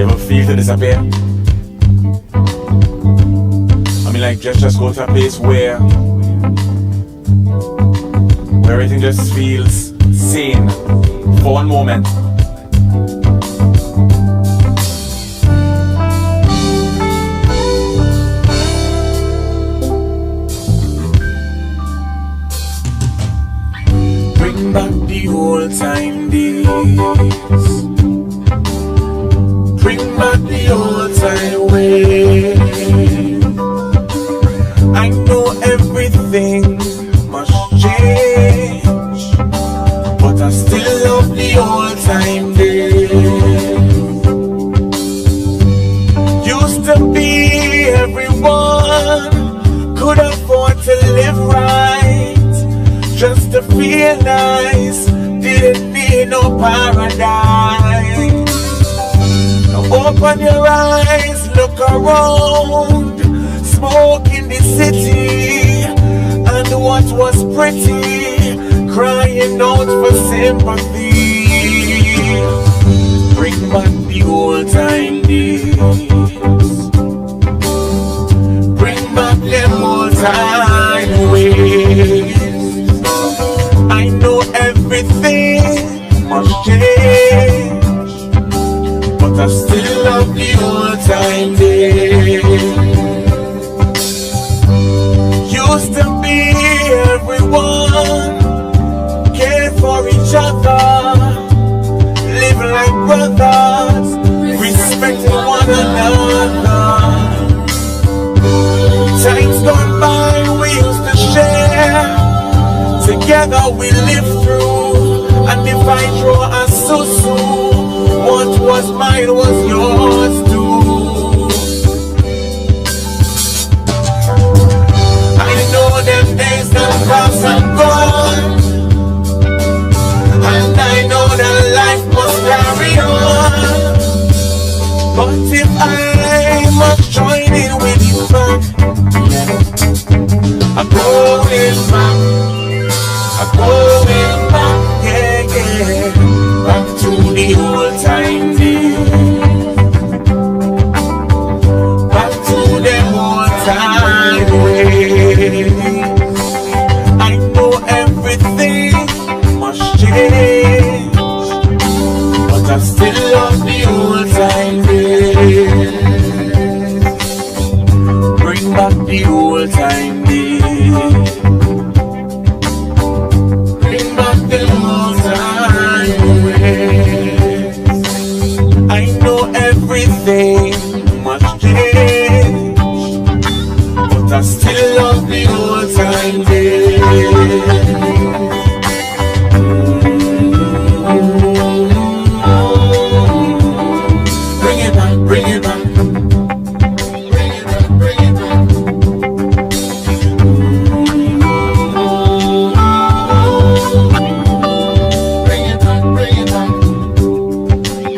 You ever feel to disappear? I mean, like just go to a place where everything just feels sane for one moment. Bring back the old time days. Bring back the old time way. I know everything must change, but I still love the old time days. Used to be everyone could afford to live right, just to feel nice, didn't need no paradise. Now open your eyes, look around, smoke in the city, and what was pretty, crying out for sympathy. Bring back the old time days. Bring back them old time ways. I know everything must change, but I still love the old time days. Used to be everyone cared for each other, live like brothers, respecting one another. Times gone by, we used to share, together we live through. And if I draw a susu, what was mine was yours too. I know them days that pass and gone, and I know that life must carry on. But if I must join in with you back, I'm going back, I'm going back, yeah, yeah, back to the old time days, back to the old time ways. I know everything must change, but I still love the old time days. Bring back the old time days. Bring back the old time ways. I know everything must change, but I still love the old time days. Bring it back, bring it back. Bring it back, bring it back. Bring it back, bring it back.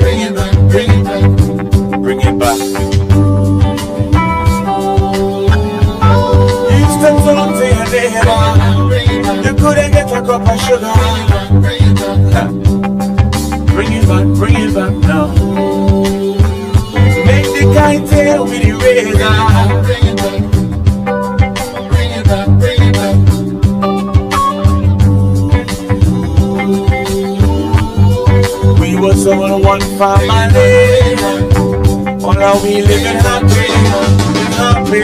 Bring it back, bring it back. Bring it back. You used to talk to your neighbor, you couldn't get a cup of sugar. Bring it back, bring it back now. Make the kite tail with the razor. Bring it back, bring it back, bring it back. We was all one family, all are we living happy, happy.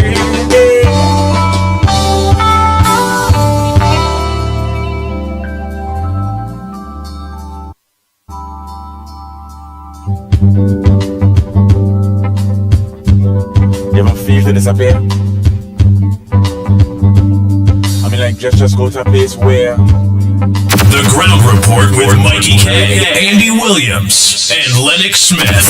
You ever feel to disappear? I mean, like just go to a place where The Ground Report with Mikey K, Andy Williams, and Lennox Smith.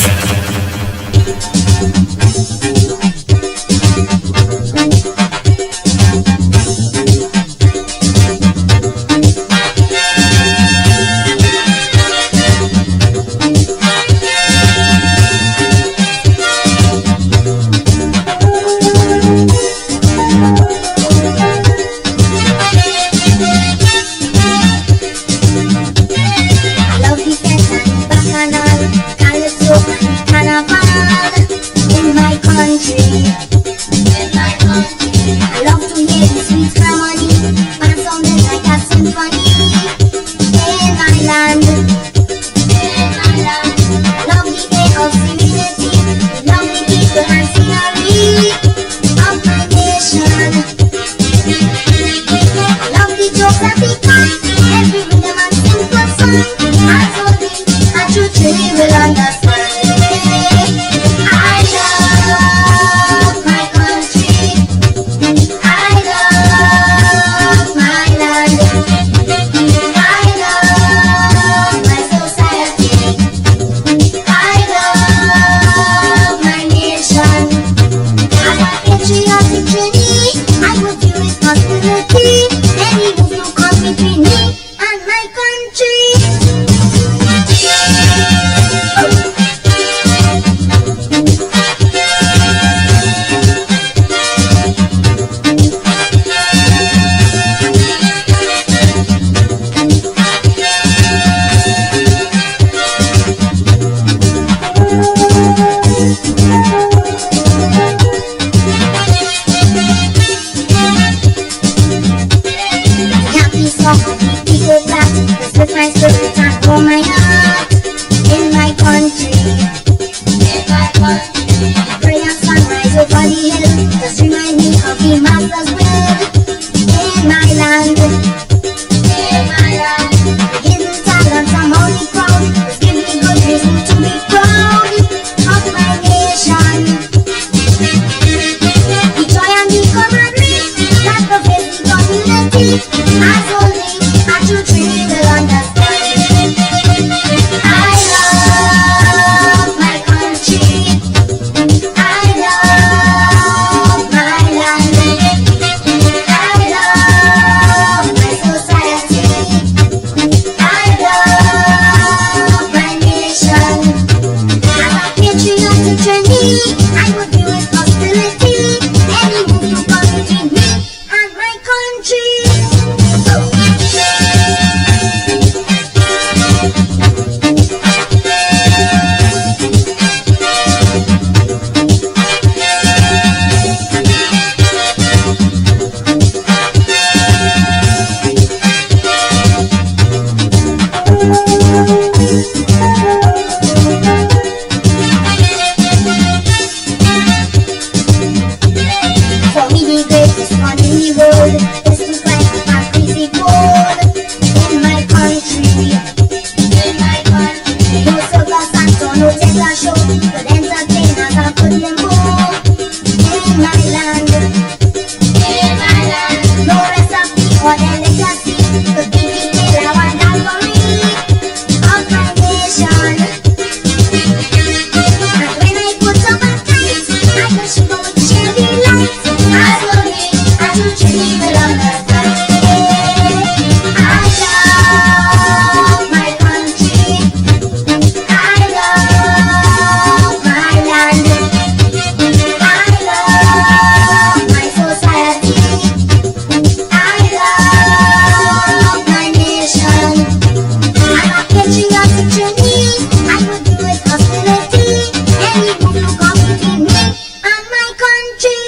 Love the truly will understand. I love my country. I love my land. I love my society. I love my nation. On a patriotic journey, I would do responsibility. Any move will come between me and my country. Happy song, people back, with my spirit and for my heart. In my country, pray and sunrise over the hill, just remind me of the master's will. In my land, hidden talents among the crowd, just give me good reason to be proud of my nation. The joy and the camaraderie that pervades the community, as only a true tree will understand. I love my country. I love my land. I love my society. I love my nation. On a patriotic journey, I would do with hostility. Any move to come between me and my country. For me, the greatest fun in the world is to climb a crazy pole. In my country, no silver Santa, no Tesla show, but entertainers are putting them home. In my land, no recipe or delicacy could be the killer and algorithm of my nation. And when I put on my tights, I just shiver with cherry lights. As only a true tree will understand. I love my country. I love my land. I love my society. I love my nation. On a patriotic journey, I would do with hostility. Any move will come between me and my country.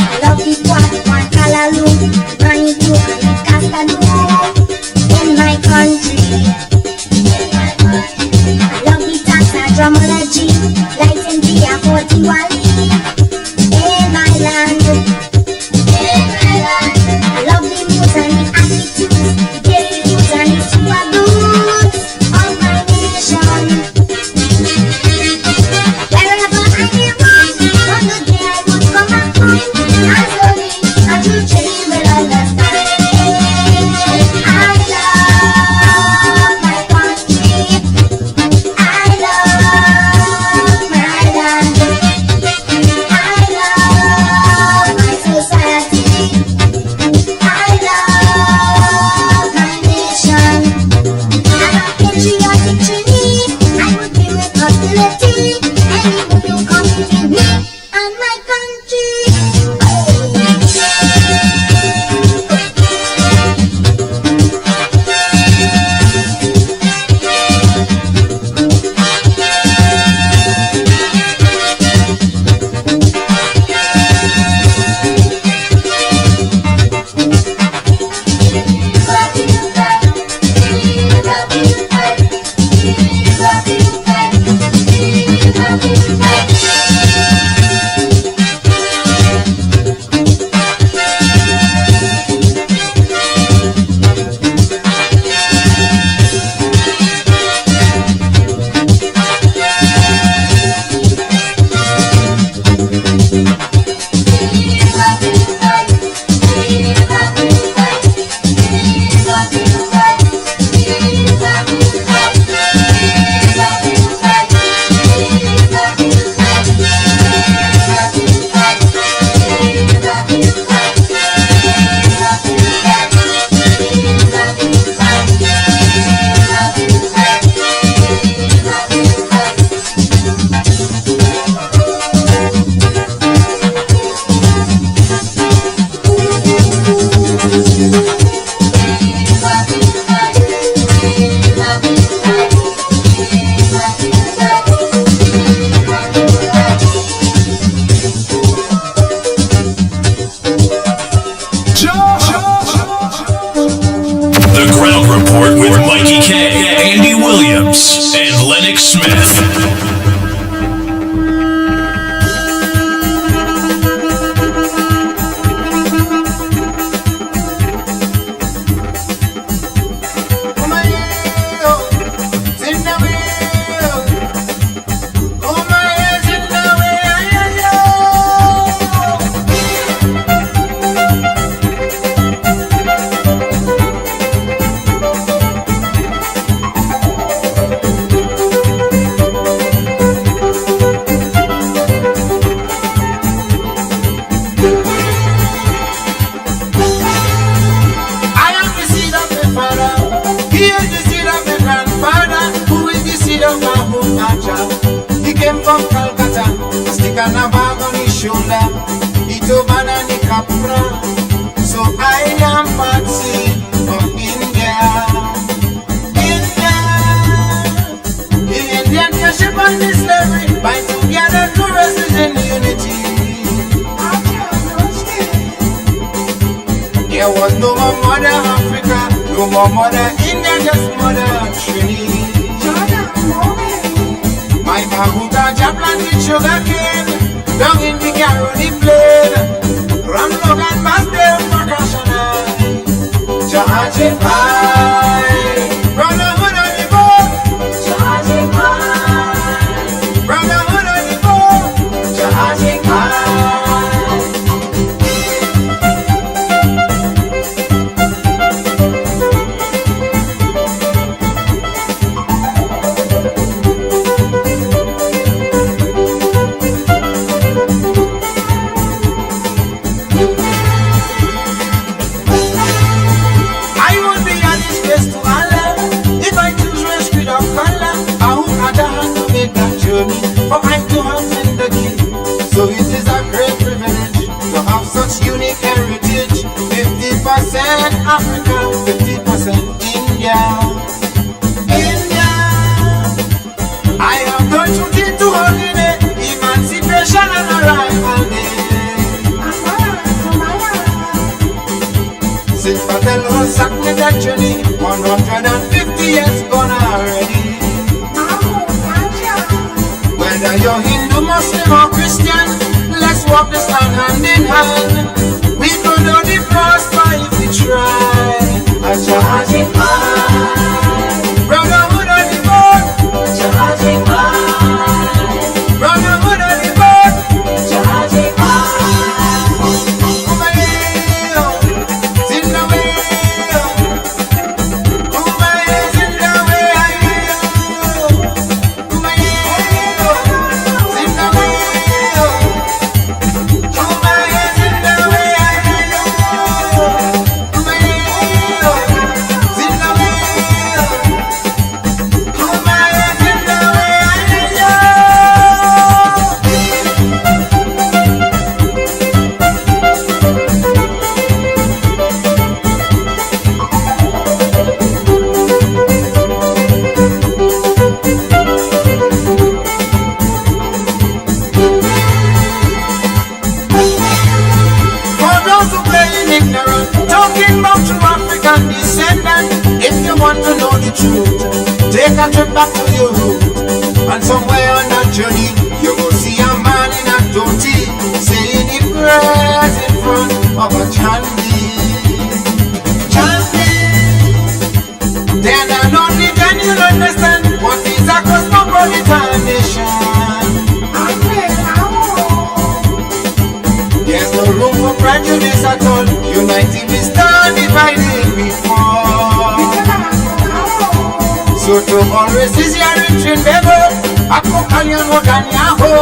I love the quad, one callaloo, money too, and the cascadoo. In my country, I love the tata drumology, lights and beer for Diwali. In my land, I love the moods and the attitudes, the daily goods and the super goods of my nation. Wherever I may roam, one good day I would come back home. As only a true tree will understand. I love my country. I love my land. I love my society. I love my nation. On a patriotic journey, I would be with hostility. Any move will come between me and my country. With Mikey K, Andy Williams, and Lennox Smith. There was no more mother Africa, no more mother India, just mother Trini. My Mahuta planted sugar cane, down in the Caroni plain. Ramlog and Masdale percussion. Jahaje Pai, brotherhood on the board. Jahaje Pai, brotherhood on the board. Jahaje Pai. For I to have in the key. So it is a great privilege to have such unique heritage. 50% Africa, 50% India. India, I am going to get to holiday, emancipation and arrival day. Since Patel was sacked me that journey, 150 years gone already. Whether you're Hindu, Muslim or Christian, let's walk this land hand in hand. We go down the prosper if we try. Jahaje Pai, brotherhood on the board. Jahaje Pai, brotherhood on the board. Jahaje Pai, Umayo, Zimbabwe, Umayo, Zimbabwe, take a trip back to your root, and somewhere on that journey you will see a man in a dhoti saying he prayers in front of a chandi. Then and only then you'll understand what is a cosmopolitan nation. prejudice at all. Uniting we stand, dividing we fall. So to always is your retreat, baby. Akokalian Waganyaho.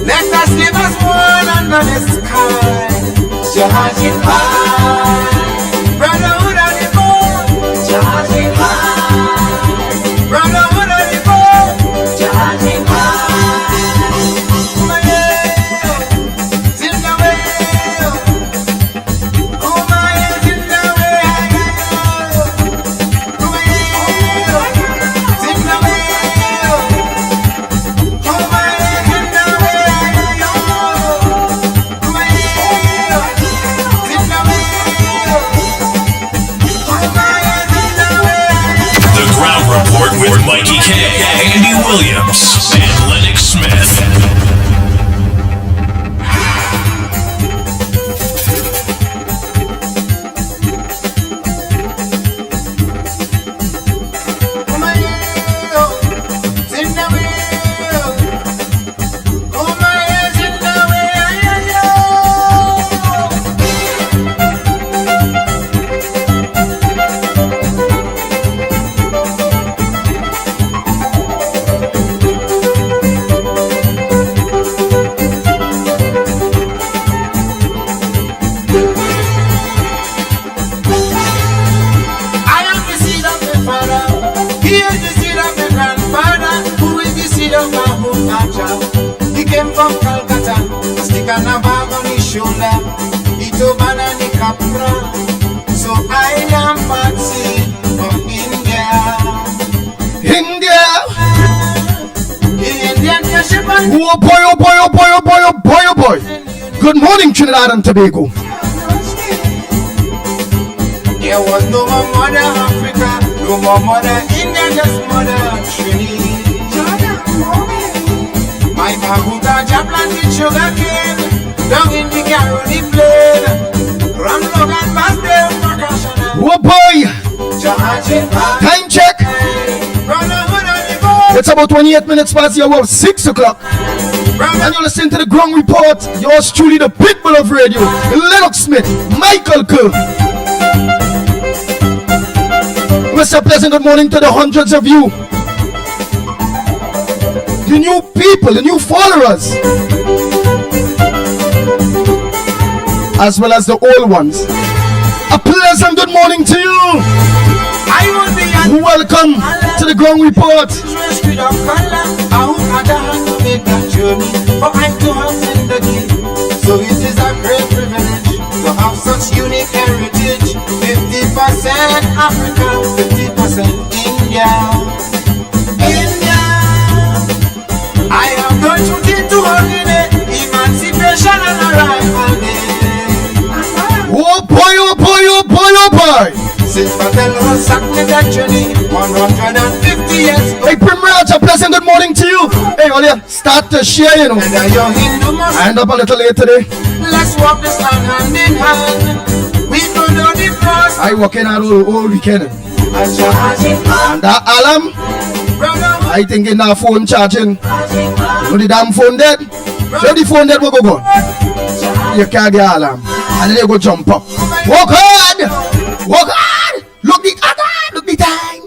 Let us live as one under the sky. Jahajin high, brotherhood of the bone. Jahajin high, brotherhood of the bone. Jahajin high, Zimbabwe, oh my Zimbabwe, Zimbabwe, oh my Report with Mikey K, Andy Williams, and Lennox Smith. He came from Calcutta, a stick and a bag on his shoulder. He told banana capra. So I am Patsy from India. India! Indian shepherd. Oh boy, oh boy, oh boy, oh boy, oh boy, oh boy. Good morning, Trinidad and Tobago. There was no more mother Africa, no more mother India, just mother Trinidad. My Mahuta planted sugar cane down in the Caroni Plain. Ram Logan past them for oh boy! Time check! It's about 28 minutes past the hour of 6 o'clock. And you're listening to the Ground Report. Yours truly, the pitbull of radio, Lennox Smith, Michael Kerr. Mr. Pleasant, good morning to the hundreds of you. The new people, the new followers, as well as the old ones. A pleasant good morning to you. Welcome to the Ground Report. So it is a great privilege to have such unique heritage. 50% Africa, 50% India. I am going to get to holiday, emancipation and arrival day. Oh boy, oh boy, oh boy, oh boy. Since Patel sacked that journey 150 years ago. Hey Primrose, a pleasant good morning to you. Hey Olia, start to share, you know. I end up a little late today. Let's walk this hand in hand. We don't know the first. I working out all weekend. And that alarm, I thinking that phone charging. No, the damn phone dead. So the phone dead will go. You can't get alarm. And then they go jump up. Walk hard! Walk hard! Look the time!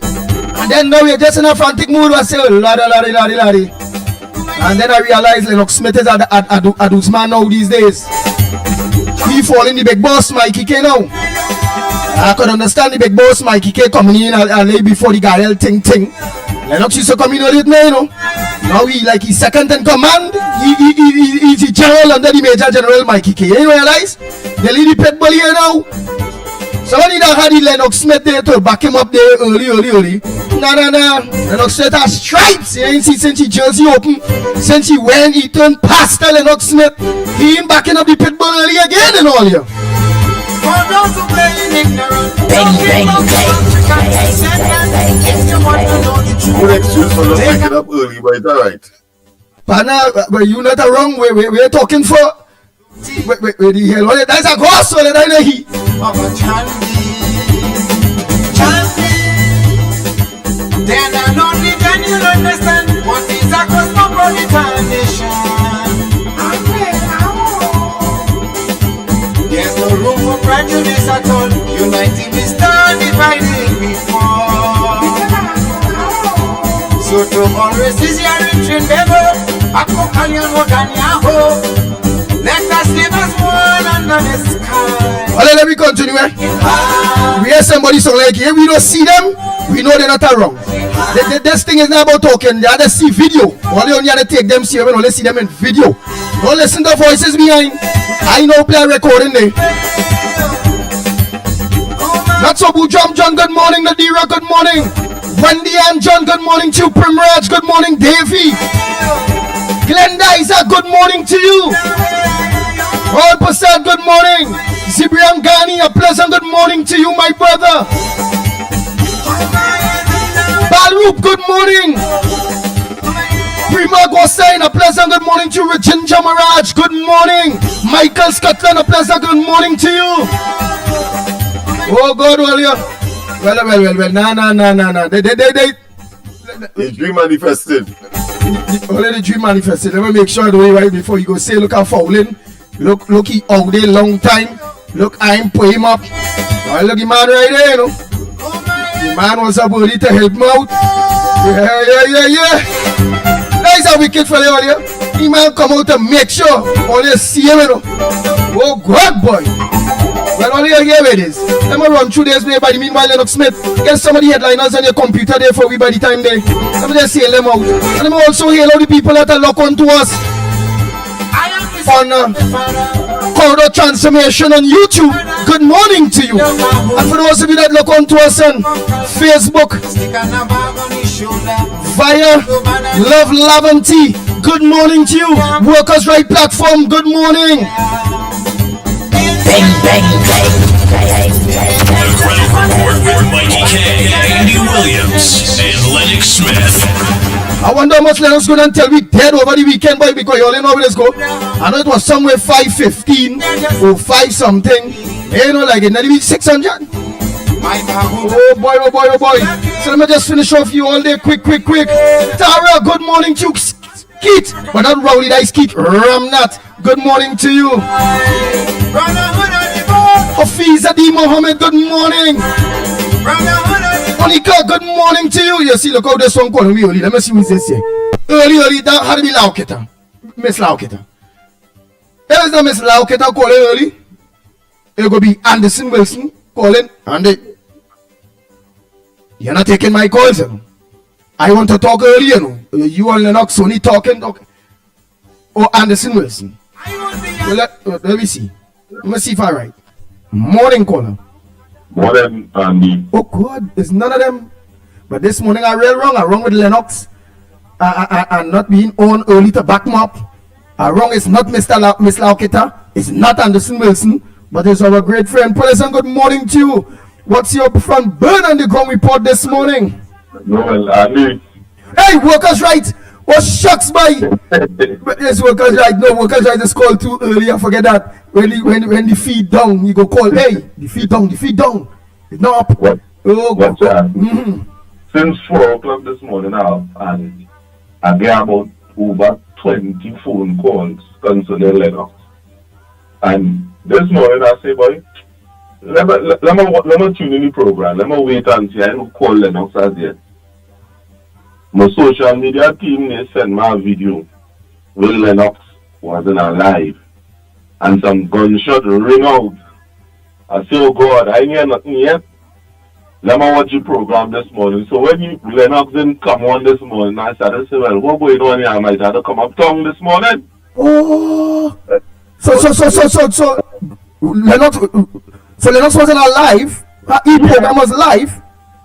And then now we're just in a frantic mood. I say, ladi. And then I realize Lennox Smith is a dude's man now these days. He fall in the big boss Mikey K now. I could understand the big boss Mikey K coming in and lay before the Garel ting. Lennox used to come in with me, you know. Now he like he's second in command. He's the general under the Major General Mikey K. You realize? They lead the pet bully here now. So when he done had the Lennox Smith there to back him up there early. Nah. Lennox Smith has stripes. You ain't see since he jersey open. Since he went, he turned past Lennox Smith. He ain't backing up the pit bull early again and all here. For those who play in ignorance, Good excuse for not waking up early, but it's alright. Partner, but you not wrong. We're talking for. Wait, the hell? That's a ghost. What did I hear? Then and only then you'll understand what is a cosmopolitan nation. at all. Uniting we stand, dividing we fall. So to always is your reaching never. Ako kanyan mo ganyaho. Let us live as one under the sky. Well, let me continue. We hear somebody so like here, we don't see them, we know they're not around. This thing is not about talking, they have to see video. Only you have to take them see, we only see them in video. Don't listen to voices behind. I know play a recording there. Not so good, John, good morning, Nadira, good morning. Wendy and John, good morning to you. Primraj, good morning. Davey, Glenda Isa, good morning to you. All Passad, good morning. Zibrian Ghani, a pleasant good morning to you, my brother. Balroop, good morning. Prima Gosain, a pleasant good morning to you. Regin Jamaraj, good morning. Michael Scotland, a pleasant good morning to you. Oh God, well, nah. His dream manifested. Only the dream manifested. Let me make sure the way right before you go say, look how fouling. Look, he out there long time. Look, I'm put him up. Oh, look, the man right there, you know. The man was up early to help him out. Yeah. That is a wicked fella out here. The man come out to make sure all you see him, you know. Oh, God, boy. Well, all you hear with this. Let me run through this by the meanwhile, Lennox Smith. Get some of the headliners on your computer there for we by the time there. Let me just hail them out. And let me also hail all the people that are locked onto us on Corridor Transformation on YouTube. Good morning to you. And for those of you that look onto us on Facebook via Love Lavanty, good morning to you. Workers' Right Platform, good morning. The Ground Report with Mikey K, Andy Williams, and Lennox Smith. I wonder how much Lennox going to tell we dead over the weekend, boy, because you all know where this go. I know it was somewhere 5:15 or 5 something. You know, like it, not even 600. Oh boy. So let me just finish off you all day, quick. Tara, good morning to you. Keith, but not Rowdy Dice Keith, Ramnat, good morning to you. Hafiza D. Mohammed, good morning. Monica, good morning to you. You see, look how this one calling me early. Let me see what this here. Early, that had to be Lauketa. Miss Lauketa. There is no Miss Lauketa calling early. It will be Anderson Wilson calling. Andy, you're not taking my calls, you know. I want to talk earlier, you know. You and Lennox only talking. Oh, Anderson Wilson. Well, let me see. Let me see if I'm right. Morning caller. Morning, Andy. Oh God, it's none of them. But this morning I real wrong. I wrong with Lennox. I'm not being on early to back him up. I wrong. It's not Miss Lauketa. It's not Anderson Wilson. But it's our great friend. Pleasant good morning to you. What's your front burn on the ground report this morning? No, Andy. Hey, workers' right. What shucks by? But yes, workers' right. No, workers' right is called too early. I forget that. When the feet down, you go call. Hey, the feet down. It's not up. What? Oh, What's that? Mm-hmm. Since 4 o'clock this morning, and I get about over 20 phone calls concerning Lennox. And this morning I say, boy, let me tune in the program. Let me wait and see. I don't call Lennox as yet. My social media team they sent me a video where Lennox wasn't alive and some gunshot ring out. I say, oh God, I hear nothing yet. Let me watch the program this morning. So when Lennox didn't come on this morning, I started to say, well, what's going on here? I might have to come up town this morning. Oh, so Lennox wasn't alive. E-program was live.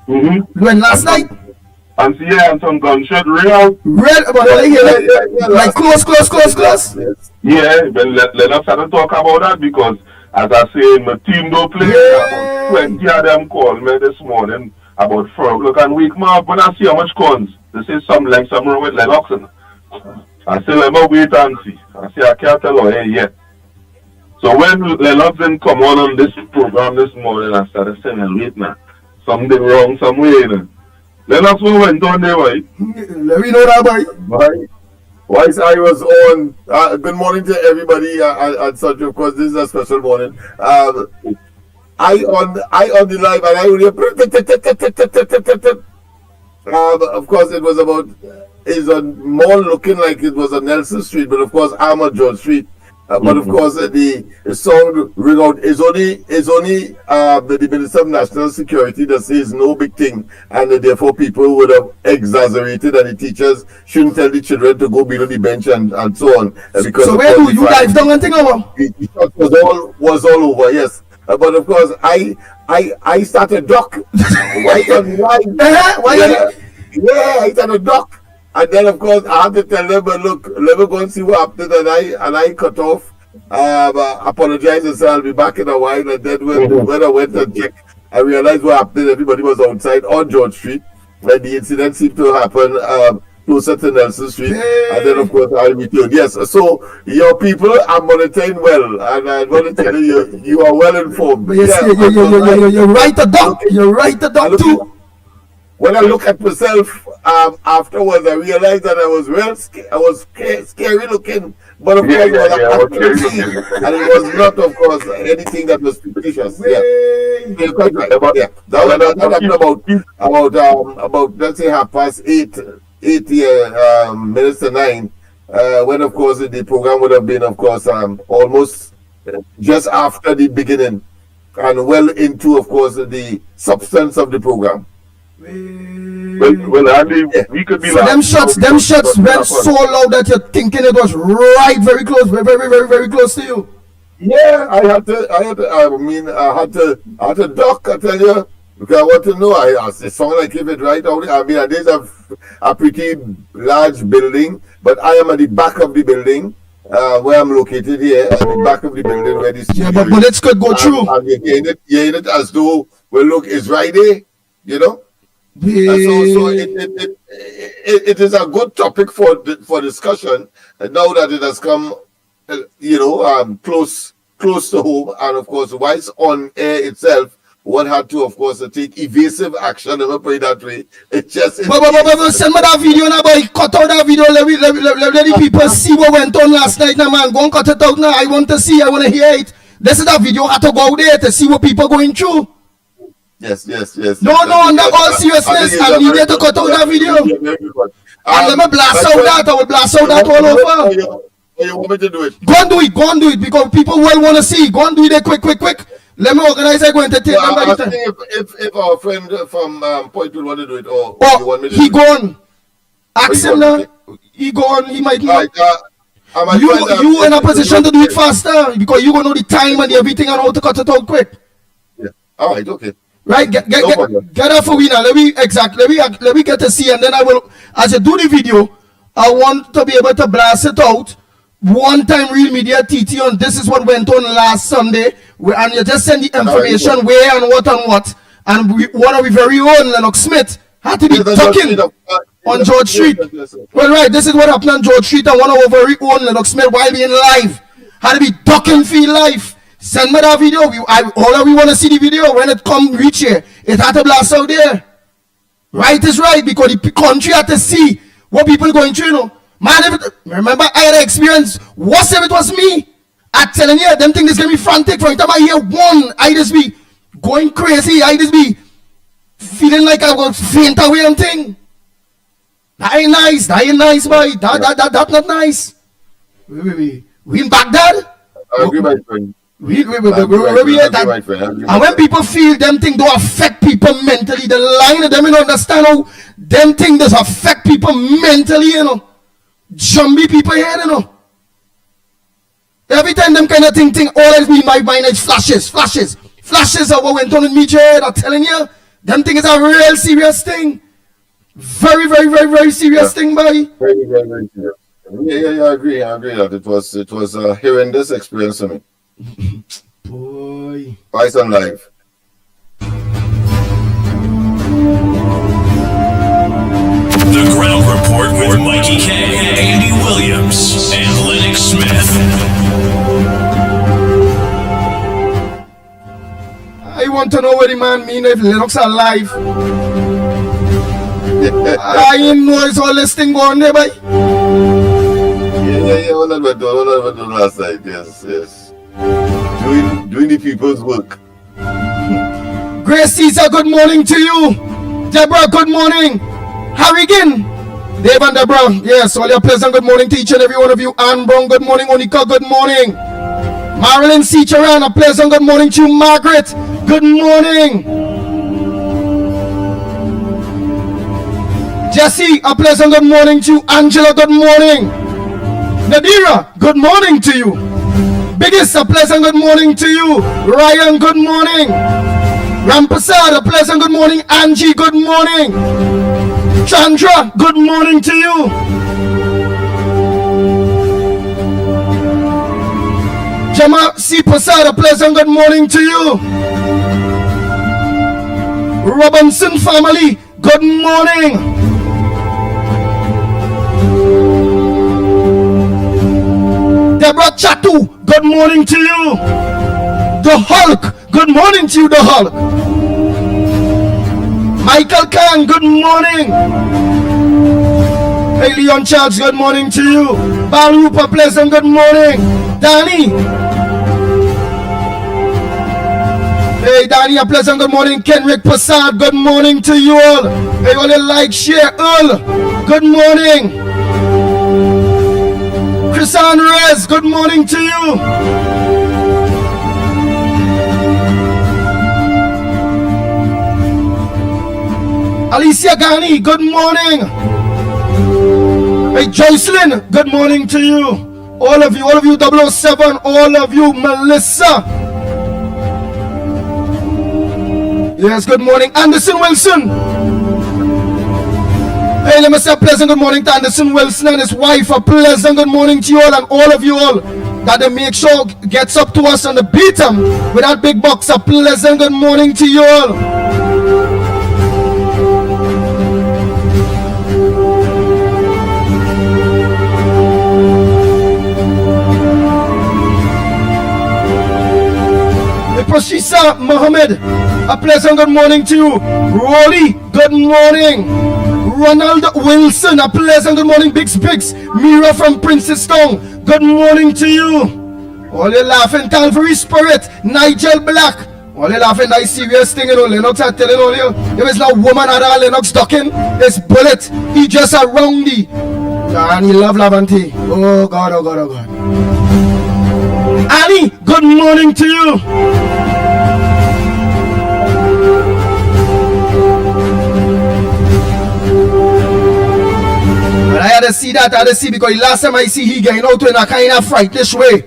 Mm-hmm. When last night. And see, and some gunshot ring out. Like close. Yeah, then Lennox had to talk about that because, as I say, my team don't play. Yeah. 20 of them called me this morning about 4 o'clock and wake me up when I see how much calls. They say something wrong with Lennox. I say, let me wait and see. I say, I can't tell her yet. So when Lennox didn't come on this program this morning, I started saying, well, wait now. Something wrong somewhere, you know. Lennox went on there, boy. Let me know that, boy. Why I was on. Good morning to everybody at such, of course, this is a special morning. on the live, and I only of course it was about is on more looking like it was on Nelson Street, but of course I'm on George Street. But of course the song ring out is only the Minister of National Security that says no big thing, and therefore people would have exaggerated, and the teachers shouldn't tell the children to go below the bench and so on. Because so where do you dive down and think about? The shot was all over, yes. But of course I started duck right on the line. Yeah, I started duck. And then, of course, I had to tell them, but look, let me go and see what happened. And I cut off, apologize and said I'll be back in a while. And then when I went and checked, I realized what happened. Everybody was outside on George Street. And the incident seemed to happen closer to Nelson Street. And then, of course, I returned. Yes, so your people are monitoring well. And I'm going to tell you, you are well informed. But yes, you're right, the doc. You're right, the doc, too. When I look at myself afterwards, I realized that I was scary looking, but of course it was accuracy, and it was not, of course, anything that was fictitious. Yeah, you're quite right. That happened about let's say 8:30 to 9, when of course the program would have been, of course, almost just after the beginning, and well into, of course, the substance of the program. Well, Andy, we could be so them shots went so loud that you're thinking it was right very close, very close to you. Yeah, I had to duck, I tell you, because I want to know. It sounded like if it right out. I mean, there's a pretty large building, but I am at the back of the building, where I'm located here, at the back of the building where this. Yeah, but bullets could go through. And you're hearing it as though, well, look, it's right there, you know. Yeah. So it is a good topic for discussion, and now that it has come, close to home, and of course, whilst on air itself, one had to, of course, take evasive action. Let me put it that way. It just. But send me that video now, boy. Cut out that video. Let the people see what went on last night, now, man. Go and cut it out now. I want to see. I want to hear it. This is that video. I have to go out there to see what people going through. Yes. No, under all seriousness, I needed to cut out that video. And let me blast out that. I will blast out that all over. You want me to do it? Go and do it, because people will want to see. Go and do it quick. Let me organize. I'm going to take them by the time. If our friend from Point will want to do it, or you want me to he gone. Ask him now. He gone. He might not. You in a position to do it faster, because you gonna know the time and everything and how to cut it out quick. Yeah. All right. Okay. Right, get that for me now. Let me get to see, and then I will, as you do the video, I want to be able to blast it out one time. Real Media TT on this is what went on last Sunday, and you just send the information where and what, and one of our very own Lennox Smith had to be talking on George Street. Well, right, this is what happened on George Street, and one of our very own Lennox Smith, while being live, had to be ducking for life. Send me that video. All we want to see the video. When it reach here, it had to blast out there. Right is right, because the country had to see what people going through, you know. Man, remember I had an experience. What if it was me? I'm telling you, them things is going to be frantic. From the time I hear one, I just be going crazy. I just be feeling like I was faint away and thing. That ain't nice, boy. That's not nice. We in Baghdad? I agree, my friend. And when people feel them things don't affect people mentally, the line of them, you understand how them things does affect people mentally, you know. Jumbie people here, you know. Every time them kind of thing, all else be in my mind is flashes of what went on in me, Jade. I'm telling you, them thing is a real serious thing. Very serious thing, boy. Very serious. Yeah, I agree that it was a horrendous experience for me. Boy. Twice on live. The Ground Report with Mikey K, Andy Williams, and Lennox Smith. I want to know what the man mean if Lennox are alive. I ain't know it's all this thing going there, boy. Yeah, all that we're doing last night, yes. Doing the people's work. Grace Caesar, good morning to you. Deborah, good morning. Harrigan, Dave and Deborah, yes, all your pleasant good morning to each and every one of you. Ann Brown, good morning. Onika, good morning. Marilyn C. Charan, a pleasant good morning to you. Margaret, good morning. Jesse, a pleasant good morning to you. Angela, good morning. Nadira, good morning to you. Biggest, a pleasant good morning to you. Ryan, good morning. Rampasad, a pleasant good morning. Angie, good morning. Chandra, good morning to you. Jama C. Prasad, a pleasant good morning to you. Robinson family, good morning. Deborah Chatu, good morning to you. The Hulk, good morning to you, the Hulk. Michael Khan, good morning. Hey, Leon Charles, good morning to you. Balupa Pleasant, good morning. Danny. Hey, Danny, a pleasant good morning. Kenrick Prasad, good morning to you all. Hey, all you like, share, all. Good morning. Chrisan Rez, good morning to you. Alicia Ghani, good morning. Hey, Jocelyn, good morning to you. All of you 007, all of you, Melissa. Yes, good morning. Anderson Wilson. Hey, let me say a pleasant good morning to Anderson Wilson and his wife. A pleasant good morning to you all and all of you all that they make sure gets up to us on the beat with that big box. A pleasant good morning to you all. Prashisa Mohammed, a pleasant good morning to you. Rolly, good morning. Ronald Wilson, a pleasant good morning. Biggs, Mira from Princestown, good morning to you. All you laughing, Calvary Spirit, Nigel Black. All you laughing, that serious thing, you know. Lennox are telling all you, there is no woman at all. Lennox ducking, it's bullet. He just a roundy. And he love Lavante. Oh God, oh God, oh God. Annie, good morning to you. But I had to see because the last time I see he getting out in a kind of frightish way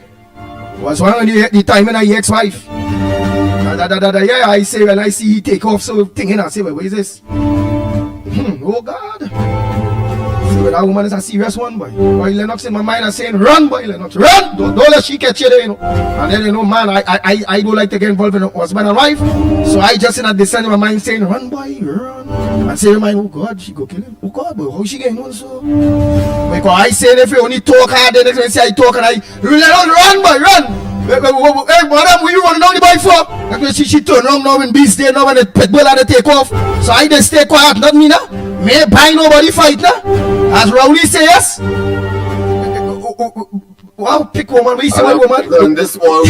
was one of the time when I ex-wife. Yeah, I say when I see he take off, so thinking I say, what is this? Oh God. So that woman is a serious one, boy. Boy, Lennox in my mind are saying, run, boy, Lennox, run! Don't let she catch you there, you know. And then, you know, man, I don't like to get involved in a husband and wife. So I just in a descent in my mind saying, run, boy, run. And say in my mind, oh God, she go kill him. Oh God, boy, how she getting on so? Because I say if you only talk hard, then next time say I talk and I, Lennox, run, boy, run! Hey, madam, what you running down the bike for? That's when she turn around now when beast there now when the pit bull had to take off. So I just stay quiet, not me now. Me buy nobody fight now. As Rowley says. Wow, pick woman, we say one woman. On this one,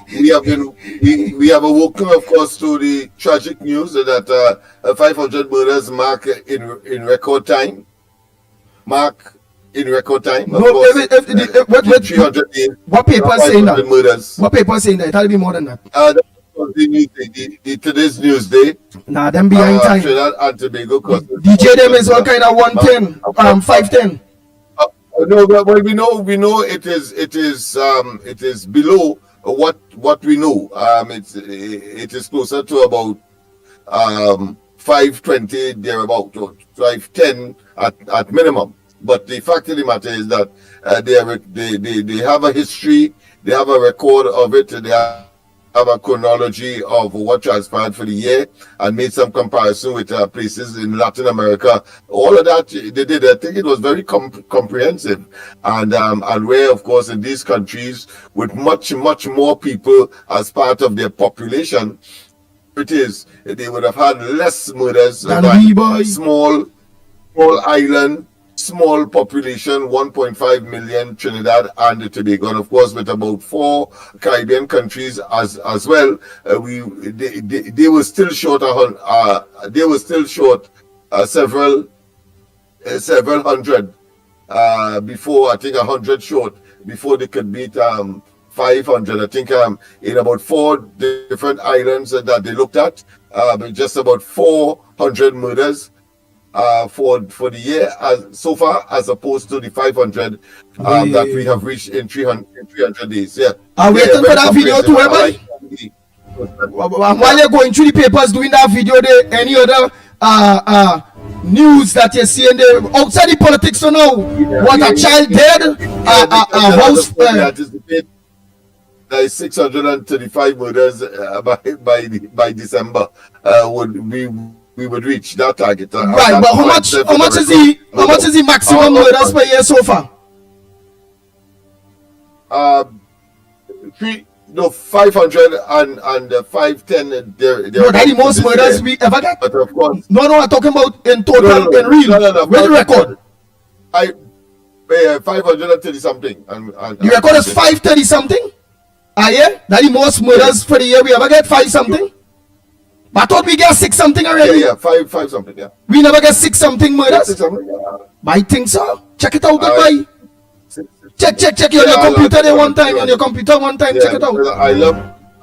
we have awoken, of course, to the tragic news that 500 murders mark in record time. In record time. Of course, 300 days. What paper is saying that? Murders. What paper is saying that? It'll be more than that. The today's news day. Nah, them behind time. Trinidad and Tobago. DJ them is one kind of 110, 510. No, but we know it is below what we know. It is closer to about 520 thereabout, or 510 at minimum. But the fact of the matter is that they have a history, they have a record of it, they have a chronology of what transpired for the year and made some comparison with places in Latin America. All of that they did. I think it was very comprehensive, and where, of course, in these countries with much more people as part of their population, they would have had less murders than small island small population, 1.5 million, Trinidad and Tobago, and of course with about 4 Caribbean countries as well. They were still short. Several hundred before, I think 100 short before they could beat 500. I think in about 4 different islands that they looked at, just about 400 murders for the year so far, as opposed to the 500 that we have reached in 300 days. Yeah. I'm waiting for that video too, everybody. While you're going through the papers doing that video, there any other news that you're seeing there outside the politics? So now, what a child did, a house. There is 635 murders by December. We would reach that target. Right, but how much is the maximum murders per year so far? 500 and 510. No, that's the most murders we ever get. But of course, no, I'm talking about in total, in real. No, where's the record? 530 something. The record is 530 something. Yeah, that's the most murders for the year we ever get. 5 something. But I thought we get 6 something already. Yeah, 5 something. Yeah. We never get 6 something murders. 6 something. Yeah. I think so. Check it out, goodbye. Check you on your computer there one time. On your computer one time. Check it out. I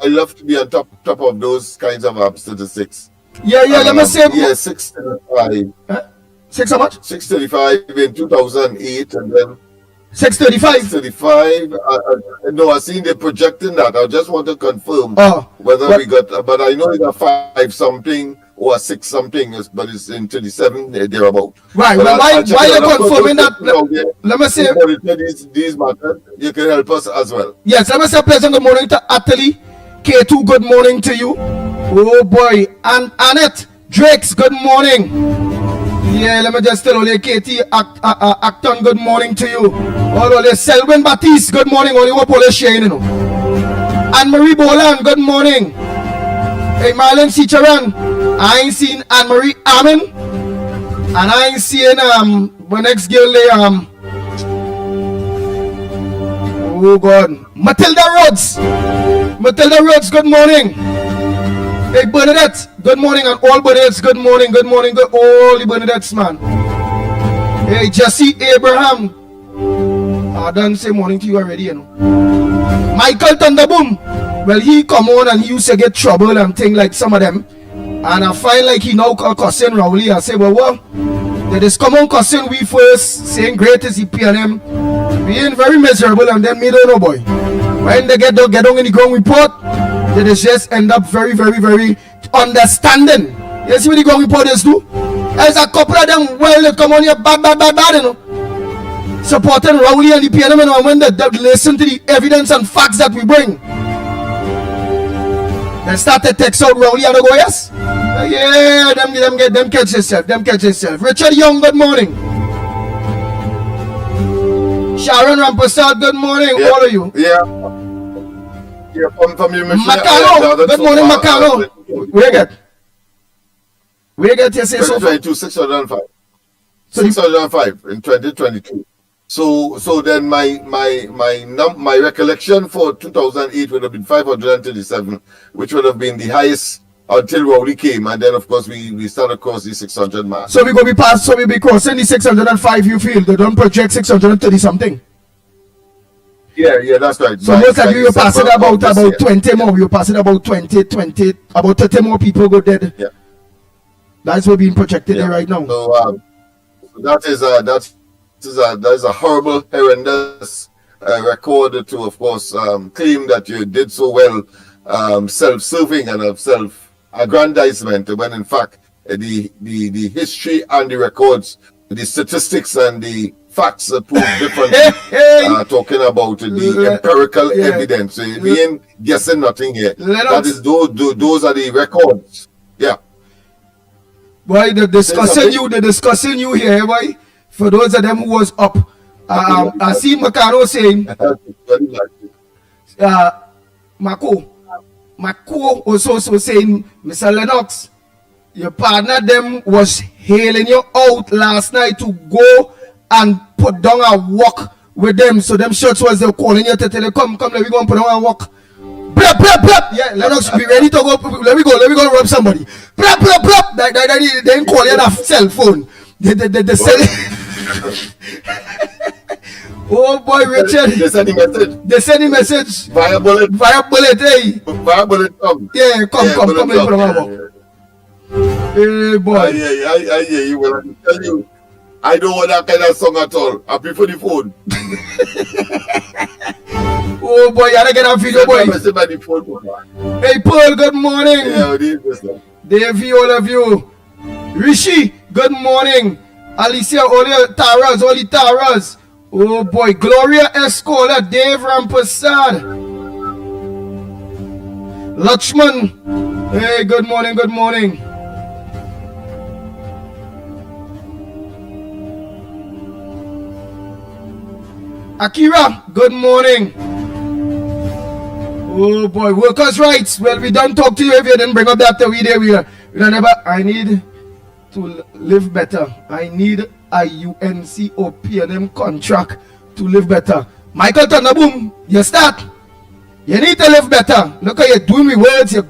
love to be on top of those kinds of statistics. Yeah. Let me say. Yeah, 635. 6 how much? 635 in 2008, and then 635. 635. No, I seen they projecting that. I just want to confirm whether we got. But I know it's a 5 something or a 6 something, but it's in 27 thereabout. Right. Well, why you confirming that? Let me say. These matters, you can help us as well. Yes. Let me say pleasant good morning to Atali. K2, good morning to you. Oh boy. And Annette Drakes, good morning. Yeah, let me just tell you, Katie Acton, good morning to you. All Selwyn Baptiste, good morning. Only what police sharing, you know. Anne Marie Boland, good morning. Hey, Marlon Cicharan, I ain't seen Anne Marie Amin, and I ain't seeing my next girl there. Oh God, Matilda Rhodes, good morning. Hey, Bernadette, good morning, and all Bernadettes, good morning, all the Bernadettes, man. Hey, Jesse Abraham, I done say morning to you already, you know. Michael Thunderboom, well, he come on and he used to get trouble and thing like some of them, and I find like he now cussing Rowley. I say, well, what? They just come on cussing we first, saying great is the PNM, being very miserable, and then me don't know, boy. When they get on in the ground report, they just end up very, very, very understanding. You see what the ground reporters do? There's a couple of them, well, they come on here bad, you know. Supporting Rowley and the PNM, and when they listen to the evidence and facts that we bring, they start to text out Rowley and they go, yes? Yeah, them catch yourself. Richard Young, good morning. Sharon Rampasad, good morning, all of you. Yeah, from you, Macano, good morning, Macano. Where get you say so far? 605. 605 in 2022. So then my recollection for 2008 would have been 537, which would have been the highest until Rowley came, and then of course we started across the 600 mark. So we go be past, so we be crossing the 605. You feel they don't project 630 something? Yeah, that's right. So most likely you pass it about 20 more. You pass it about 20, about 30 more people go dead. Yeah, that's what being projected there right now. So that is a horrible, horrendous record to, of course, claim that you did so well, self-serving and self-aggrandizement, when in fact the history and the records, the statistics and the facts prove differently. Talking about the empirical evidence, we ain't guessing nothing here. That is those are the records. Yeah. Boy, the discussing you here, boy. For those of them who was up, I see Macano saying, Mako also saying, Mr. Lennox, your partner them was hailing you out last night to go and put down a walk with them. So them shirts was they calling you to tell you, come, let me go and put down a walk. Blap, blap, blap. Yeah, Lennox be ready to go. Let me go rub somebody. Blap, blap, blap. They didn't call you that cell phone. They sell Oh boy, Richard. They send a message. Via bullet. Hey. Via bullet come. Yeah, come, let me put down a walk. Hey boy. I hear you. Well, I tell you, I don't want that kind of song at all. I prefer the phone. Oh boy, you gotta get a video, boy. Hey Paul, good morning. Yeah, Davey, all of you. Rishi, good morning. Alicia, all the Taras. Oh boy, Gloria Escola, Dave Rampasad. Lachman. Hey, good morning. Akira, good morning. Oh boy, workers' rights. Well, we don't talk to you if you didn't bring up that video. We don't ever. I need to live better. I need a UNC or PNM contract to live better. Michael Thunderboom, you start. You need to live better. Look how you're doing with words. You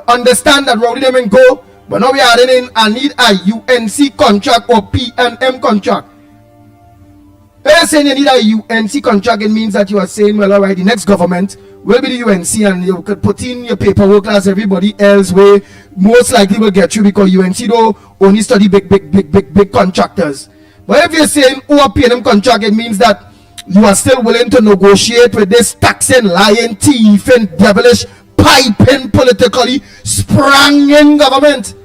understand that rowdy them and go. But now we are adding in, I need a UNC contract or PNM contract. When you're saying you need a UNC contract, it means that you are saying, well, all right, the next government will be the UNC and you could put in your paperwork as everybody else way most likely will get you because UNC don't only study big contractors. But if you're saying PNM contract, it means that you are still willing to negotiate with this taxing, lying, thieving, devilish, piping, politically sprang-in government.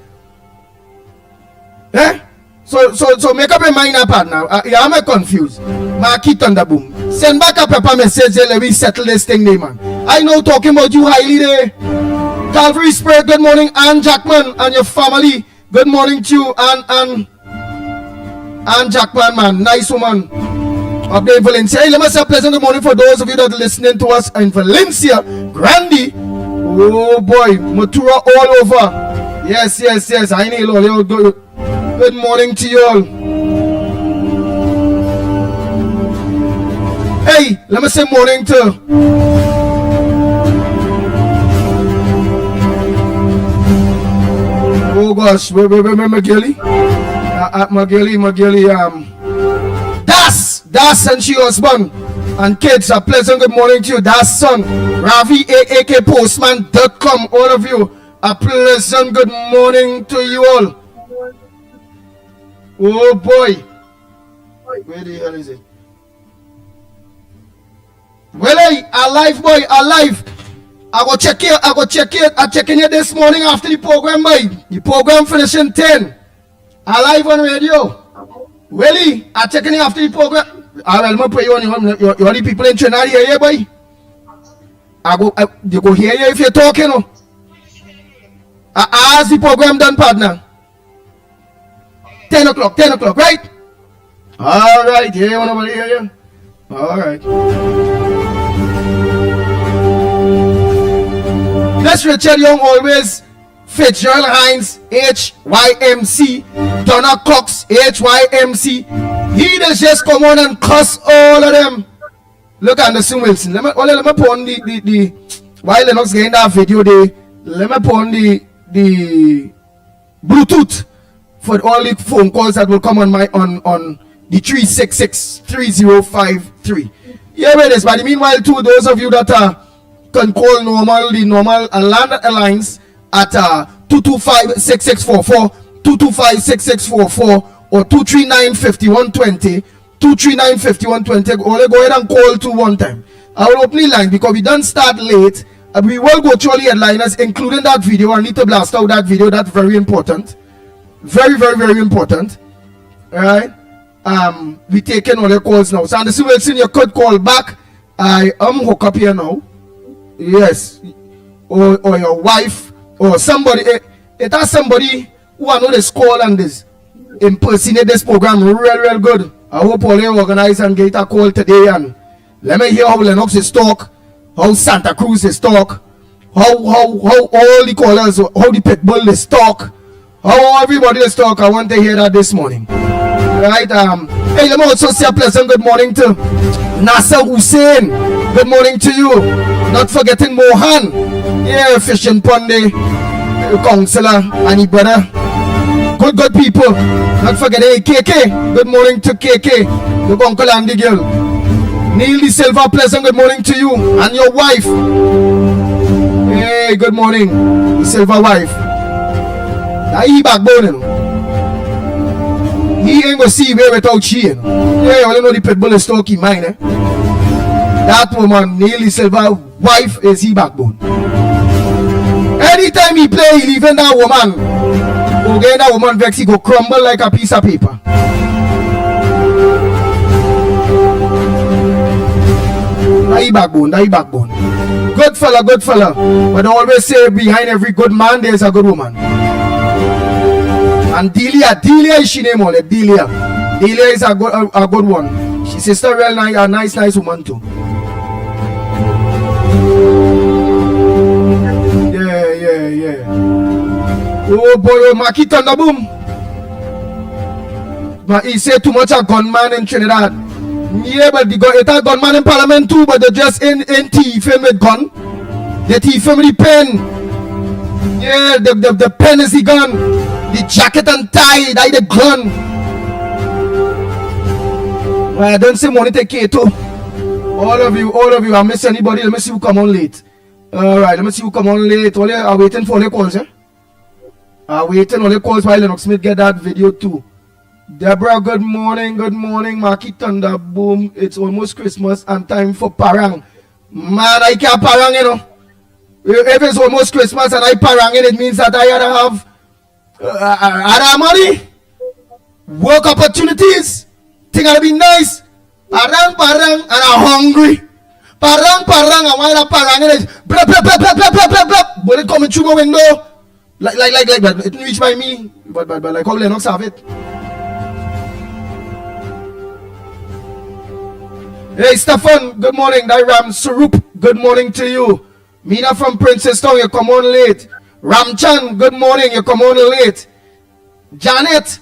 Eh? So make up your mind up now. I'm confused. Mikey Thunderboom. Send back a paper message. Let me settle this thing there, man. I know talking about you highly there. Calvary Spirit, good morning. Ann Jackman and your family. Good morning to you. Ann Jackman, man. Nice woman. Up there in Valencia. Hey, let me say a pleasant good morning for those of you that are listening to us in Valencia. Grandi. Oh boy. Matura all over. Yes. I know. Good morning to you all. Hey, let me say morning to oh gosh, remember Magilly? Magilly, Das and she husband and kids, a pleasant good morning to you. Das son, Ravi AAK Postman.com, all of you, a pleasant good morning to you all. Oh boy. Where the hell is it? Well, hey, alive boy, alive. I go check it. I'm checking it this morning after the program, boy. The program finishing 10. Alive on radio. Willie, I'm checking it after the program. I will put you on you only people in Trinidad here, boy. You go hear you if you're talking. As the program done, partner. 10 o'clock, right? Alright, yeah, nobody hear you? Alright. That's Richard Young always. Fitzgerald Hines, HYMC. Donna Cox, HYMC. He does just come on and cuss all of them. Look at Anderson Wilson. Let me put on the while Lennox getting that video there. Let me put on the Bluetooth for all the phone calls that will come on my on the 366-3053. Yeah, wait this. But meanwhile, to those of you that can call the normal land lines at 225-6644, 225-6644, or 239-5120, 239-5120. Only go ahead and call to one time. I will open the line because we don't start late. We will go through all the headliners, including that video. I need to blast out that video. That's very important. Very, very, very important. Alright. We taking all the calls now. So Anderson Wilson, you could call back. I am hooked up here now. Yes. Or your wife or somebody. It has somebody who I know this call and this impersonate this program real good. I hope all they organize and get a call today and let me hear how Lennox is talk, how Santa Cruz is talk, how all the callers, how the Pitbull is talk. How everybody is talk, I want to hear that this morning. Right, hey, let me also say a pleasant good morning to Nasser Hussein. Good morning to you. Not forgetting Mohan. Yeah, fishing Ponde, counselor, and his brother. Good people. Not forgetting KK. Good morning to KK, the uncle and the girl. Neil De Silva, pleasant good morning to you and your wife. Hey, good morning, the Silva wife. Now he backbone, you know. He ain't gonna see where without she, you know. Yeah, you know the pit bull is talking mine, eh? That woman, Neil De Silva wife, is he backbone. Anytime he play, he leaving that woman. Okay, that woman vex, he go crumble like a piece of paper. That backbone. Good fella. But I always say behind every good man there's a good woman. And Delia is she name all it. Delia is a good one. She's sister real nice, a nice woman too. Yeah. Oh boy, Mikey Thunderboom. But he said too much a gunman in Trinidad. Yeah, but it's a gunman in Parliament too, but they just in thieving with gun. They thieving with the pen. Yeah, the pen is the gun. The jacket and tie, that is the gun. Well, I don't say money take care too. All of you, I miss anybody. Let me see who come on late. Alright, let me see who come on late. All are waiting for all the calls, eh? Waiting all the calls while Lennox Smith get that video too. Deborah, good morning, Mikey Thunder, boom. It's almost Christmas and time for parang. Man, I can't parang, you know. If it's almost Christmas and I parang, it means that I have money, work opportunities, things gotta be nice. Parang, and I'm hungry. Parang, and while I'm parang, it blah, blah. Bullet coming through my window. Like, but it didn't reach by me. But like how Lennox have it. Hey Stefan, good morning. Ram Sarup, good morning to you. Mina from Princestown, you come on late. Ramchan, good morning, you come on late. Janet,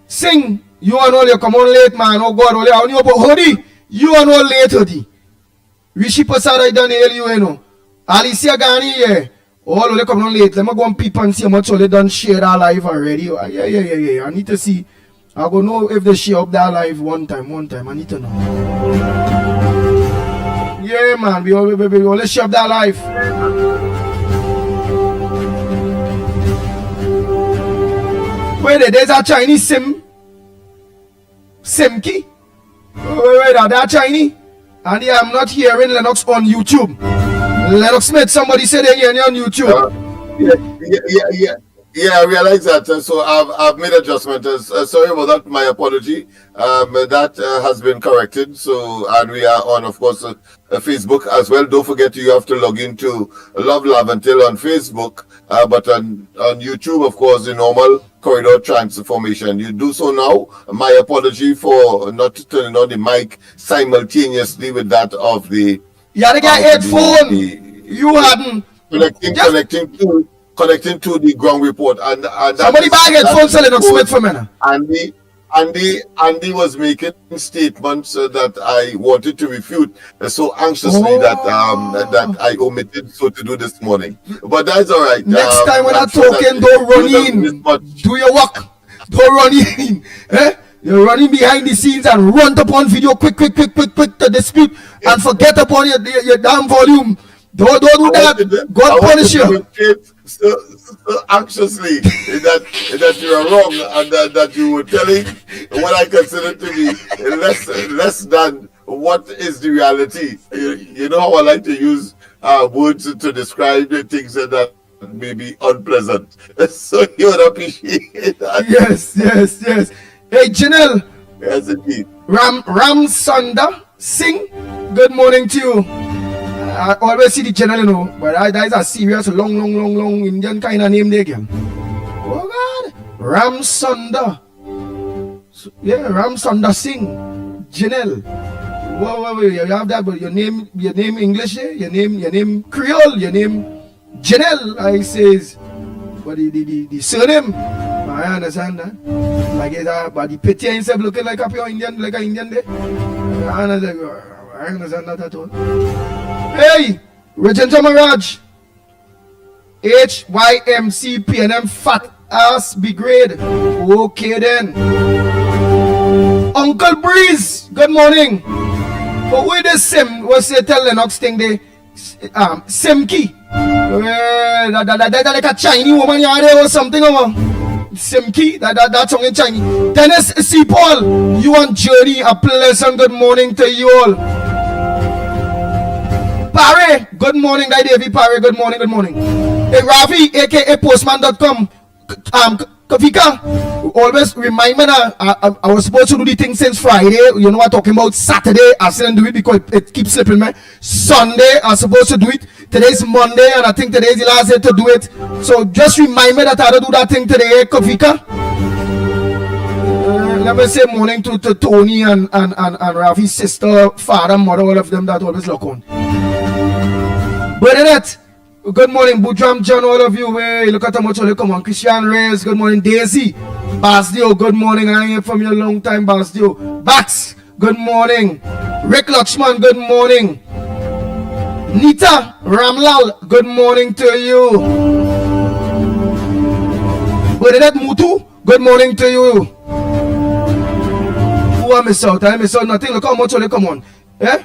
sing, you and all you come on late, man. Oh God, only on you, but Hodi, you and all late, Hodi. Rishi Pasada, I done hail you know. Alicia Gani, yeah. All only come on late. Let me go and peep and see how much all they done share that live already. Yeah. I need to see. I go know if they share up that live one time. I need to know. Yeah, man, we always share up that live. Wait, there's a Chinese Simki. Wait, that Chinese? And yeah, I'm not hearing Lennox on YouTube. Lennox Smith, somebody said they're hearing on YouTube. Yeah, I realize that. So I've made adjustment. Sorry about that. My apology. That has been corrected. So, and we are on, of course, Facebook as well. Don't forget you have to log into Love Laventil on Facebook. But on YouTube, of course, the normal corridor transformation. You do so now. My apology for not turning on the mic simultaneously with that of the. You had to get headphone. You hadn't. Connecting to the ground report and somebody buy headphones for Lennox Smith for me. Andy was making statements that I wanted to refute so anxiously that I omitted so to do this morning. But that's all right. Next time when I'm talking, don't run in. Do your work. Don't run in. You're running behind the scenes and run upon video quick to dispute and forget upon your damn volume. Don't do that. God punish you. So anxiously that you are wrong and that you were telling what I consider to be less than what is the reality. You know how I like to use words to describe the things that may be unpleasant. So you would appreciate that. Yes. Hey Janelle. Yes indeed. Ram Sunda Singh. Good morning to you. I always see the channel, you know, but that is a serious, long Indian kind of name there again. Oh God, Ram Sunda. Yeah, Ram Sunda Singh, Janelle. Whoa, you have that, but your name English, eh? Your name Creole, your name Janelle. I says, but the surname. I understand that. like it, but the pity himself looking like a pure Indian, like an Indian day. I understand that at all. Hey, Rajendra Maharaj. HYMCPNM fat ass be grade. Okay then. Uncle Breeze, good morning. But with the sim, what's the tell Lennox thing they Simki. That like a Chinese woman or something over. Simki, that song in Chinese. Dennis C. Paul, you and Journey, a pleasant good morning to you all. Parry, good morning, David Parry, good morning, good morning. Hey, Ravi, aka postman.com, Kavika, always remind me that I was supposed to do the thing since Friday. You know, I'm talking about Saturday. I still didn't do it because it keeps slipping me. Sunday, I'm supposed to do it. Today's Monday, and I think today's the last day to do it. So just remind me that I have to do that thing today, Kavika. Let me say morning to Tony and Ravi's sister, father, mother, all of them that always look on. Bernadette, good morning, Budram John, all of you. Hey, look at how much you come on. Christian Reyes, good morning. Daisy, Basdio, good morning. I hear from you a long time, Basdio. Bats, good morning. Rick Lachman, good morning. Nita Ramlal, good morning to you. Bernadette Mutu, good morning to you. Who I miss out? I miss out nothing. Look how much you come on. Eh?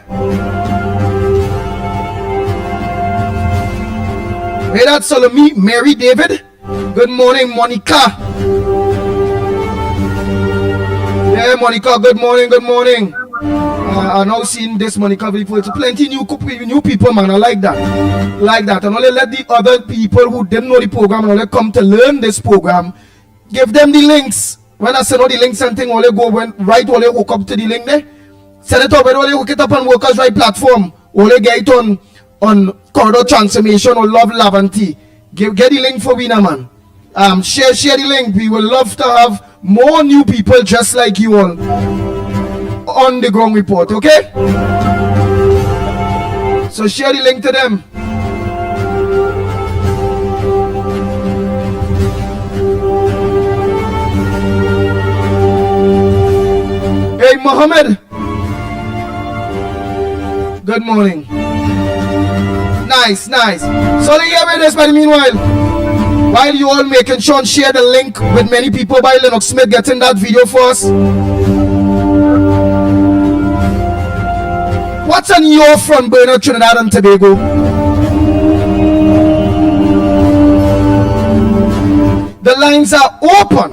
Hey, that's Salome, Mary David. Good morning, Monica. Yeah, Monica, good morning, good morning. I now seen this Monica before. It's plenty new people, man. I like that. Like that. And only let the other people who didn't know the program and only come to learn this program, give them the links. When I send all the links and thing, only go right, only hook up to the link there. Send it up, only hook it up on Workers' Right platform. Only get it on Corridor Transformation or Love Lavanti. Get the link for Wiener, man. Share the link. We would love to have more new people just like you all on the Ground Report, okay? So share the link to them. Hey, Mohammed. Good morning. Nice. So let you hear this by the meanwhile. While you all making sure and share the link with many people by Lennox Smith getting that video for us. What's on your front burner, Trinidad and Tobago? The lines are open.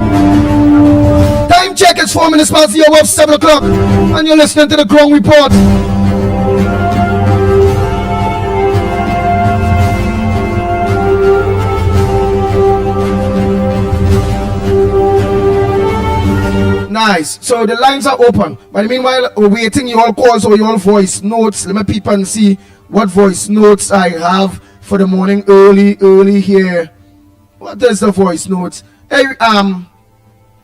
Time check, it's 4 minutes past the hour of 7 o'clock. And you're listening to the Ground Report. Nice. So the lines are open. But meanwhile, we're waiting your calls or your voice notes. Let me peep and see what voice notes I have for the morning early here. What is the voice notes? Hey,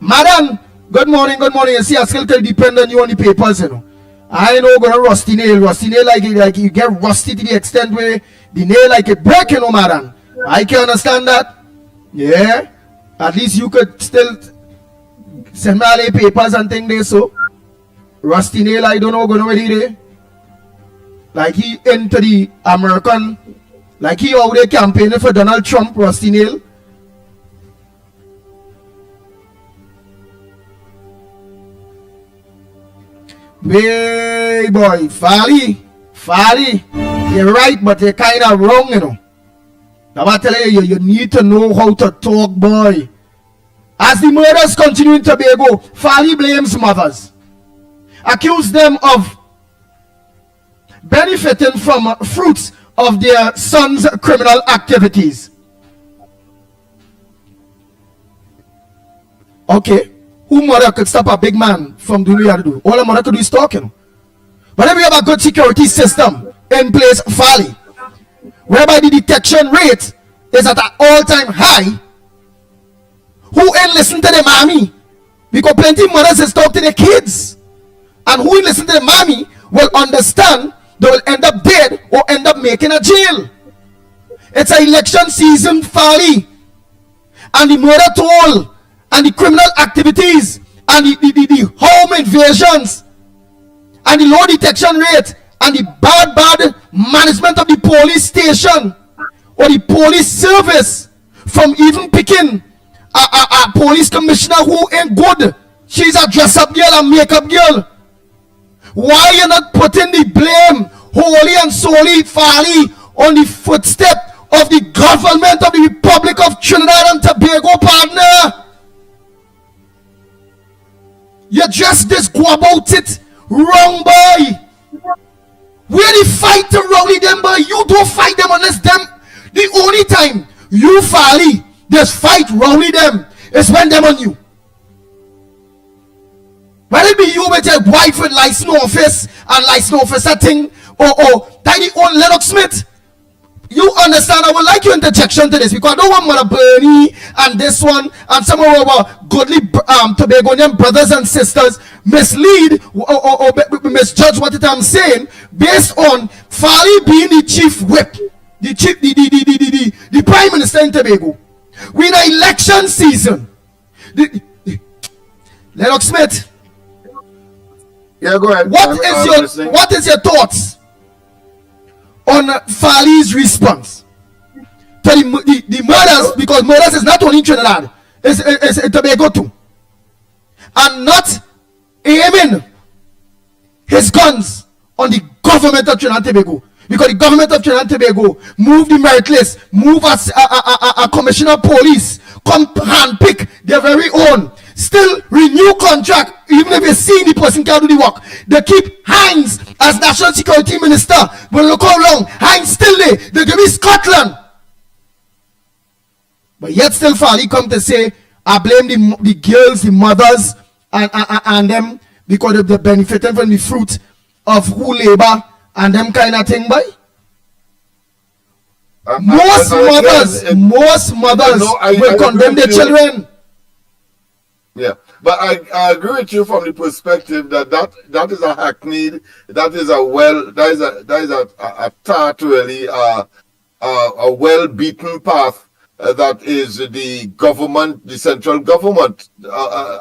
Madam, good morning. You see, I still can depend on you on the papers, you know. I know gonna rusty nail like you get rusty to the extent where the nail like it break, you know, Madam. I can understand that. Yeah. At least you could still send me all the papers and things there, so rusty nail, I don't know gonna ready there. Like he into the American, like he out there campaigning for Donald Trump, rusty nail. Hey boy, Fally, you're right, but you're kind of wrong, you know. Now I tell you need to know how to talk, boy. As the murders continue in Tobago, Fally blames mothers, accuse them of benefiting from fruits of their sons' criminal activities. Okay, who mother could stop a big man from doing what he had to do? All a mother could do is talking. But if we have a good security system in place, Fally, whereby the detection rate is at an all-time high, who ain't listen to the mommy? Because plenty of mothers is talk to the kids. And who ain't listen to the mommy will understand they will end up dead or end up making a jail. It's an election season, Fally. And the murder toll and the criminal activities and the home invasions, and the low detection rate, and the bad management of the police station or the police service, from even picking a police commissioner who ain't good. She's a dress-up girl and makeup girl. Why you not putting the blame wholly and solely, fairly, on the footstep of the government of the Republic of Trinidad and Tobago, partner? You just go about it wrong, boy. Where they fight to rally them, boy? You don't fight them unless them. The only time you fairly just fight rally them is when them on you. Whether it be you with your wife with license office and license officer thing, or tiny old Lennox Smith. You understand? I would like your interjection to this, because I don't want Mother Bernie and this one and some of our godly Tobagonian brothers and sisters mislead or misjudge what I'm saying based on Fali being the chief whip, the prime minister in Tobago. We're in an election season. Lennox Smith. Yeah, go ahead. What is your thoughts on Fali's response to the murders? Because murders is not only in Trinidad, it's in Tobago too, and not aiming his guns on the government of Trinidad and Tobago, because the government of Trinidad and Tobago move the merit list, move as a commissioner of police, come handpick their very own, still renew contract, even if you see the person can't do the work. They keep Hines as national security minister, but look how long Hines still there. They give me Scotland, but yet still Fali come to say I blame the girls, the mothers, and them, because they're benefiting from the fruit of who labor and them kind of thing, boy. Most mothers will condemn their children. Yeah, but I agree with you from the perspective that is a hackneyed, that is a tart really, a well beaten path that is the government, the central government,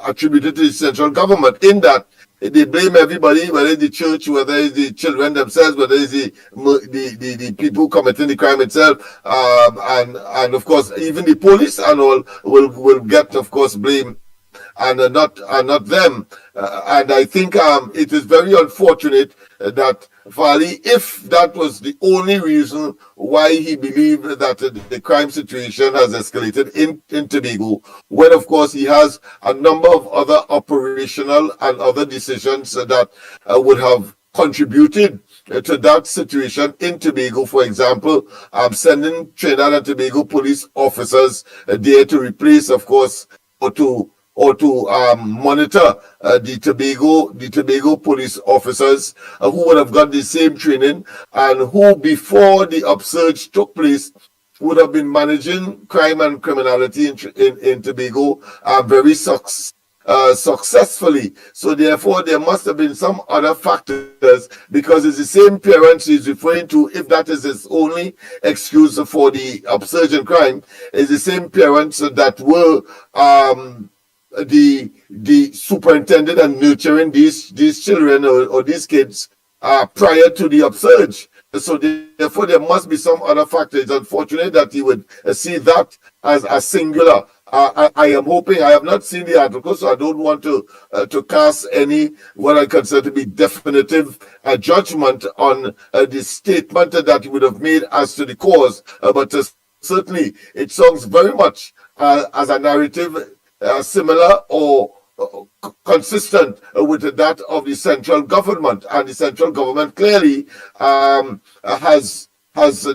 attributed to the central government, in that they blame everybody, whether it's the church, whether it's the children themselves, whether it's the people committing the crime itself, and of course even the police and all will get, of course, blame, and not them. And I think it is very unfortunate that Fali, if that was the only reason why he believed that the crime situation has escalated in Tobago, when of course he has a number of other operational and other decisions that would have contributed to that situation in Tobago. For example, sending Trinidad and Tobago police officers there to replace, of course, or to monitor the Tobago police officers who would have got the same training, and who before the upsurge took place would have been managing crime and criminality in Tobago very successfully. So therefore there must have been some other factors, because it's the same parents he's referring to. If that is his only excuse for the upsurge in crime, it's the same parents that were the superintendent and nurturing these children or these kids prior to the upsurge. So therefore there must be some other factor. It's unfortunate that he would see that as a singular. I am hoping, I have not seen the article, so I don't want to cast any what I consider to be definitive judgment on the statement that he would have made as to the cause, but certainly it sounds very much as a narrative similar or consistent with that of the central government. And the central government clearly has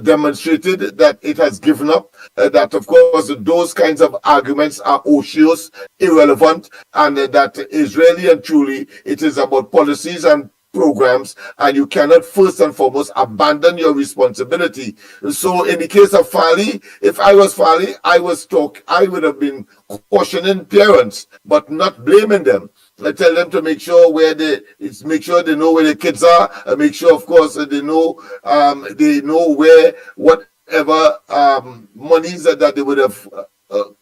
demonstrated that it has given up, that of course those kinds of arguments are ocious, irrelevant, and that is really and truly it is about policies and programs, and you cannot first and foremost abandon your responsibility. So in the case of Fali, if I was Fali, I would have been cautioning parents, but not blaming them. I tell them to make sure make sure they know where their kids are, and make sure, of course, they know where whatever monies that they would have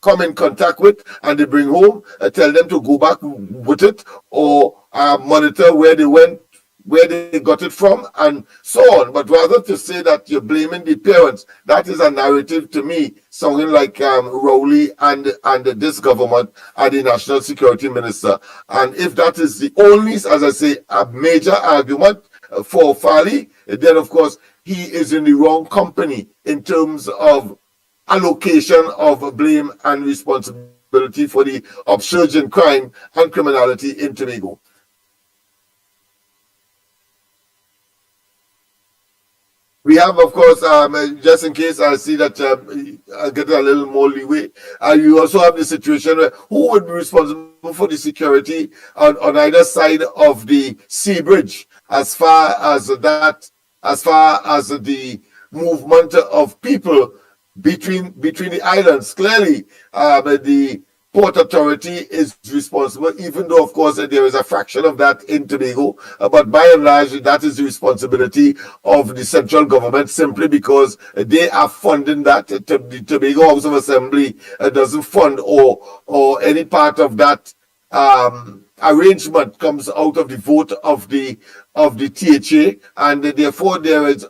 come in contact with and they bring home, tell them to go back with it, or monitor where they went, where they got it from, and so on. But rather to say that you're blaming the parents, that is a narrative to me sounding like Rowley and this government and the National Security Minister. And if that is the only, as I say, a major argument for Farley, then of course he is in the wrong company in terms of allocation of blame and responsibility for the upsurge in crime and criminality in Tobago. We have, of course, just in case I see that I get a little more leeway, you also have the situation where who would be responsible for the security on either side of the sea bridge, as far as the movement of people between the islands. Clearly, the Port Authority is responsible, even though, of course, there is a fraction of that in Tobago. But by and large, that is the responsibility of the central government, simply because they are funding that. The Tobago House of Assembly doesn't fund, or any part of that arrangement comes out of the vote of the THA, and therefore there is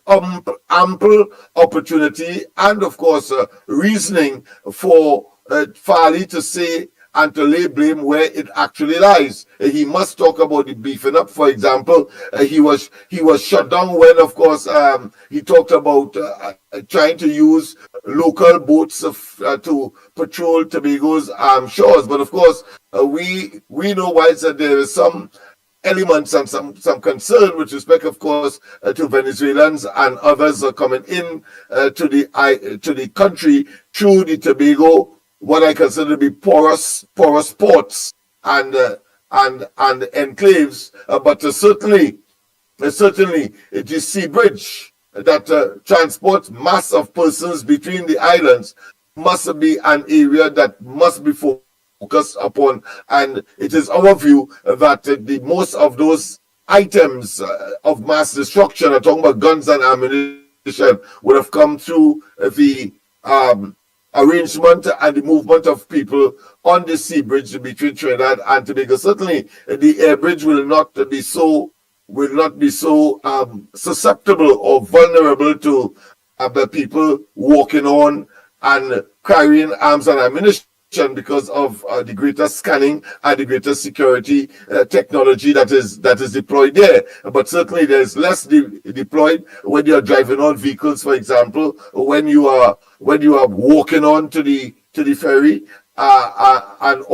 ample opportunity and, of course, reasoning for Farley to say and to lay blame where it actually lies. He must talk about the beefing up. For example, he was shut down when, of course, he talked about trying to use local boats to patrol Tobago's shores. But of course, we know why there is some elements and some concern with respect, of course, to Venezuelans and others coming in to the country through the Tobago, what I consider to be porous ports and enclaves, but certainly the sea bridge that transports mass of persons between the islands must be an area that must be focused upon. And it is our view that the most of those items of mass destruction, I'm talking about guns and ammunition, would have come through the arrangement and the movement of people on the sea bridge between Trinidad and Tobago. Certainly, the air bridge will not be so susceptible or vulnerable to people walking on and carrying arms and ammunition, because of the greater scanning and the greater security technology that is deployed there. But certainly there's less deployed when you are driving on vehicles, for example, when you are walking on to the ferry and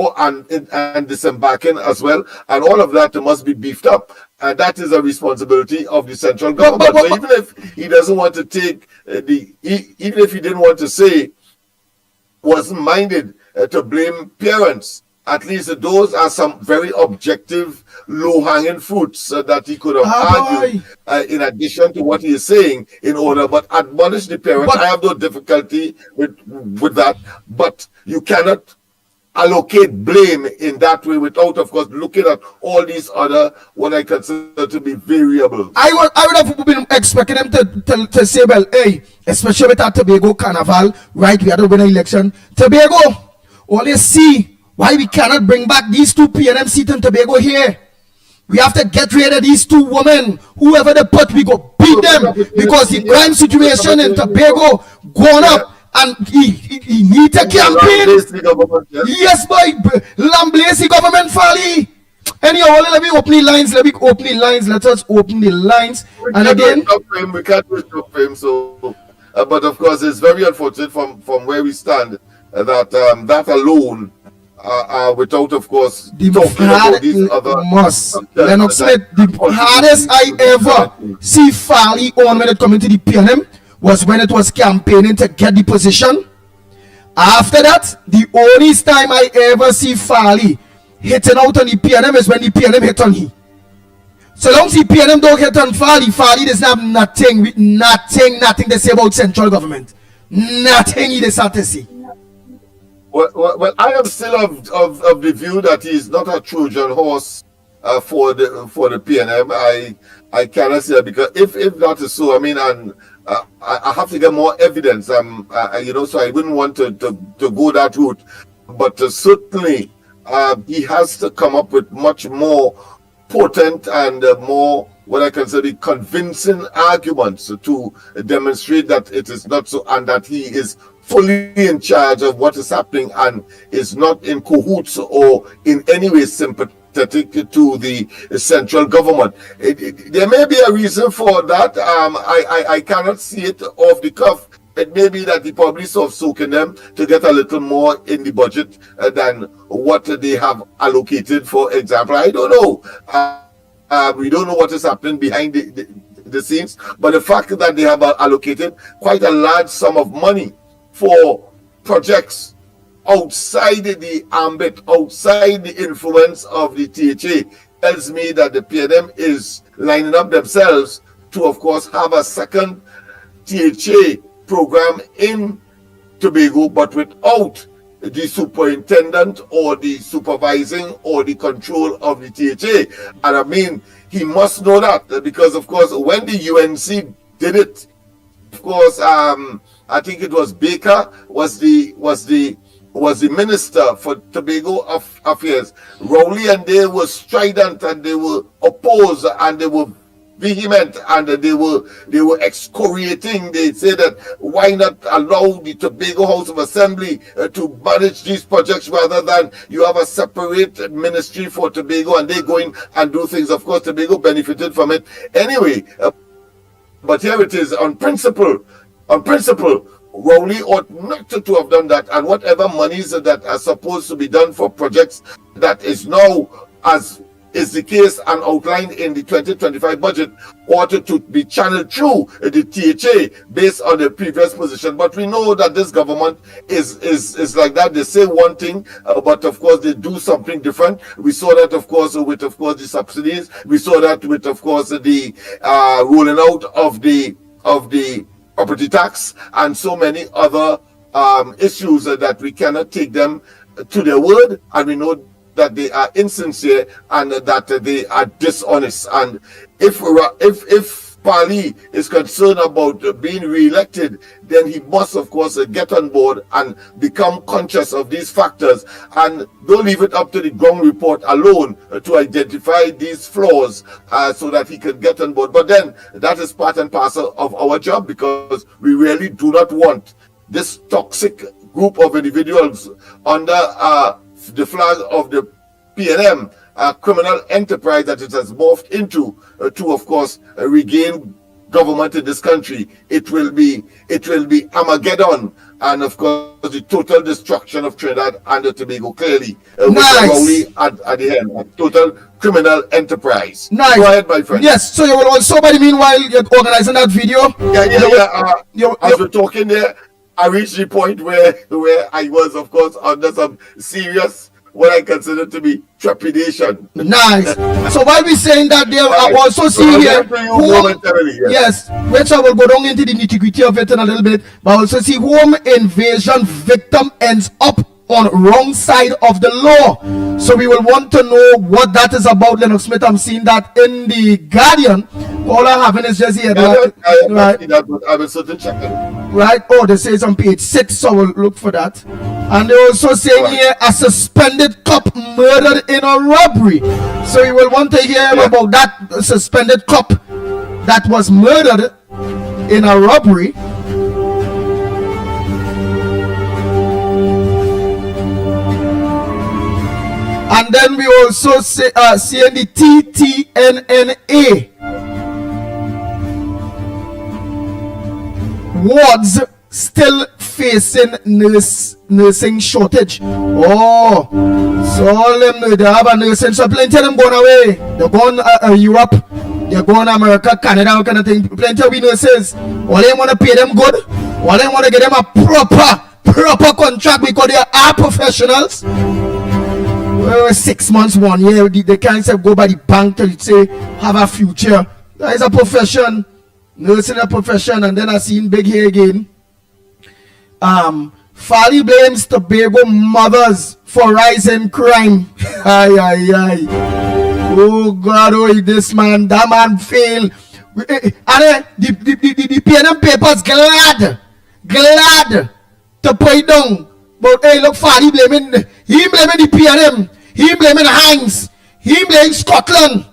disembarking as well, and all of that must be beefed up. And that is a responsibility of the central government. So even if he doesn't want to take even if he didn't want to say, wasn't minded to blame parents, at least those are some very objective, low-hanging fruits that he could have argued in addition to what he is saying in order, but admonish the parents. I have no difficulty with that, but you cannot allocate blame in that way without, of course, looking at all these other, what I consider to be variables. I would have been expecting him to say, well, hey, especially with that Tobago Carnival, right, we had to win an election. Tobago, always see why we cannot bring back these two PNM seats in Tobago here. We have to get rid of these two women. Whoever they put, we go beat them, because the crime situation in Tobago going up. And he need a campaign. Yes, boy. Lamblazy government, Farley. Anyhow, let me open the lines. Let us open the lines. And again, we can't stop him. So, but of course, it's very unfortunate from where we stand that that alone, without, of course, the Lennox Smith, the hardest I ever see Farley on when it comes to the PNM was when it was campaigning to get the position. After that, the only time I ever see Farley hitting out on the PNM is when the PNM hit on him. So long as the PNM don't hit on Farley doesn't have nothing to say about central government. Nothing he does to say. Well, I am still of the view that he is not a Trojan horse for the PNM. I cannot say that, because if that is so, I mean, and I have to get more evidence. You know, so I wouldn't want to go that route. But certainly, he has to come up with much more potent and more what I consider convincing arguments to demonstrate that it is not so, and that he is fully in charge of what is happening and is not in cahoots or in any way sympathetic to the central government. There may be a reason for that. I cannot see it off the cuff. It may be that he probably sort of soaking them to get a little more in the budget than what they have allocated, for example. I don't know. We don't know what is happening behind the scenes, but the fact that they have allocated quite a large sum of money for projects outside the ambit, outside the influence of the THA, tells me that the PNM is lining up themselves to, of course, have a second THA program in Tobago, but without the superintendent or the supervising or the control of the THA. And I mean, he must know that, because of course when the UNC did it, of course, I think it was Baker was the minister for Tobago Affairs. Rowley and they were strident and they were opposed and they were vehement and they were excoriating. They said that why not allow the Tobago House of Assembly to manage these projects rather than you have a separate ministry for Tobago and they go in and do things. Of course, Tobago benefited from it anyway. But here it is on principle. On principle, Rowley ought not to have done that, and whatever monies that are supposed to be done for projects that is now, as is the case and outlined in the 2025 budget, ought to be channeled through the THA based on the previous position. But we know that this government is like that. They say one thing, but of course they do something different. We saw that, of course, with of course the subsidies. We saw that with, of course, the rolling out of the property tax and so many other issues that we cannot take them to their word, and we know that they are insincere and that they are dishonest. And if Pali is concerned about being re-elected, then he must, of course, get on board and become conscious of these factors, and don't leave it up to the ground report alone to identify these flaws so that he can get on board. But then that is part and parcel of our job, because we really do not want this toxic group of individuals under the flag of the PNM, criminal enterprise that it has morphed into, to of course regain government in this country. It will be Armageddon, and of course the total destruction of Trinidad and Tobago, clearly Nice. at the end. A total criminal enterprise. Nice. Go ahead, my friend. Yes, so you will also, by the meanwhile, you're organizing that video. As we're talking there, I reached the point where I was, of course, under some serious, what I consider to be trepidation. Nice. So while we're saying that, there are also see here yes, which I will go down into the nitty-gritty of it in a little bit, but also see home invasion victim ends up on wrong side of the law. So we will want to know what that is about, Lennox Smith. I'm seeing that in the Guardian. All I have is just here. I will certainly check it. Right? Oh, they say it's on page 6, so we'll look for that. And they also say here a suspended cop murdered in a robbery. So you will want to hear about that suspended cop that was murdered in a robbery. And then we also see in the TTNNA wards still facing nursing shortage. Oh, so all them they have a nursing, so plenty of them going away. They're going Europe, they're going America, Canada, all kind of thing. Plenty of nurses. All they want to pay them good. All they want to get them a proper contract, because they are professionals. 6 months, 1 year, they can't say go by the bank till say have a future. That is a profession. Nursing a profession. And then I seen big here again. Fali blames Tobago mothers for rising crime. Ay. Oh God, oh this man, that man failed. the PNM papers glad to put it down. But hey, look, he blaming the PNM, he blaming Heinz, he blaming Scotland,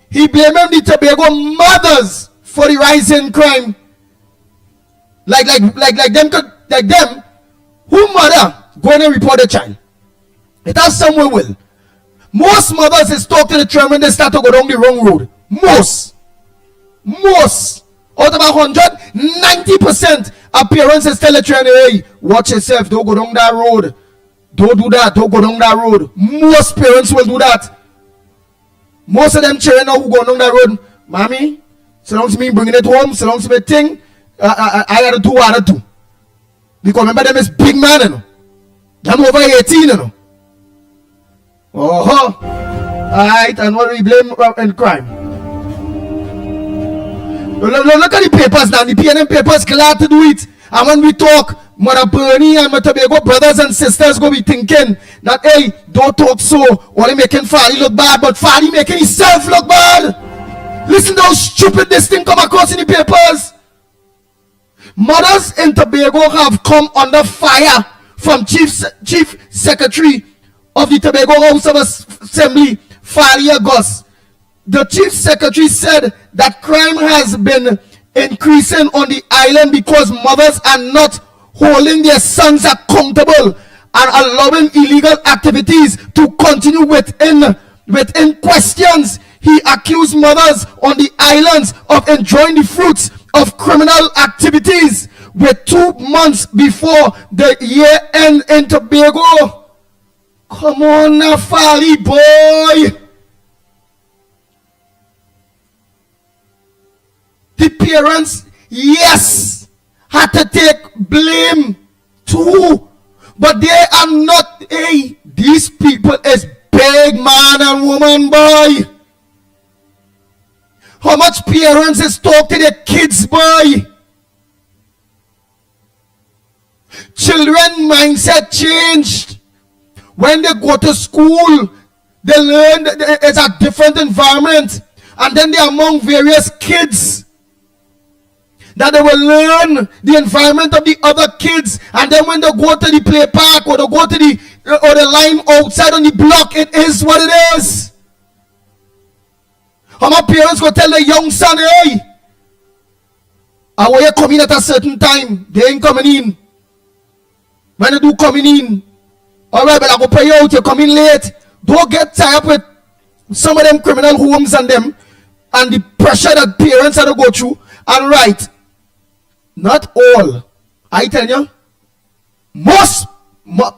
he blaming the Tobago mothers for the rise in crime. Like them, who mother going to report a child? It has somewhere will. Most mothers is talk to the children when they start to go down the wrong road. Most out of 100, 90% of parents is tell the children, hey, watch yourself, don't go down that road, don't do that, don't go down that road. Most parents will do that. Most of them children now who go down that road, mommy, so long as me bringing it home, so long as me thing, I gotta do what I gotta do. Because remember them is big man, you know. Them over 18, you know. Alright, and what we blame in crime? Look at the papers now. The PNM papers glad to do it. And when we talk, Mother Bernie and Mother Tobago brothers and sisters go be thinking that, hey, don't talk so. Only making Fali look bad, but Fali making himself look bad. Listen to how stupid this thing come across in the papers. Mothers in Tobago have come under fire from Chief Secretary of the Tobago House of Assembly, Fali August. The Chief Secretary said that crime has been increasing on the island because mothers are not holding their sons accountable and allowing illegal activities to continue within questions. He accused mothers on the islands of enjoying the fruits of criminal activities with 2 months before the year end in Tobago. Come on now, Fali boy. The parents, yes, had to take blame too. But they are not, hey, these people is big man and woman, boy. How much parents is talk to their kids, boy? Children mindset changed. When they go to school, they learn that it's a different environment. And then they're among various kids. That they will learn the environment of the other kids, and then when they go to the play park or they go to the line outside on the block, it is what it is. How my parents go tell their young son, hey, I want you coming at a certain time, they ain't coming in. When they do coming in, all right, but I go pay you out, you're coming late. Don't get tied up with some of them criminal homes and them and the pressure that parents have to go through. And right, not all, I tell you, most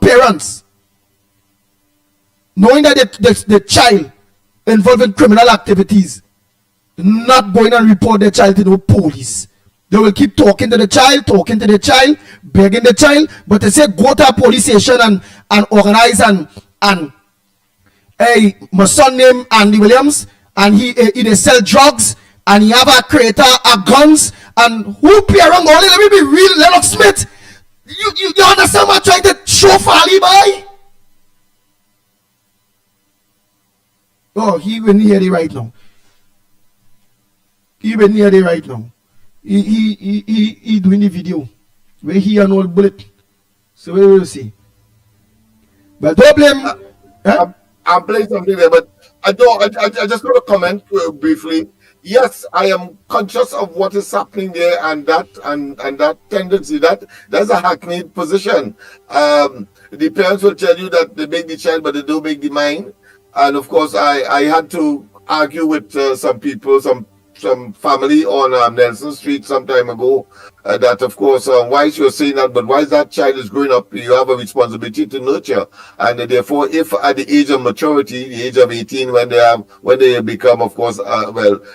parents, knowing that the child involved in criminal activities, not going and report their child to the police. They will keep talking to the child, begging the child, but they say go to a police station and organize and hey, my son named Andy Williams, and he they sell drugs, and he have a creator of guns, and who parent only, let me be real, Lennox Smith. You understand what I'm trying to show Fali by? Oh, he will near it right now. He will near it right now. He doing the video where he an old bullet. So we will see. But don't blame. I'm playing something there, but I just want to comment briefly. Yes, I am conscious of what is happening there, and that tendency, that's a hackneyed position. The parents will tell you that they make the child, but they don't make the mind. And of course, I had to argue with some people, some family on Nelson Street some time ago, that of course, why is you saying that, but why is that child is growing up, you have a responsibility to nurture. And therefore, if at the age of maturity, the age of 18, when they become, of course,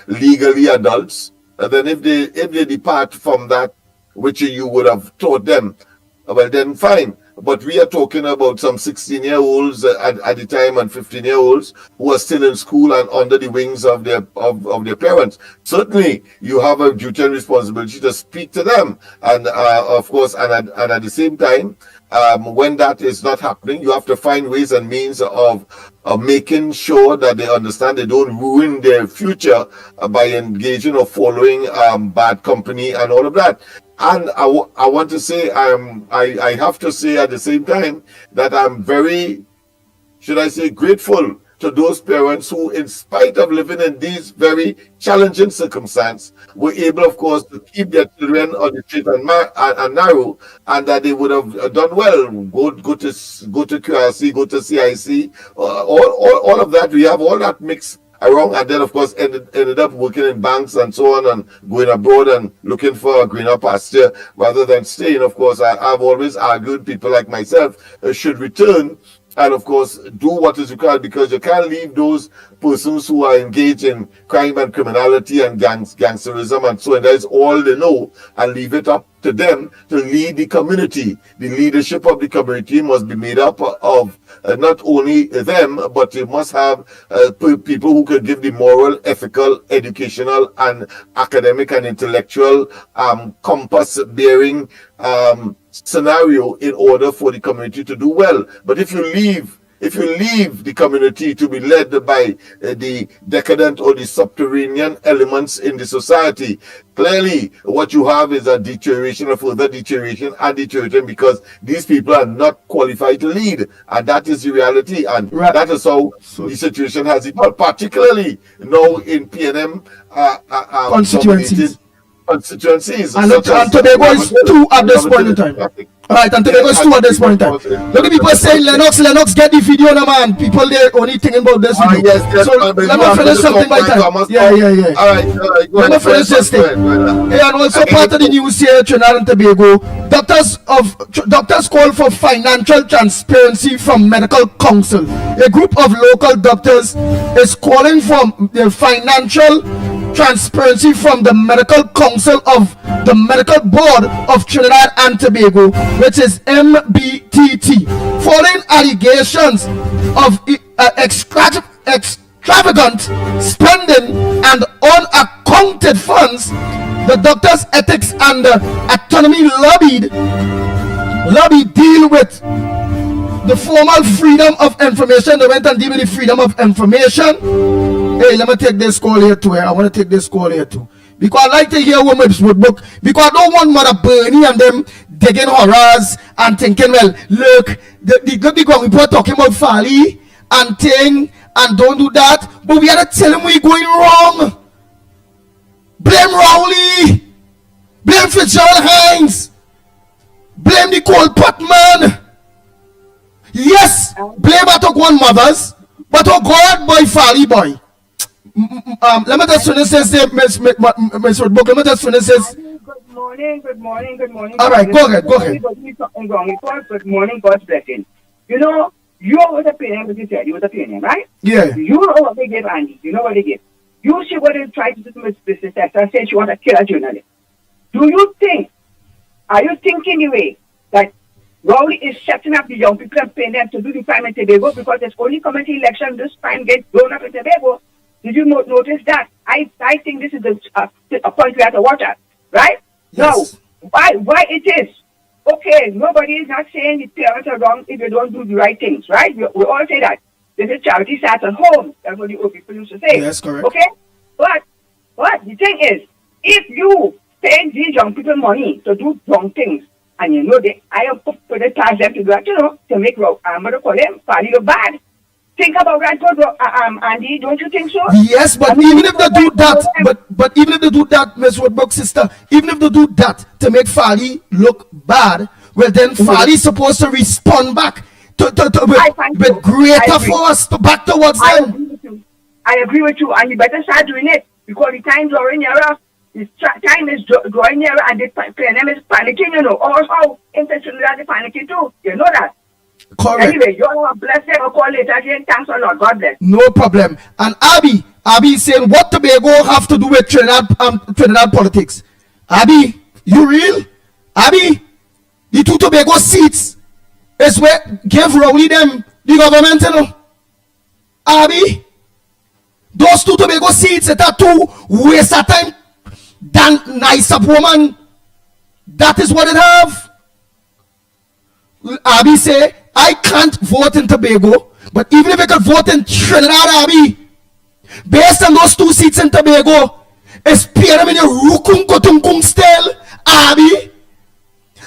legally adults, then if they depart from that which you would have taught them, well then fine. but we are talking about some 16-year-olds at the time and 15-year-olds who are still in school and under the wings of their parents. Certainly, you have a duty and responsibility to speak to them, and of course, and at the same time, when that is not happening, you have to find ways and means of making sure that they understand they don't ruin their future by engaging or following bad company and all of that. And I want to say, I have to say at the same time that I'm very, should I say, grateful to those parents who, in spite of living in these very challenging circumstances, were able, of course, to keep their children on the straight and narrow, and that they would have done well. Go to QRC, go to CIC, all of that. We have all that mix around, and then, of course, ended up working in banks and so on, and going abroad and looking for a greener pasture rather than staying. Of course, I've always argued people like myself should return and, of course, do what is required, because you can't leave those persons who are engaged in crime and criminality and gangsterism and so on. That is all they know, and leave it up to them to lead the community. The leadership of the community must be made up of not only them, but you must have people who can give the moral, ethical, educational, and academic and intellectual compass-bearing scenario in order for the community to do well. But if you leave the community to be led by the decadent or the subterranean elements in the society, clearly what you have is a deterioration, a further deterioration and deterioration, because these people are not qualified to lead, and that is the reality, and that is how the situation has evolved, particularly now in PNM constituencies. And Tobago is 2 at this point in time. Alright, and Tobago is 2 at this point in time. Look at people saying, Lennox, get the video now, man. People there only thinking about this video. Yes, so let me finish something by time. Yeah. Alright, let me finish this thing. And also part of the news here, Trinidad and Tobago, doctors call for financial transparency from Medical Council. A group of local doctors is calling for the financial transparency from the Medical Council of the Medical Board of Trinidad and Tobago, which is MBTT, following allegations of extravagant spending and unaccounted funds. The Doctors Ethics and Autonomy lobby deal with the formal freedom of information. They went and deal with the freedom of information. Hey, let me take this call here too. I want to take this call here too, because I like to hear women's book, because I don't want Mother Bernie and them digging horrors and thinking, well, look, the people talking about Fali and thing, and don't do that, but we have to tell them we're going wrong. Blame Rowley, blame Fitzgerald Hines, blame the Cole Putman. Yes, blame Atokwan mothers, but oh God, boy, Fali boy. Let me just finish this, Miss Woodbook. Let me just finish this. Good morning. All right, go ahead. Good morning, God's blessing. You know, you was a PNM, as you said, you was a PNM, right? Yeah. You know what they gave Andy. You know what they gave. You see what they tried to do to Miss Esther, saying she wants to kill a journalist. Are you thinking the way that Rowley is setting up the young people and paying them to do the crime in Tobago, because there's only community election, this crime gets blown up in Tobago? Did you notice that? I think this is a point we have to watch at, right? Yes. Now, why it is? Okay, nobody is not saying the parents are wrong if they don't do the right things, right? We all say that. This is charity starts at home. That's what the old people used to say. Yes, correct. Okay? But the thing is, if you pay these young people money to do wrong things, and you know I have put the task them to do that, to make I'm going to call them Fali look bad. Think about that, Andy. Don't you think so? Yes, but even if they do that, but even if they do that, Miss Woodbrook sister, even if they do that to make Fali look bad, well then Fali's supposed to respond back with greater force back towards them. I agree with you, and you better start doing it, because the time drawing nearer. The time is drawing nearer, and the PNM is panicking. You know, also intentionally they're panicking too. You know that. Correct. Anyway, you all have blessed them. I'll call later again. Thanks a lot. God bless. No problem. And Abby is saying, what Tobago have to do with Trinidad politics? Abby, you real? Abby, the 2 Tobago seats is where give Rowley them the government, you know. Abi, those two Tobago seats, it are too waste of time than nice up woman. That is what it have. Abi say, I can't vote in Tobago, but even if I could vote in Trinidad, Abi, based on those two seats in Tobago, it's PNM in a rukung kotungkung style, Abi.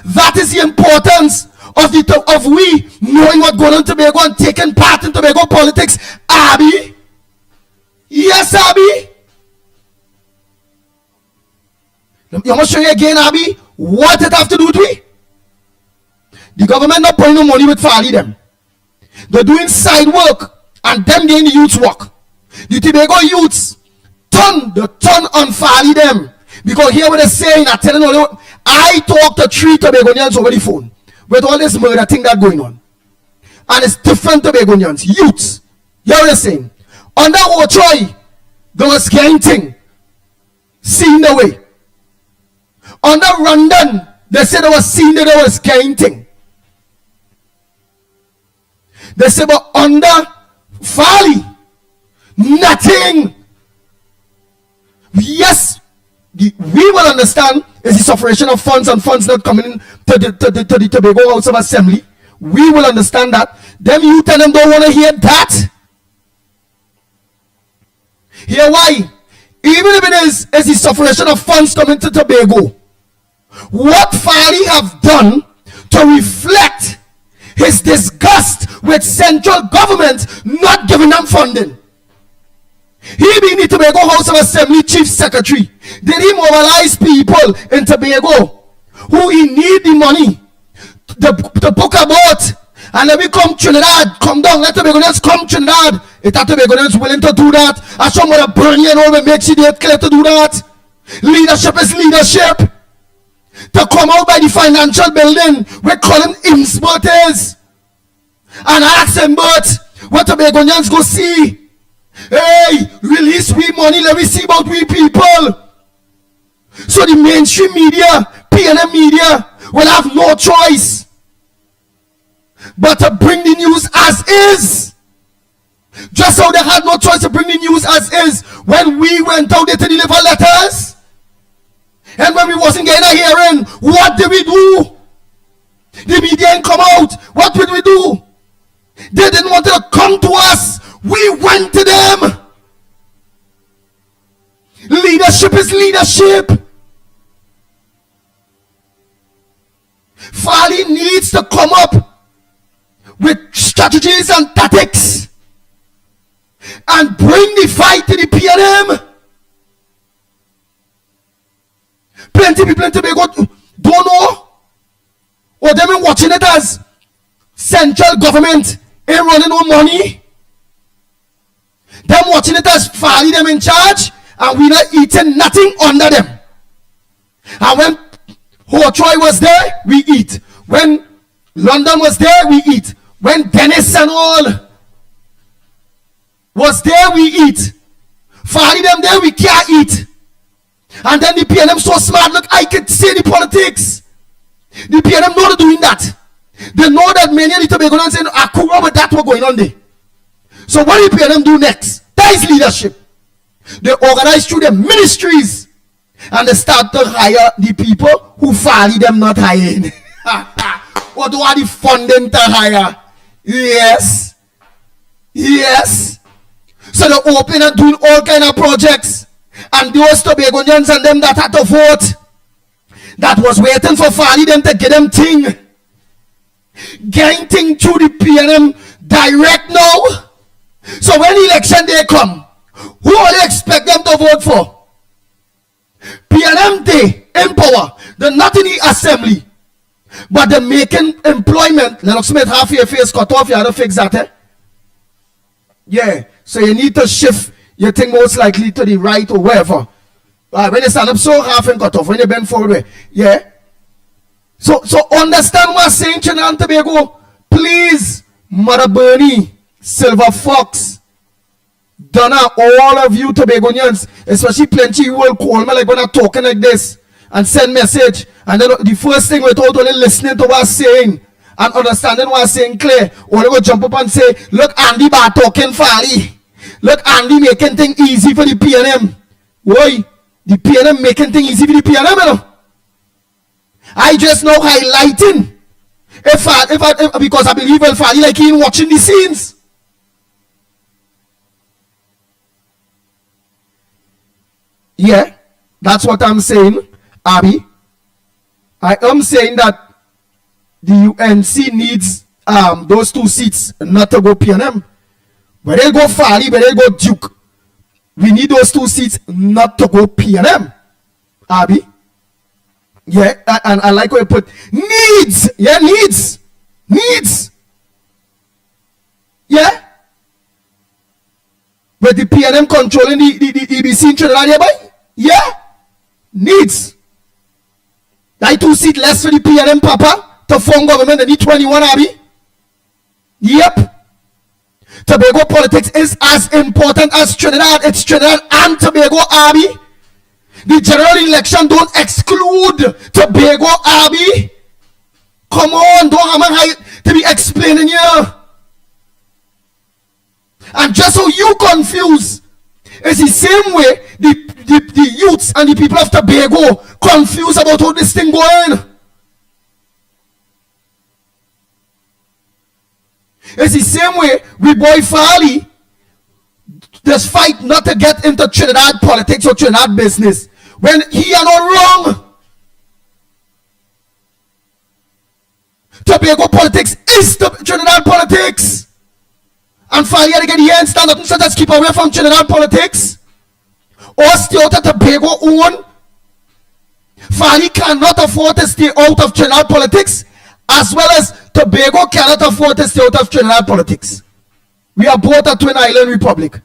That is the importance of we knowing what going on in Tobago and taking part in Tobago politics, Abi. Yes, Abi. You must show you again, Abi, what it have to do with we. The government not putting no money with Fali them. They're doing side work and them doing the youth work. The Tobago youths turn on Fali them. Because here what they're saying, I'm telling you, I talked to 3 Tobagonians over the phone with all this murder thing that going on. And it's different Tobagonians, youths. Here what they're saying. Under Ochoy, there was gang thing. Seen the way. Under Rondon, they said there was seen that there was gang thing. They said, but under Fali, nothing. Yes, we will understand is the separation of funds and funds not coming in to the Tobago House of Assembly. We will understand that. Them youth and them don't want to hear that. Hear why? Even if it is the separation of funds coming to Tobago, what Fali have done to reflect his disgust with central government not giving them funding. He being the Tobago House of Assembly Chief Secretary, did he mobilize people in Tobago who he need the money to book a boat and let me come Trinidad, come down, let Tobagonians come Trinidad. If that Tobagonians willing to do that, I show them to burn you and all make sure they clear to do that. Leadership is leadership. To come out by the financial building, we call him Imsbert is. And ask him, but what Tobagonians go see? Hey, release we money, let me see about we people. So the mainstream media, PNM media, will have no choice but to bring the news as is. Just how they had no choice to bring the news as is when we went out there to deliver letters. And when we wasn't getting a hearing, what did we do? The media didn't come out. What did we do? They didn't want to come to us. We went to them. Leadership is leadership. Fali needs to come up with strategies and tactics and bring the fight to the PNM. Plenty people in Tobago don't know, or they've been watching it as central government ain't running no money. Them watching it as Fali them in charge, and we not eating nothing under them. And when Ochoy was there, we eat. When London was there, we eat. When Dennis and all was there, we eat. Fali them there, we can't eat. And then the PNM so smart, look, I can see the politics. The PNM know they're doing that. They know that many of the Tobagonians in Akura, but that's what going on there. So what did the PNM do next? That is leadership. They organize through their ministries and they start to hire the people who Fali them not hiring. What do are the funding to hire? Yes. Yes. So they open and doing all kind of projects. And those Tobagonians and them that had to vote, that was waiting for Fali them to get them thing. Getting thing through the PNM direct now. So when election day come, who will you expect them to vote for? PNM day in power. They're not in the assembly. But they're making employment. Lennox made half your face cut off, you have to fix that, eh? Yeah. So you need to shift your thing most likely to the right or wherever. When you stand up so half and cut off, when you bend forward, yeah. So understand what I'm saying, Trinidad and Tobago. Please, Mother Bernie, Silver Fox, Donna, all of you Tobagonians, especially plenty who will call me like when I'm talking like this and send message. And then the first thing without only listening to what I'm saying, and understanding what I'm saying clear, or they go jump up and say, look, Andy bad talking Fally. Look, Andy making things easy for the PNM. Why? The PNM making things easy for the PNM, you know? I just now highlighting. Because I believe well, Fally like he watching the scenes. Yeah, that's what I'm saying, Abby. I am saying that the UNC needs those 2 seats not to go PNM. Where they go Fally, where they go Duke. We need those 2 seats not to go PNM. Abby. Yeah, and I like what you put. Needs. Yeah, needs. Needs. Yeah. But the PNM controlling the EBC in Trinidad, yeah, boy? Yeah. Needs. That 2 seats less for the PNM, Papa, to form government. They need 21, Abby. Yep. Tobago politics is as important as Trinidad. It's Trinidad and Tobago, Abby. The general election don't exclude Tobago, Abby. Come on, don't have to be explaining here. And just so you confuse, it's the same way the youths and the people of Tobago confused about how this thing going. It's the same way we boy Fally just fight not to get into Trinidad politics or Trinidad business when he are not wrong. Tobago politics is the Trinidad politics. And Fally had to get here and stand up and say, let's keep away from Trinidad politics. Or stay out of Tobago own. Fally cannot afford to stay out of Trinidad politics, as well as Tobago cannot afford to stay out of Trinidad politics. We are both a twin island republic.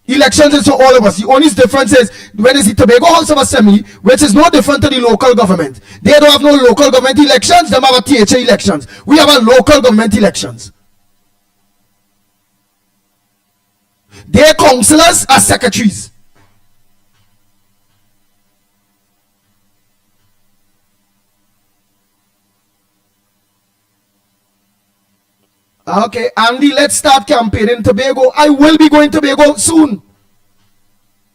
Elections is for all of us. The only difference is when it's the Tobago House of Assembly, which is no different to the local government. They don't have no local government elections, they have a THA elections. We have a local government elections. Their councillors are secretaries. Okay, Andy, let's start campaigning Tobago. I will be going to Tobago soon.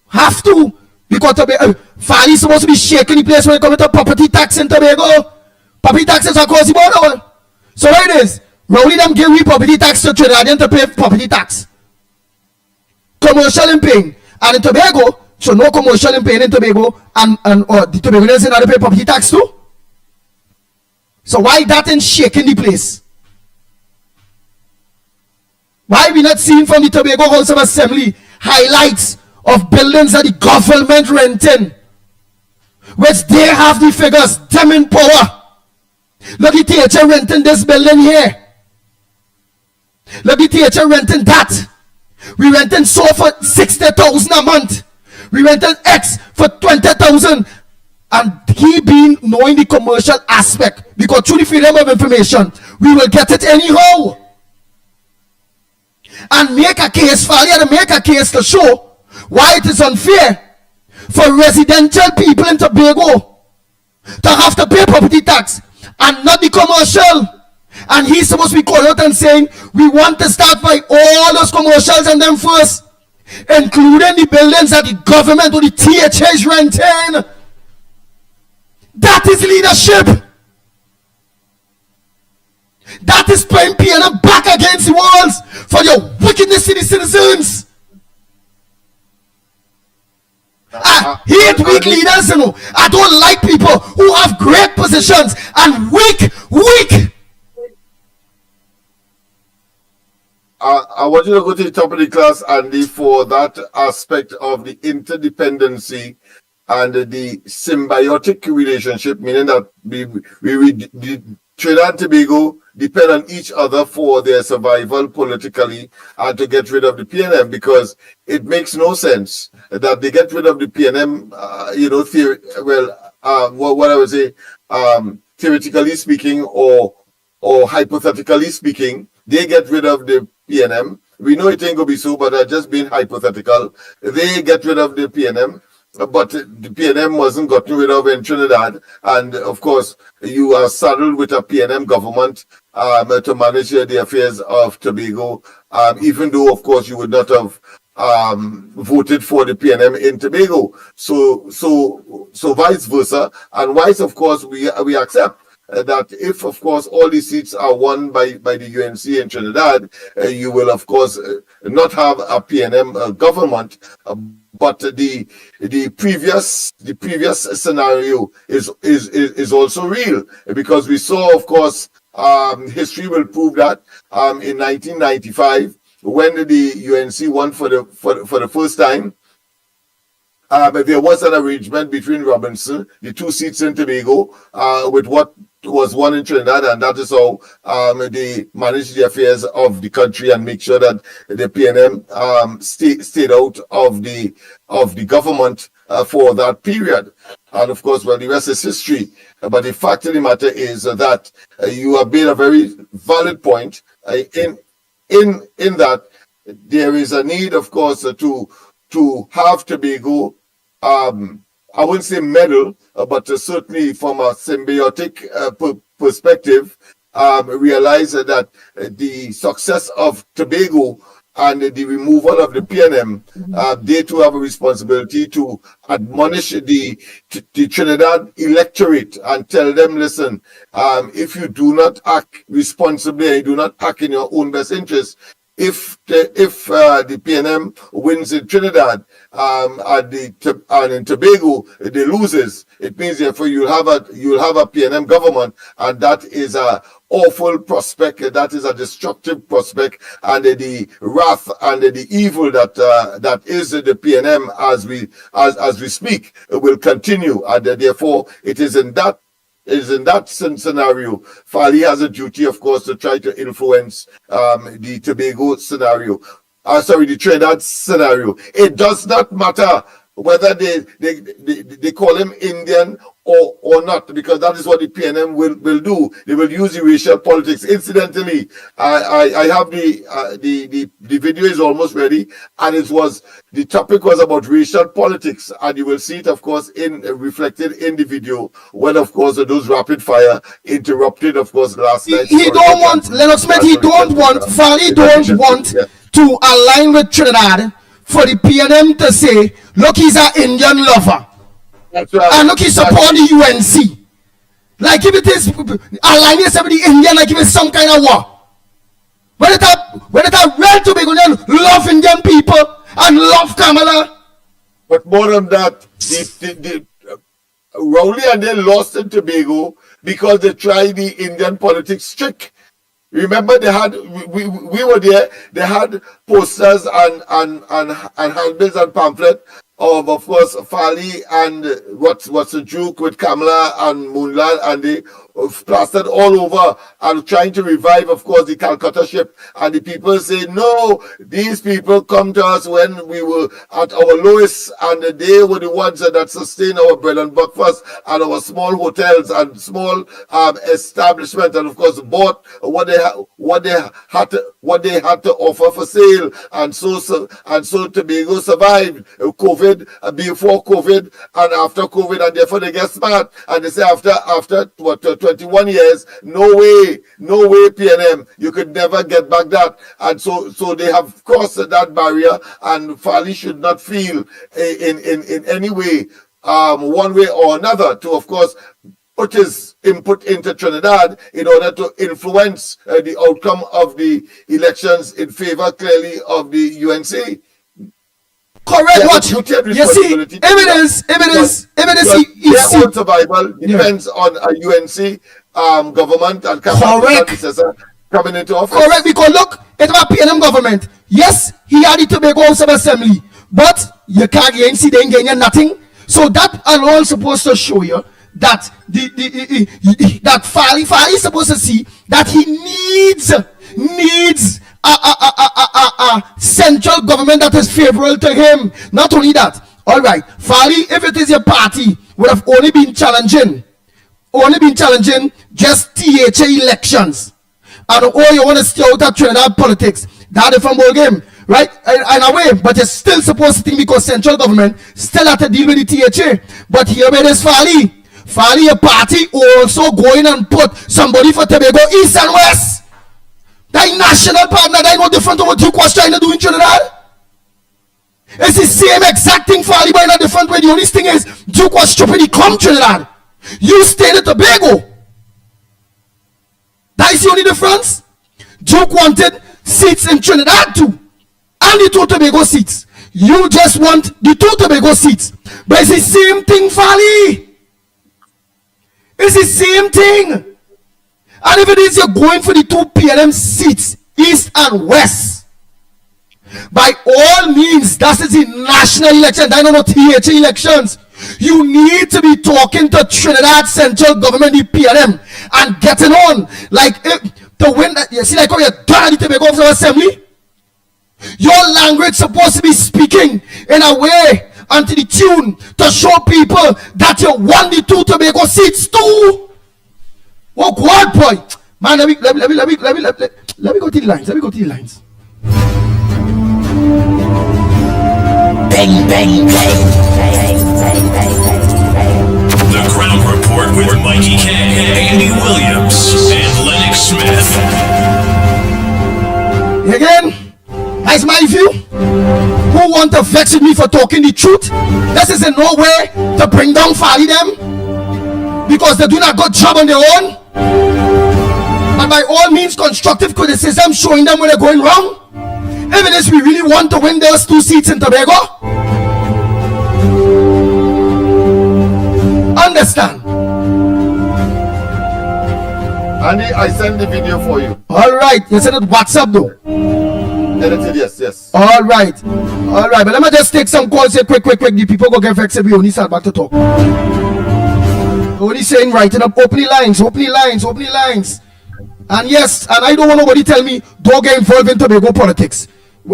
Have to. Because Fally is supposed to be shaking the place when it comes to property tax in Tobago. Property taxes are across the border. So what it is, Rowley them give me property tax to Trinidadian to pay property tax. Commercial in paying. And in Tobago, so no commercial in paying in Tobago, and the Tobagonians in order to pay property tax too. So why that in shaking the place? Why we not seeing from the Tobago House of Assembly highlights of buildings that the government renting, which they have the figures, them in power. Look at THA renting this building here. Look at THA renting that. We renting so for 60,000 a month. We renting X for 20,000. And he being knowing the commercial aspect, because through the freedom of information, we will get it anyhow. And make a case, Fally, and make a case to show why it is unfair for residential people in Tobago to have to pay property tax and not the commercial. And he's supposed to be calling out and saying, we want to start by all those commercials and them first, including the buildings that the government or the THA is renting. That is leadership. That is playing PNM back against the walls for your wickedness to the citizens. I hate weak leaders, you know. I don't like people who have great positions and weak. I want you to go to the top of the class, Andy, for that aspect of the interdependency and the symbiotic relationship, meaning that we Trinidad and Tobago depend on each other for their survival politically and to get rid of the PNM, because it makes no sense that they get rid of the PNM, what I would say, theoretically speaking or hypothetically speaking, they get rid of the PNM. We know it ain't gonna be so, but just being hypothetical. They get rid of the PNM. but the PNM wasn't gotten rid of in Trinidad, and of course you are saddled with a PNM government to manage the affairs of Tobago, even though of course you would not have voted for the PNM in Tobago. So vice versa, and vice of course we accept that if of course all these seats are won by the UNC in Trinidad, you will of course not have a PNM government. But the previous scenario is also real, because we saw of course history will prove that in 1995, when the UNC won for the first time, there was an arrangement between Robinson, the 2 seats in Tobago, with what was won in Trinidad, and that is how they managed the affairs of the country and make sure that the PNM stayed out of the government for that period. And of course, well, the rest is history. But the fact of the matter is that you have made a very valid point in that there is a need, of course, to have Tobago, I wouldn't say medal, but certainly from a symbiotic perspective, realize that the success of Tobago and the removal of the PNM, they too have a responsibility to admonish the Trinidad electorate and tell them, listen, if you do not act responsibly and you do not act in your own best interest, if the PNM wins in Trinidad and in Tobago they loses, it means therefore you'll have a PNM government, and that is a awful prospect. That is a destructive prospect, and the wrath and the evil that is the PNM as we speak will continue, and therefore it is in that scenario, Fali has a duty, of course, to try to influence the Tobago scenario. The Trinidad scenario. It does not matter whether they call him Indian or not, because that is what the PNM will do. They will use the racial politics. Incidentally, I have the video is almost ready, and the topic was about racial politics, and you will see it, of course, reflected in the video when, of course, those rapid fire interrupted, of course, last night. He don't want Lennox Smith. He don't want Fali. Don't want to align with Trinidad for the PNM to say, look, he's an Indian lover. That's right. And look, he support the UNC. Like if it is aligning with the Indian, like if it's some kind of war. When it are real Tobagonian love Indian people and love Kamala. But more than that, the Rowley and they lost in Tobago because they tried the Indian politics trick. Remember, they had we were there. They had posters and handbills and pamphlets of course Fali and what's the Duke with Kamala and Moonland, and they plastered all over and trying to revive, of course, the Calcutta ship. And the people say, no, these people come to us when we were at our lowest, and they were the ones that sustained our bread and breakfast and our small hotels and small establishments, and of course bought what they had to offer for sale, and so Tobago survived COVID, before COVID and after COVID, and therefore they get smart and they say after 21 years, no way PNM, you could never get back that. And so they have crossed that barrier, and Fali should not feel in any way, one way or another, to of course put his input into Trinidad in order to influence the outcome of the elections in favor clearly of the UNC. Correct. What you see, evidence. Their own survival depends on a UNC government and correct coming into office. Correct, because look, it's a PNM government. Yes, he had the Tobago House of Assembly, but you can't see they ain't getting nothing. So that alone supposed to show you that that Fali is supposed to see that he needs a central government that is favorable to him. Not only that, all right, Fali, if it is your party, would have only been challenging just THA elections, and you want to stay out of Trinidad politics. That is from ball game. right? In a way, but you're still supposed to think because central government still have to deal with the THA. But here where there's Fali a party also going and put somebody for Tobago East and West. That national partner, that no different to what Duke was trying to do in Trinidad. It's the same exact thing Fali, but in a different way. The only thing is Duke was stupid, he come Trinidad. You stayed at Tobago. That is the only difference. Duke wanted seats in Trinidad too. And the 2 Tobago seats. You just want the 2 Tobago seats. But it's the same thing, Fali. It's the same thing. And if it is you're going for the 2 PLM seats, East and West, by all means, that is the national election. I don't know THA elections. You need to be talking to Trinidad central government, the PLM, and getting on. Like to win that, you see, like how you're done at the Tobago Assembly. Your language supposed to be speaking in a way unto the tune to show people that you won the 2 Tobago seats too. Oh God, boy, man, let me go to the lines. Let me go to the lines. Bang, bang, bang. The Ground Report with Mikey K, Andy Williams, and Lennox Smith. Again, that's my view. Who want to vex with me for talking the truth? This is in no way to bring down Fali them, because they do not good job on their own. And by all means, constructive criticism, showing them where they're going wrong. Even if we really want to win those 2 seats in Tobago, understand. Andy, I sent the video for you. All right, you said it WhatsApp though. Edited, yes. All right, but let me just take some calls here quick. The people go get vexed if we only start back to talk. Only saying writing up opening lines. And yes, and I don't want nobody tell me don't get involved in Tobago politics,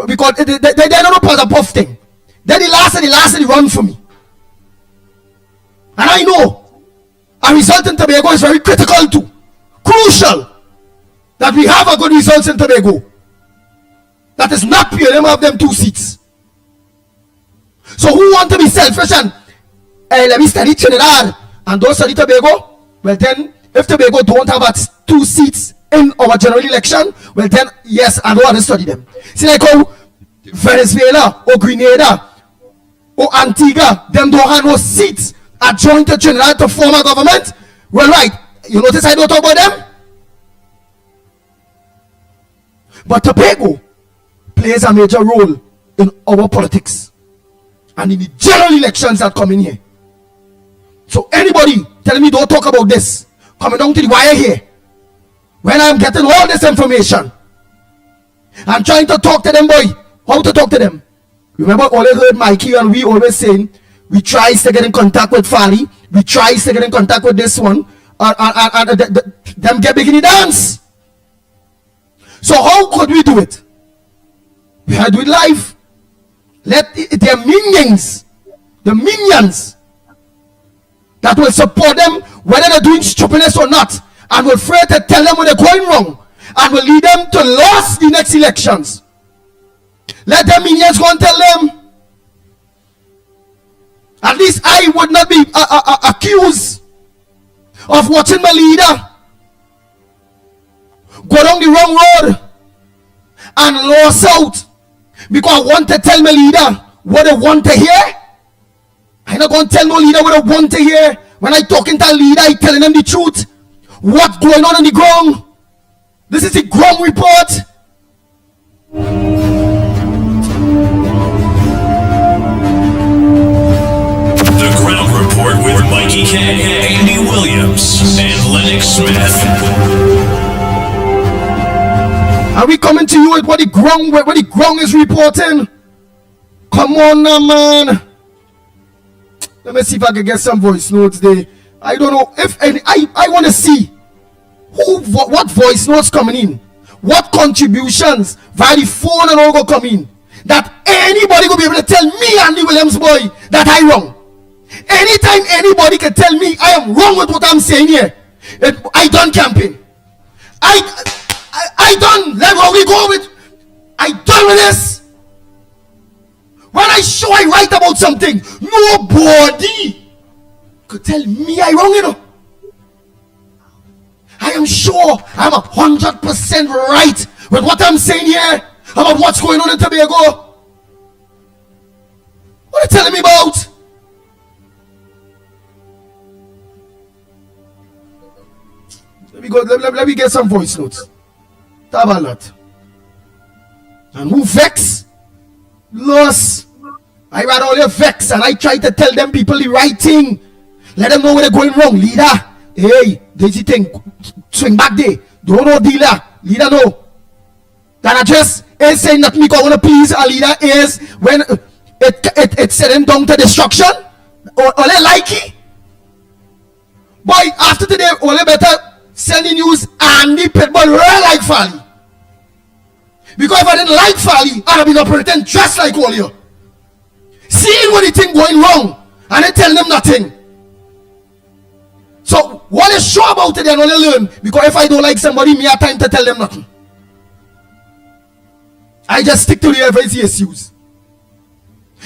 because they don't know part of puff thing. They're the last of the run for me. And I know a result in Tobago is very critical too. Crucial that we have a good results in Tobago. That is not PLM of them 2 seats. So who want to be selfish and let me study Trinidad and don't study Tobago? Well then, if Tobago don't have 2 seats in our general election, well then, yes, I don't want to study them. See, like how Venezuela or Grenada or Antigua, them don't have no seats adjoined to Trinidad to form a government. Well, right, you notice I don't talk about them? But Tobago plays a major role in our politics and in the general elections that come in here. So anybody telling me don't talk about this, coming down to the wire here, when I'm getting all this information, I'm trying to talk to them, boy. How to talk to them? Remember, all I heard Mikey and we always saying, we try to get in contact with Fali, we try to get in contact with this one, and them get beginning dance. So how could we do it? We had to do it live. Let their minions, the minions that will support them, whether they're doing stupidness or not, and will afraid to tell them when they're going wrong, and will lead them to lose the next elections. Let their minions go and tell them. At least I would not be accused of watching my leader go down the wrong road and lose out because I want to tell my leader what I want to hear. I'm not going to tell no leader what I want to hear. When I talking to a leader, I telling them the truth. What's going on the ground? This is the ground report. The Ground Report with Mikey K, Andy Williams, and Lennox Smith. Are we coming to you with what the ground is reporting? Come on now, man. Let me see if I can get some voice notes there. I don't know if any. I want to see what voice notes coming in, what contributions via the phone and all go come in, that anybody will be able to tell me, Andy Williams boy, that I wrong. Anytime anybody can tell me I am wrong with what I'm saying here, I done campaign. I done. Let how we go with. I done with this. When I write about something, nobody could tell me I wrong, you know. I am sure I'm 100% right with what I'm saying here about what's going on in Tobago. What are you telling me about? Let me get some voice notes. Talk about that. And who vex? Loss. I rather all your vex and I try to tell them people the right thing. Let them know where they're going wrong. Leader, hey, Daisy thing, swing back there. Don't know dealer. Leader know. That I just ain't saying nothing because I want to please a leader is when it's setting down to destruction. Or they like it. Boy, after today, all they better send the news and the pitbull real like Fally. Because if I didn't like Fally, I'd have been operating just like all you. Seeing what they think going wrong and they tell them nothing. So what is sure about it, they only learn. Because if I don't like somebody, me have time to tell them nothing. I just stick to the FACSUs.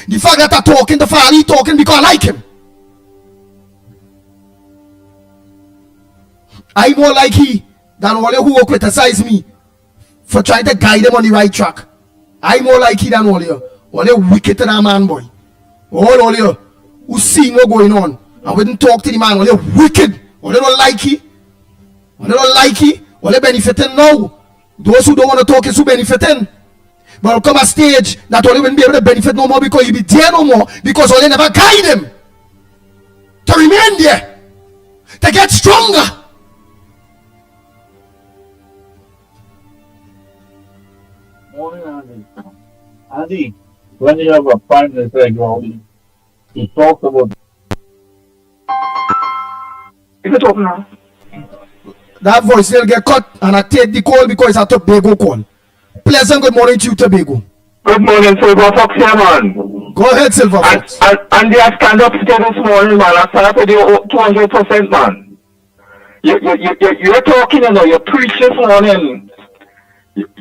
The fact that I'm talking to Fally, talking because I like him. I more like he than all who will criticize me for trying to guide them on the right track. I more like he than all you. All you wicked to that man, boy. All you who see what going on and wouldn't talk to the man. All you wicked. All you don't like he. All you don't like he. All you benefiting now. Those who don't want to talk is who benefiting. But will come a stage that all you won't be able to benefit no more because you be there no more because all you never guide him to remain there, to get stronger. Morning, Andy. Andy, when you have a prime minister like Rowley, he talks about. You can talk now. That voice will get cut and I take the call because it's a Tobago call. Pleasant good morning to you, Tobago. Good morning, Silver Fox here, man. Go ahead, Silver Fox. And they are stand up today this morning, man. I stand up with you 200%, man. You're talking, you know, you're preaching this morning.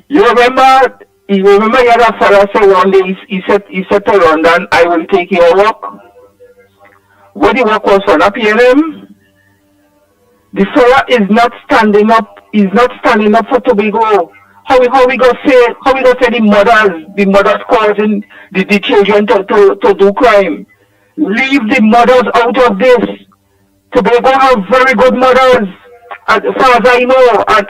You remember you had a fellow say one day, he said to London, I will take your walk. What the walk was for, not paying him? The fella is not standing up for Tobago. How we go say the mothers causing the children to do crime? Leave the mothers out of this. Tobago have very good mothers, as far as I know, and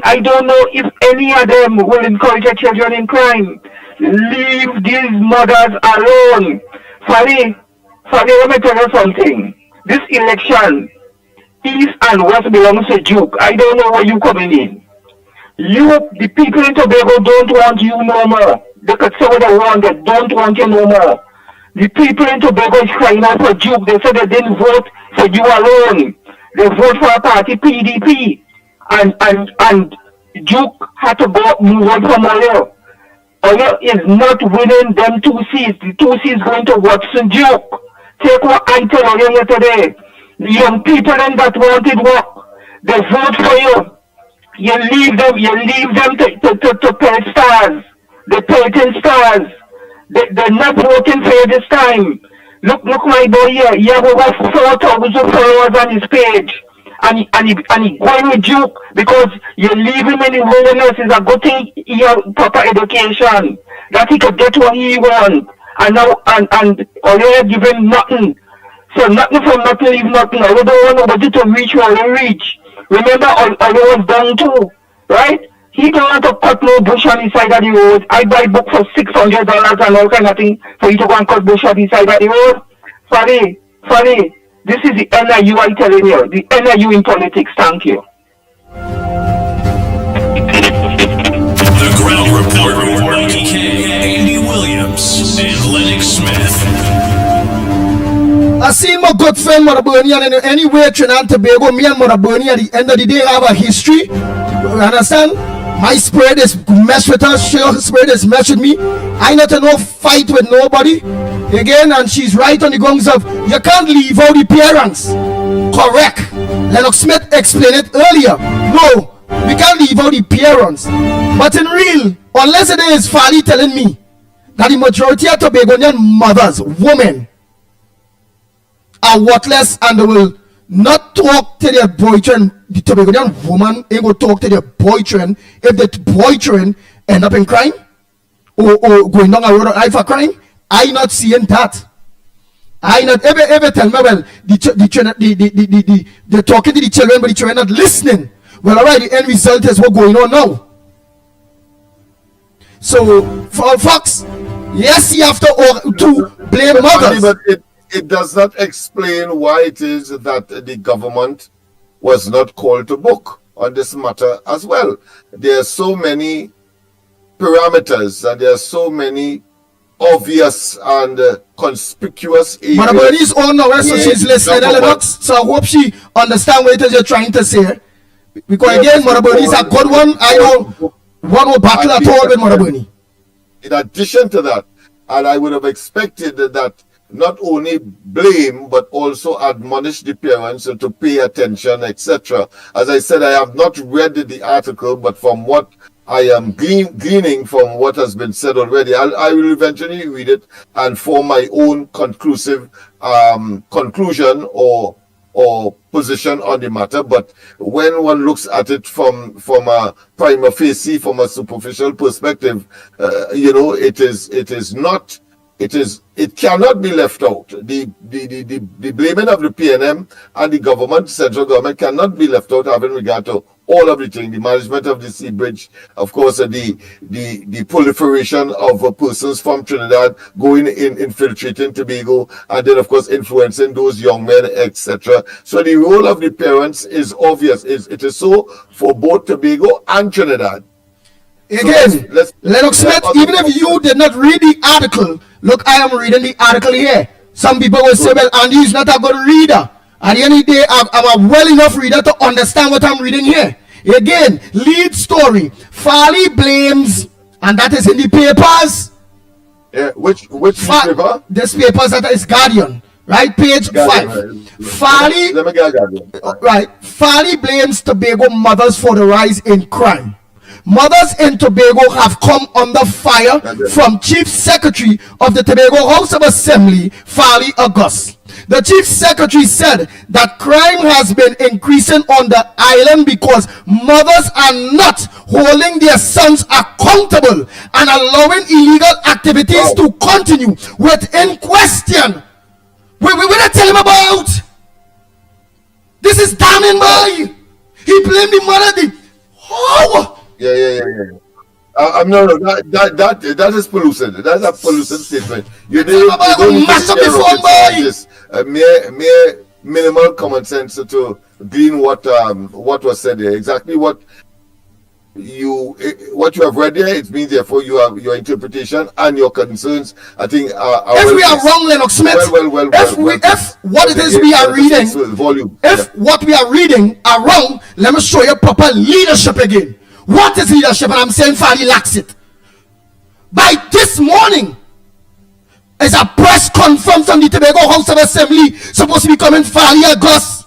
I don't know if any of them will encourage their children in crime. Leave these mothers alone. Fally, let me tell you something. This election, East and West belongs to Duke. I don't know where you coming in. The people in Tobago don't want you no more. They could say what they want, they don't want you no more. The people in Tobago is crying out for Duke. They said they didn't vote for you alone. They vote for a party, PDP. And Duke had to go move on from Oyo. Oyo is not winning them 2 seats. The 2 seats going to Watson Duke. Take what I tell Oyo here today. The young people in that wanted work, they vote for you. You leave them to pay stars. They pay 10 stars. They're not voting for you this time. Look my boy here. He have over 4,000 followers on his page. And he going with Duke because you leave him in the wilderness is a good thing. He have proper education. That he could get what he wants. And now and already give him nothing. So nothing from nothing, leave nothing. I don't want nobody to reach where they reach. Remember, I was done too, right? He don't want to cut no bush on the side of the road. I buy book for $600 and all kind of thing for you to go and cut bush on the side of the road. Sorry. This is the NIU I telling you. The NIU in politics. Thank you. The Ground Report with Mikey K, Andy Williams, and Lennox Smith. I see my good friend Mother Bernie, and anywhere Trinidad and Tobago, me and Mother Bernie at the end of the day have a history. You understand? My spirit is messed with her, her spirit is messed with me. I not to no fight with nobody. Again, and she's right on the grounds of you can't leave out the parents. Correct. Lennox Smith explained it earlier. No, we can't leave out the parents. But in real, unless it is Fally telling me that the majority of Tobagonian mothers, women, are worthless and they will not talk to their boyfriend. The Tobagonian woman ain't gonna talk to their boyfriend if the boyfriend end up in crime or going down a road of life for crime. I not seeing that. I not ever tell me, well, they're talking to the children, but the children not listening. Well, all right, the end result is what's going on now. So, for Fox, yes, you have to blame mothers. But it does not explain why it is that the government was not called to book on this matter as well. There are so many parameters and there are so many obvious and conspicuous areas. But about this all now, so she's listening, Lennox. So I hope she understands what it is you're trying to say. Because again, Mother Bernie is a good one. I don't want to battle at all with Mother Bernie. In addition to that, and I would have expected that not only blame but also admonish the parents to pay attention, etc. As I said, I have not read the article, but from what I am gleaning from what has been said already, I will eventually read it and form my own conclusive conclusion or position on the matter. But when one looks at it from a prima facie, from a superficial perspective, it cannot be left out. The blaming of the PNM and the government, central government, cannot be left out having regard to all of the things, the management of the sea bridge, of course, the proliferation of persons from Trinidad going in, infiltrating Tobago, and then, of course, influencing those young men, etc. So the role of the parents is obvious. It is so for both Tobago and Trinidad. Again, so Lennox Smith, even if you did not read the article, look, I am reading the article here. Some people will say, well, Andy is not a good reader. At the end of the day, I'm a well enough reader to understand what I'm reading here. Again, lead story. Farley blames, and that is in the papers. Yeah, which paper? This paper that is Guardian, right? Page Guardian, 5. Farley, let me get Guardian. Right. Farley blames Tobago mothers for the rise in crime. Mothers in Tobago have come under fire from Chief Secretary of the Tobago House of Assembly, Farley August. The Chief Secretary said that crime has been increasing on the island because mothers are not holding their sons accountable and allowing illegal activities to continue within question. We not tell him about. This is damning, boy. He blamed the mother. How? Yeah. No, that is polluted. That's a polluted statement. You don't need to share mere minimal common sense to glean what was said there. Exactly what you have read there. It means therefore your interpretation and your concerns, I think, if we are wrong, Lennox Smith. If what it is we are reading, what we are reading are wrong, let me show you proper leadership again. What is leadership? And I'm saying Farley lacks it. By this morning, is a press conference from the Tobago House of Assembly supposed to be coming Farley August,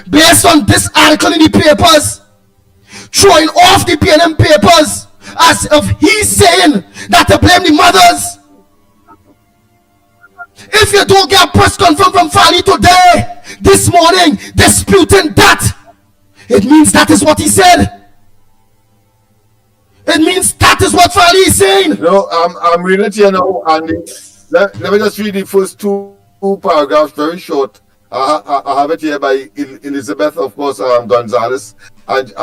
based on this article in the papers, throwing off the PNM papers as if he's saying that to blame the mothers. If you don't get a press conference from Farley today, this morning, disputing that, it means that is what he said. It means that is what Farley is saying. No, I'm reading it here now, and let me just read the first two paragraphs, very short. I have it here by Elizabeth, of course, Gonzalez, and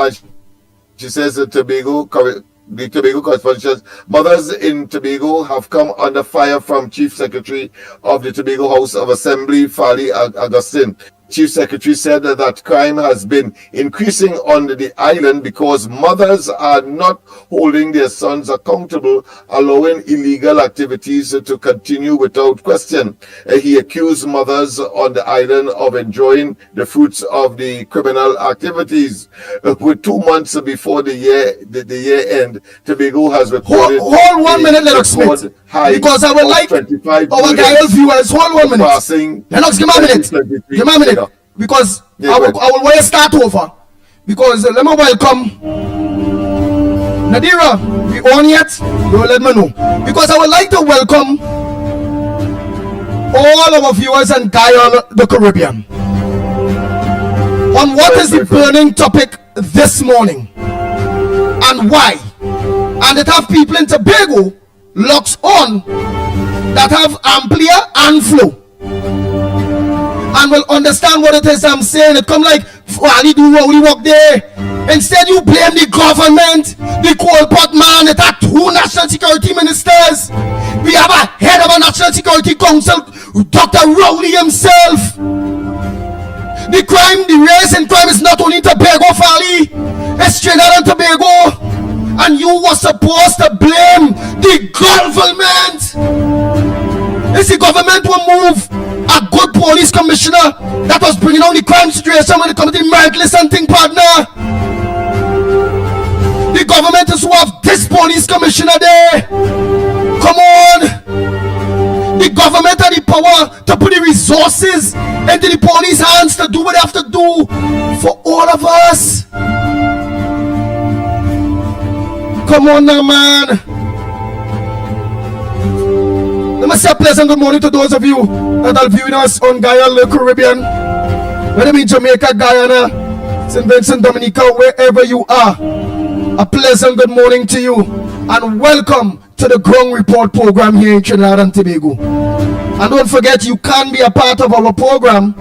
she says the Tobago correspondence. Mothers in Tobago have come under fire from Chief Secretary of the Tobago House of Assembly, Farley Augustine. Chief Secretary said that crime has been increasing on the island because mothers are not holding their sons accountable, allowing illegal activities to continue without question. He accused mothers on the island of enjoying the fruits of the criminal activities. With 2 months before the year end, Tobago has recorded. Hold 1 minute, Lennox Smith, because I would like our guys viewers. Hold 1 minute. Lennox, give me a minute. Give me a minute. Because I will want to start over. Because let me welcome Nadira. We on yet? Don't let me know. Because I would like to welcome all our viewers in Guyana, the Caribbean, on what is the burning topic this morning and why. And it have people in Tobago locks on that have amplier and flow and will understand what it is I'm saying. It come like Fali do rowdy walk there. Instead you blame the government, the coal pot man. It had 2 national security ministers. We have a head of a national security council, Dr. Rowley himself. The crime, the race and crime is not only in Tobago, Fali, it's Trinidad and Tobago. And you were supposed to blame the government. It's the government will move a good police commissioner that was bringing on the crime situation when it comes to the meritless and thing partner. The government is who have this police commissioner there. Come on. The government had the power to put the resources into the police hands to do what they have to do for all of us. Come on now, man. Let me say a pleasant good morning to those of you that are viewing us on Guyana, the Caribbean, whether in Jamaica, Guyana, St. Vincent, Dominica, wherever you are. A pleasant good morning to you and welcome to the Ground Report program here in Trinidad and Tobago. And don't forget, you can be a part of our program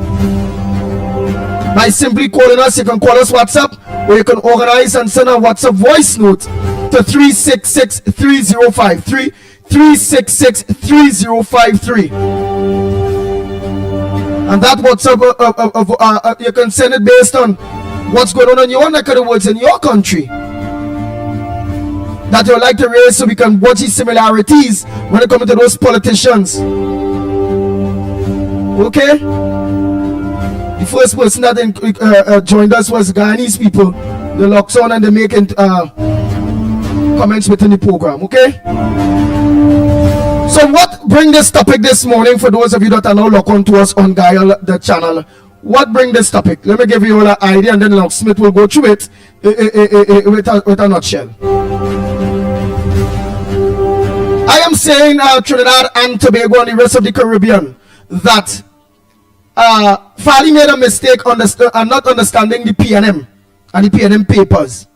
by simply calling us. You can call us WhatsApp, or you can organize and send a WhatsApp voice note to 366-3053, 366-3053. And that WhatsApp, you can send it based on what's going on in your neck of the woods in your country that you would like to raise, so we can watch the similarities when it comes to those politicians. Okay? The first person that joined us was Guyanese people. They locked on and they making comments within the program. Okay? So what bring this topic this morning for those of you that are now locked on to us on Guyana, the channel? What bring this topic? Let me give you all an idea and then Lennox Smith will go through it with a nutshell. I am saying Trinidad and Tobago and the rest of the Caribbean that Fali made a mistake on not understanding the PNM and the PNM papers.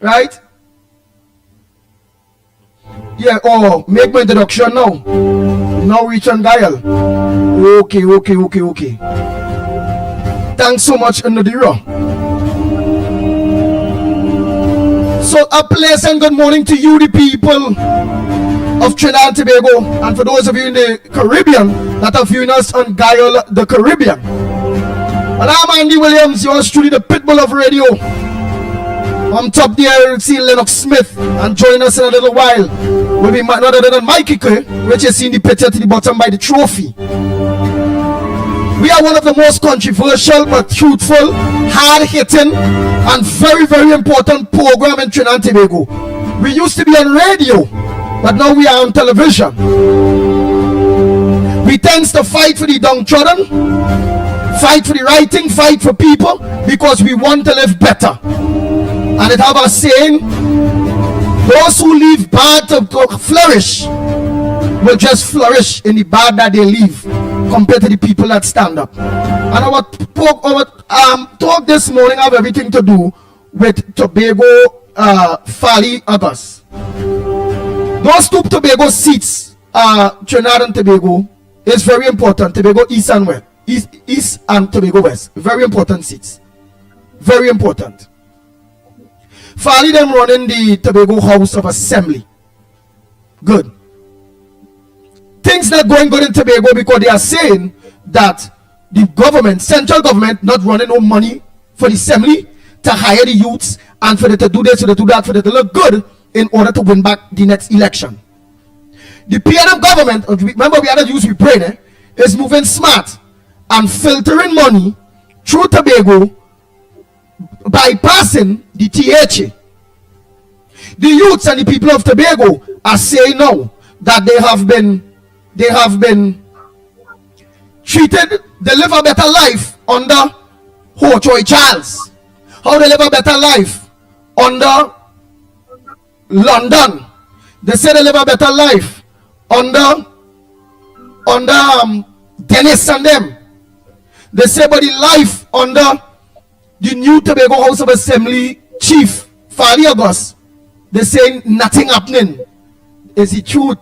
Right? Yeah, make my introduction now. Now reach on dial. Okay. Thanks so much, Nadira. So a pleasant good morning to you, the people of Trinidad and Tobago, and for those of you in the Caribbean that are viewing us on Guyana, the Caribbean. And I'm Andy Williams, yours truly, the pitbull of radio. On top there, you'll see Lennox Smith, and join us in a little while will be none other than Mikey, which you see in the picture to the bottom by the trophy. We are one of the most controversial but truthful, hard-hitting, and very, very important program in Trinidad and Tobago. We used to be on radio, but now we are on television. We tend to fight for the downtrodden, fight for the right thing, fight for people, because we want to live better. And it have a saying, those who leave bad to flourish will just flourish in the bad that they leave compared to the people that stand up. And our talk this morning have everything to do with Tobago, Fali, August. Those 2 Tobago seats, Trinidad and Tobago, is very important. Tobago East and West, East and Tobago West, very important seats, very important. Fali them running the Tobago House of Assembly. Good. Things not going good in Tobago because they are saying that the government, central government, not running no money for the assembly to hire the youths and for them to do this, for them to do that, for them to look good in order to win back the next election. The PNM government, remember we had to use we brain, is moving smart and filtering money through Tobago, bypassing the THA. The youths and the people of Tobago are saying now that they have been treated, they live a better life under Ho Choi Charles. How they live a better life under London, they say they live a better life under Dennis and them. They say, but the life under the new Tobago House of Assembly chief, Fali August, they say nothing happening. Is it truth?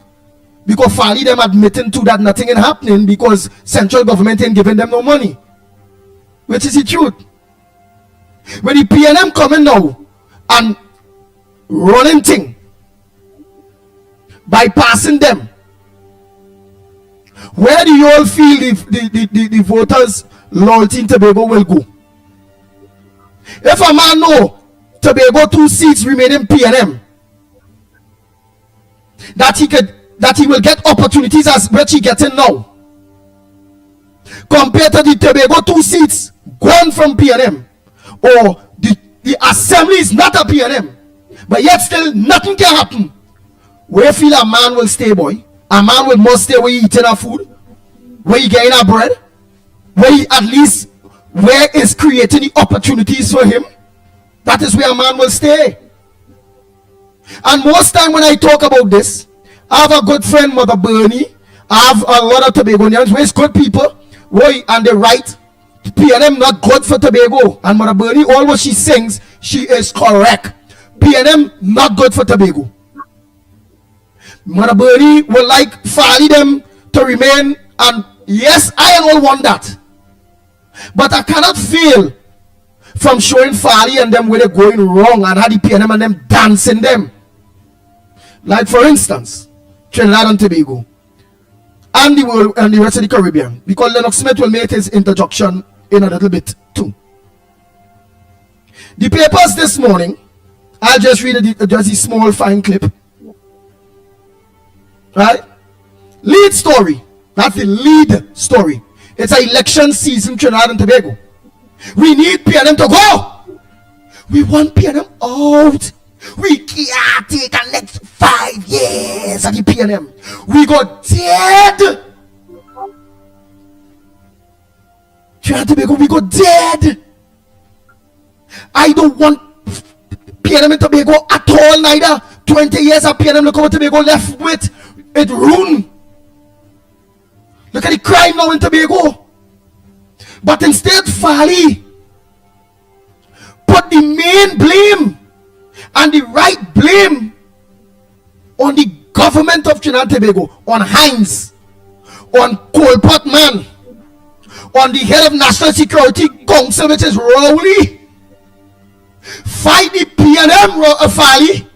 Because Fali them admitting to that nothing ain't happening because central government ain't giving them no money. Which is the truth. When the PNM coming now and running thing, bypassing them, where do you all feel the voters' loyalty in Tobago will go? If a man know Tobago 2 seats remaining PNM, that he will get opportunities as what he getting now, compared to the Tobago 2 seats gone from PNM, or the assembly is not a PNM, but yet still nothing can happen. Where feel a man will stay, boy? A man will must stay where he eating our food, where he getting our bread, where he at least where is creating the opportunities for him. That is where a man will stay. And most time when I talk about this, I have a good friend, Mother Bernie. I have a lot of Tobagonians who is good people, and they write PNM not good for Tobago. And Mother Bernie, all what she sings, she is correct. PNM not good for Tobago. Mother Bernie would like Fali them to remain, and yes, I all want that. But I cannot fail from showing Fali and them where they're going wrong and how the PNM and them dancing them. Like for instance, Trinidad and Tobago and the world and the rest of the Caribbean, because Lennox Smith will make his introduction in a little bit too. The papers this morning, I'll just read just a small fine clip. Right? Lead story. That's the lead story. It's an election season, Trinidad and Tobago. We need PNM to go. We want PNM out. We can't take the next 5 years of the PNM. We got dead. Trinidad and Tobago, we got dead. I don't want PNM and Tobago at all, neither. 20 years of PNM, look what Tobago left with. It ruined. Look at the crime now in Tobago. But instead, Fali put the main blame and the right blame on the government of Trinidad and Tobago, on Hines, on Colport Man, on the head of National Security Council, which is Rowley. Fight the PNM, Fali.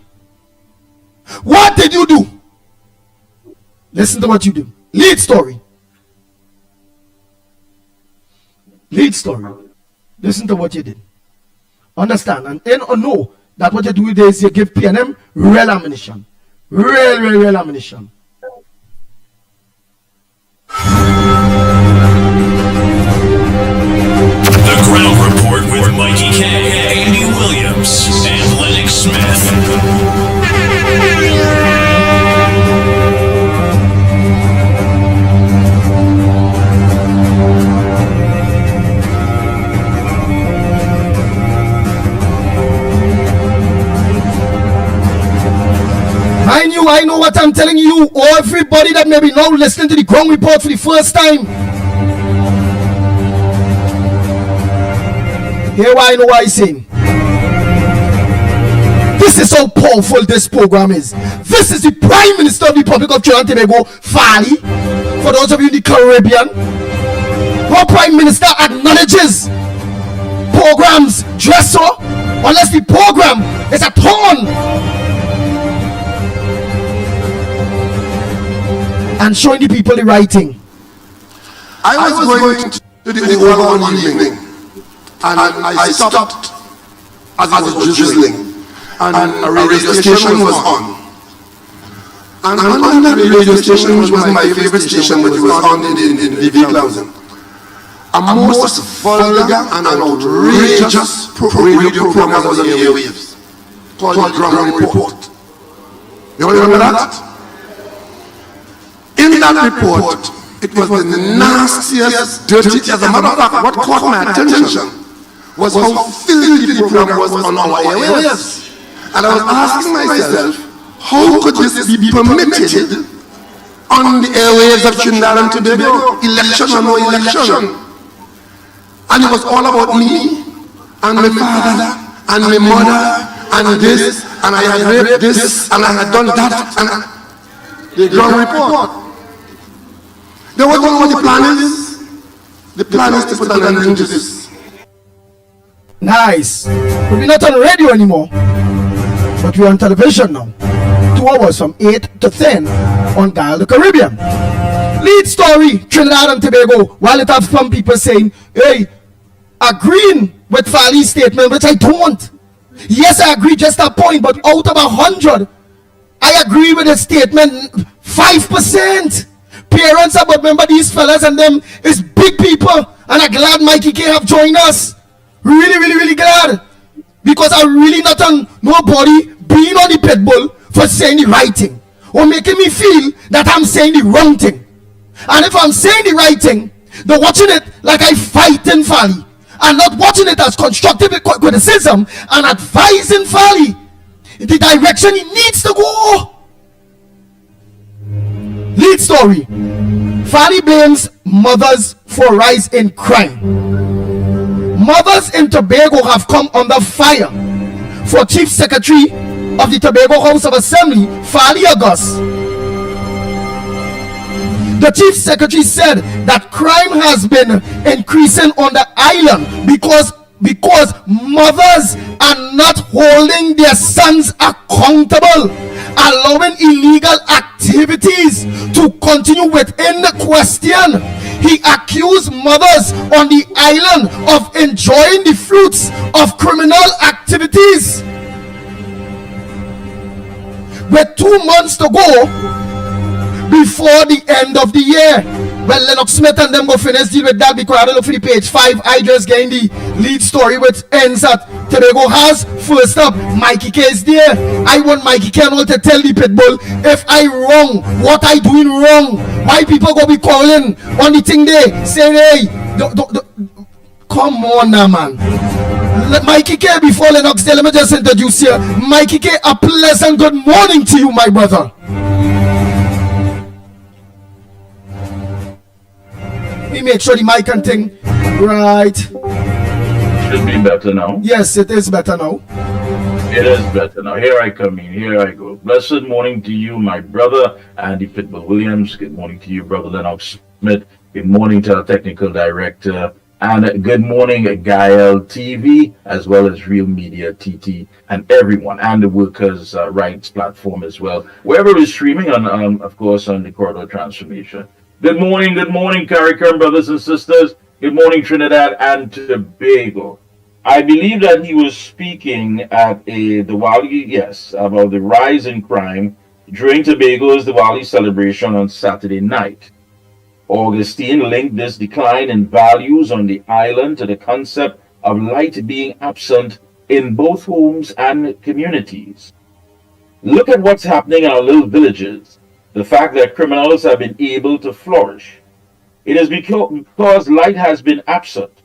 What did you do? Listen to what you do. Lead story. Lead story. Listen to what you did. Understand and know that what you do is you give PNM real ammunition. Real ammunition. The Ground Report with Mikey K, Andy Williams, and Lennox Smith. I know what I'm telling you, or everybody that may be now listening to the Ground Report for the first time. Here I know what I'm saying. This is how powerful this program is. This is the Prime Minister of the Republic of Trinidad and Tobago, Fali. For those of you in the Caribbean, our Prime Minister acknowledges programs just so, unless the program is a thorn, and showing the people the right thing. I was going to the Oval one evening, and I stopped as it was drizzling, and a radio station was on. And on that radio station was my favorite station, which was on in the V1000. A most vulgar and outrageous radio program was on the airwaves, called Ground Report. You remember that? In that report, it was the nastiest, dirty. As a matter of fact, what caught my attention was how filthy the program was on our airwaves. And I was asking myself, how could this be permitted on the airwaves of Trinidad and Tobago? Election or no election. And it was all about me and my father and my mother and this, and I had raped this, and I had done that, and the ground report. Then what the plan is? The plan is to put an end to this. Nice. We're not on radio anymore, but we're on television now. 2 hours from 8 to 10 on Dial the Caribbean. Lead story, Trinidad and Tobago. While it have some people saying, hey, agreeing with Fali's statement, which I don't. Yes, I agree just that point, but out of 100, I agree with his statement 5%. Parents are, but remember these fellas and them is big people, and I'm glad Mikey K have joined us. Really glad, because I really not on nobody being on the pit bull for saying the right thing or making me feel that I'm saying the wrong thing. And if I'm saying the right thing, they're watching it like I fight in Fali, and not watching it as constructive criticism and advising Fali in the direction he needs to go. Lead story. Fali blames mothers for rise in crime. Mothers in Tobago have come under fire for Chief Secretary of the Tobago House of Assembly, Fali August. The Chief Secretary said that crime has been increasing on the island because mothers are not holding their sons accountable, allowing illegal activities to continue within the question. He accused mothers on the island of enjoying the fruits of criminal activities. With 2 months to go before the end of the year, well, Lennox Smith and them go finish deal with that, because I don't know for the page 5, I just getting the lead story which ends at Tobago has. First up, Mikey K is there. I want Mikey K to tell the pitbull if I wrong, what I doing wrong, why people go be calling on the thing there, saying, hey, come on now, man. Mikey K, before Lennox there, let me just introduce you. Mikey K, a pleasant good morning to you, my brother. We make sure the mic and thing right. Should be better now. Yes, it is better now. It is better now. Here I come in. Here I go. Blessed morning to you, my brother Andy Pitbull Williams. Good morning to you, brother Lennox Smith. Good morning to our technical director. And good morning, Gael TV, as well as Real Media TT, and everyone, and the Workers' Rights platform as well. Wherever we're streaming, on, of course, on the Corridor Transformation. Good morning, CARICOM brothers and sisters. Good morning, Trinidad and Tobago. I believe that he was speaking at the Diwali, yes, about the rise in crime during Tobago's Diwali celebration on Saturday night. Augustine linked this decline in values on the island to the concept of light being absent in both homes and communities. Look at what's happening in our little villages. The fact that criminals have been able to flourish. It is because light has been absent.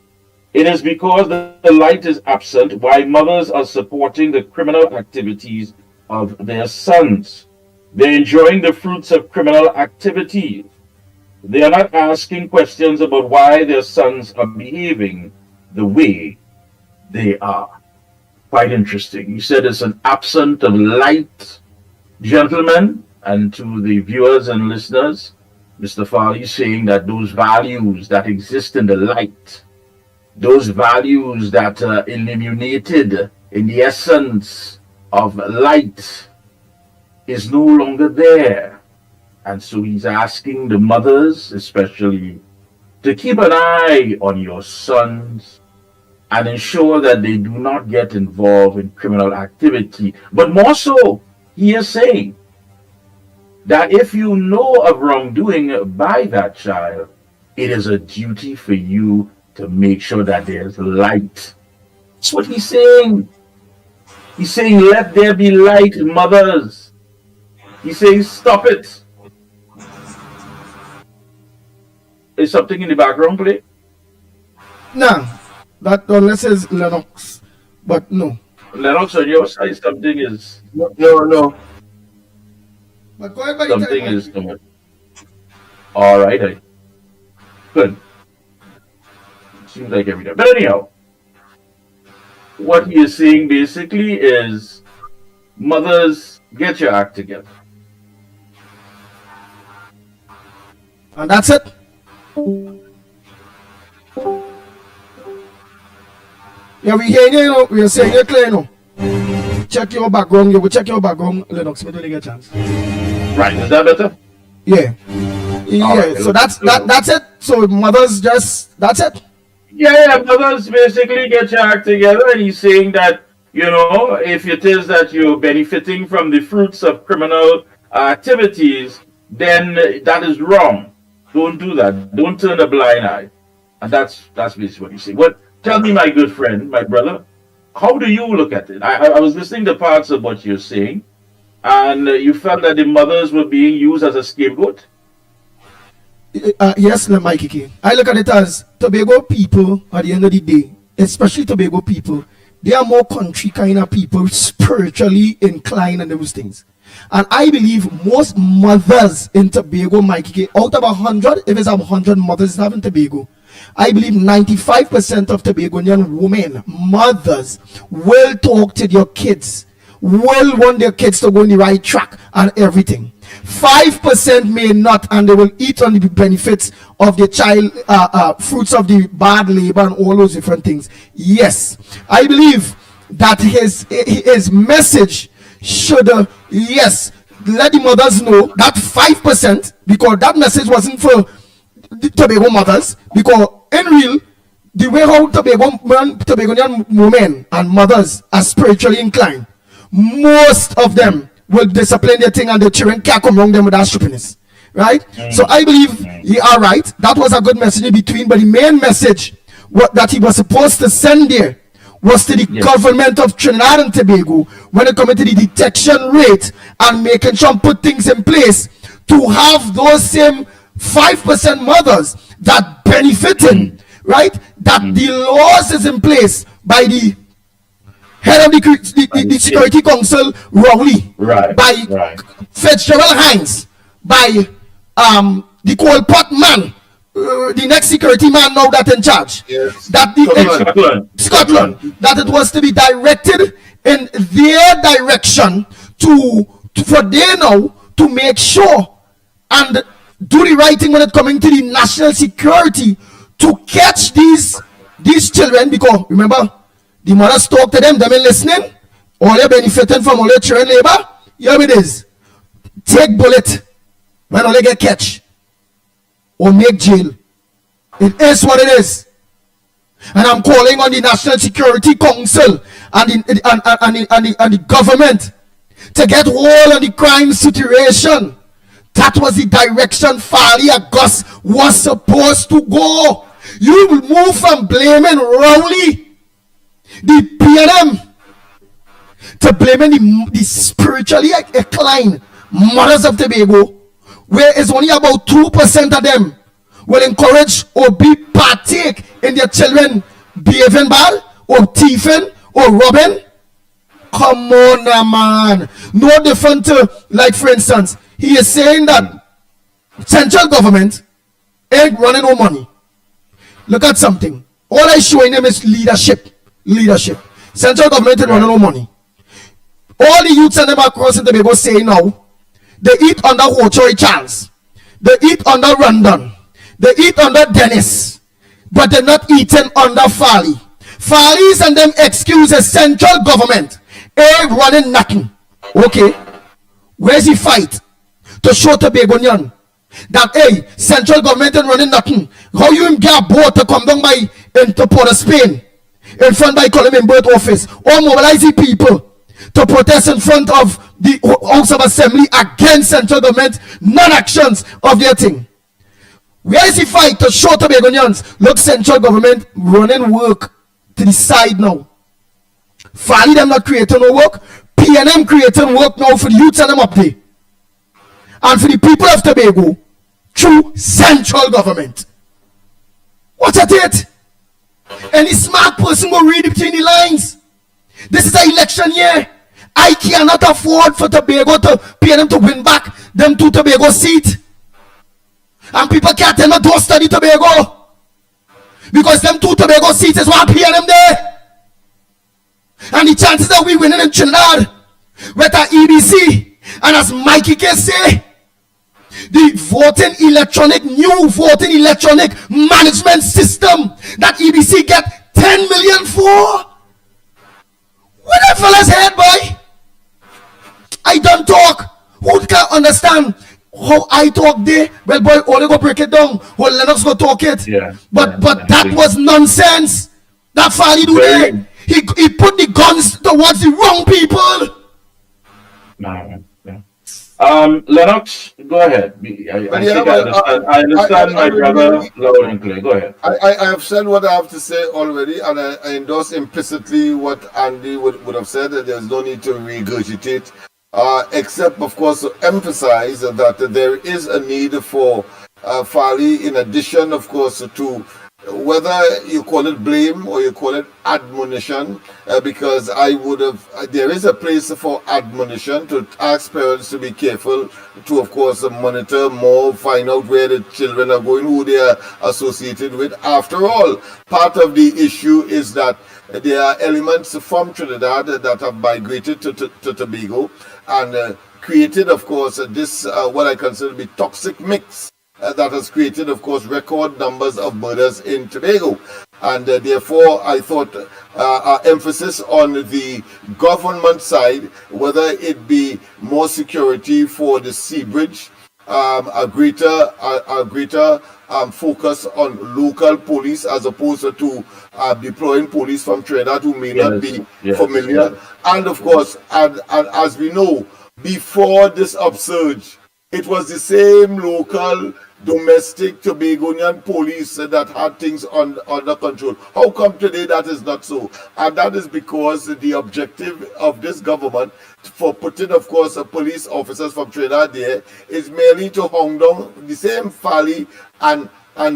It is because the light is absent why mothers are supporting the criminal activities of their sons. They're enjoying the fruits of criminal activities. They are not asking questions about why their sons are behaving the way they are. Quite interesting. He said it's an absence of light, gentlemen. And to the viewers and listeners, Mr. Farley saying that those values that exist in the light, those values that are illuminated in the essence of light, is no longer there. And so he's asking the mothers, especially, to keep an eye on your sons and ensure that they do not get involved in criminal activity. But more so, he is saying that if you know of wrongdoing by that child, it is a duty for you to make sure that there's light. That's what he's saying. He's saying, let there be light, mothers. He's saying, stop it. Is something in the background play? No, that unless it's Lennox, but no. Lennox, on your side, something is No. But go ahead, buddy. something is coming. All right, good. Seems like every day. But anyhow, what he is saying basically is, mothers, get your act together. And that's it. Yeah, we hear you, we are saying you clear, Check your background, you will check your background, Lennox, when you get a chance. Right, is that better? Yeah. Yeah, right, so that's it. So mothers just, that's it. Yeah, mothers basically get your act together, and he's saying that, if it is that you're benefiting from the fruits of criminal activities, then that is wrong. Don't do that. Don't turn a blind eye. And that's basically what he's saying. Well, tell me, my good friend, my brother, how do you look at it? I was listening to parts of what you're saying, and you felt that the mothers were being used as a scapegoat? Yes, Mikey. I look at it as Tobago people at the end of the day, especially Tobago people, they are more country kind of people, spiritually inclined and those things. And I believe most mothers in Tobago, Mikey, out of 100, if it's 100 mothers in Tobago, I believe 95% of Tobagonian women, mothers, will talk to their kids, will want their kids to go in the right track and everything. 5% may not, and they will eat on the benefits of the child, fruits of the bad labor and all those different things. Yes, I believe that his message should, yes, let the mothers know that 5%, because that message wasn't for the Tobago mothers, because in real, the way how Tobagonian women and mothers are spiritually inclined, most of them will discipline their thing and the children can't come wrong them with that stupidness. Right? So I believe you are right. That was a good message in between, but the main message that he was supposed to send there was to the government of Trinidad and Tobago when it comes to the detection rate and making sure put things in place to have those same 5% mothers that benefiting, right? That the laws is in place by the head of the Security Council, Rowley, by Fitzgerald Hines, by the Cole Pot man, the next security man now that in charge. Yes. That the Scotland, that it was to be directed in their direction for they now to make sure and do the right thing when it coming to the national security to catch these children, because remember, the mothers talk to them ain't listening, all they benefiting from all their children labor. Here it is. Take bullet when all they get catch or make jail. It is what it is. And I'm calling on the National Security Council and the government to get hold of the crime situation. That was the direction Fali August was supposed to go. You will move from blaming Rowley, the PNM, to blaming the spiritually inclined mothers of Tobago, where it's only about 2% of them will encourage or partake in their children behaving bad or thieving or robbing. Come on now, man. No different to, like for instance, he is saying that central government ain't running no money. Look at something. All I showing them is leadership. Central government ain't running no money. All the youths and them across in Tobago say now, they eat under Hochoy Charles, they eat under Rondon, they eat under Dennis, but they're not eating under Fali. Fali's and them excuses central government ain't running nothing. Okay, where's the fight to show Tobagonian that hey, central government ain't running nothing? How you get a boat to come down by into Port of Spain in front by Column Bird office or mobilize the people to protest in front of the House of Assembly against central government non-actions of their thing? Where is the fight to show Tobagonians? Look, central government running work to the side now. Fali them not creating no work. PNM creating work now for the youths and them up there. And for the people of Tobago through central government. What's at it? Any smart person will read between the lines. This is an election year. I cannot afford for Tobago to pay them to win back them 2 Tobago seat. And people can't tell me don't study Tobago. Because them 2 Tobago seats is what I pay them there. And the chances that we winning in Trinidad with our EBC, and as Mikey can say, the new voting electronic management system that EBC get 10 million for. What that fella's head, boy? I don't talk. Who can understand how I talk there? Well, boy, only go break it down. Well, Lennox go talk it. Yeah. But that was nonsense. That Fali do there. He put the guns towards the wrong people. No. Lennox, go ahead. I understand my brother loud and clear. Go ahead. I have said what I have to say already, and I endorse implicitly what Andy would have said, that there's no need to regurgitate, except, of course, to emphasize that there is a need for Fali, in addition, of course, to whether you call it blame or you call it admonition, because there is a place for admonition to ask parents to be careful, to of course monitor more, find out where the children are going, who they are associated with. After all, part of the issue is that there are elements from Trinidad that have migrated to Tobago and created, of course, this what I consider to be toxic mix. That has created, of course, record numbers of murders in Tobago. And therefore, I thought our emphasis on the government side, whether it be more security for the sea bridge, a greater focus on local police as opposed to deploying police from Trinidad who may not be familiar. And of course, and as we know, before this upsurge, it was the same local domestic Tobagonian police that had things under control. How come today that is not so? And that is because the objective of this government for putting, of course, police officers from Trinidad there is merely to hound down the same Fali and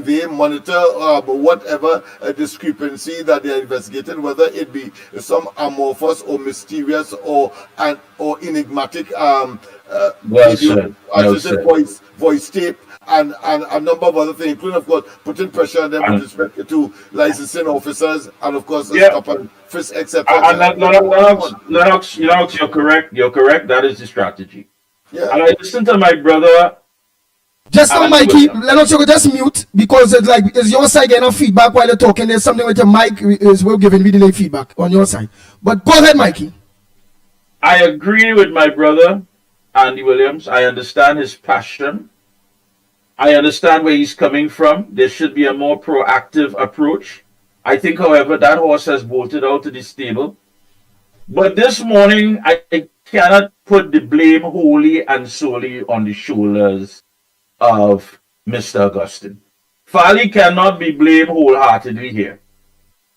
they monitor whatever discrepancy that they are investigating, whether it be some amorphous or mysterious or enigmatic voice tape and a number of other things, including, of course, putting pressure on them with respect to licensing officers and, of course, stop and frisk, etc. Lennox, you're correct. You're correct. That is the strategy. Yeah. And I listened to my brother. Just now, Mikey, Lennox, you could just mute because it's like, is your side getting feedback while you're talking? There's something with your mic is we're giving me delay feedback on your side. But go ahead, Mikey. I agree with my brother, Andy Williams. I understand his passion. I understand where he's coming from. There should be a more proactive approach. I think, however, that horse has bolted out to the stable. But this morning, I cannot put the blame wholly and solely on the shoulders of Mr. Augustine. Fali cannot be blamed wholeheartedly here.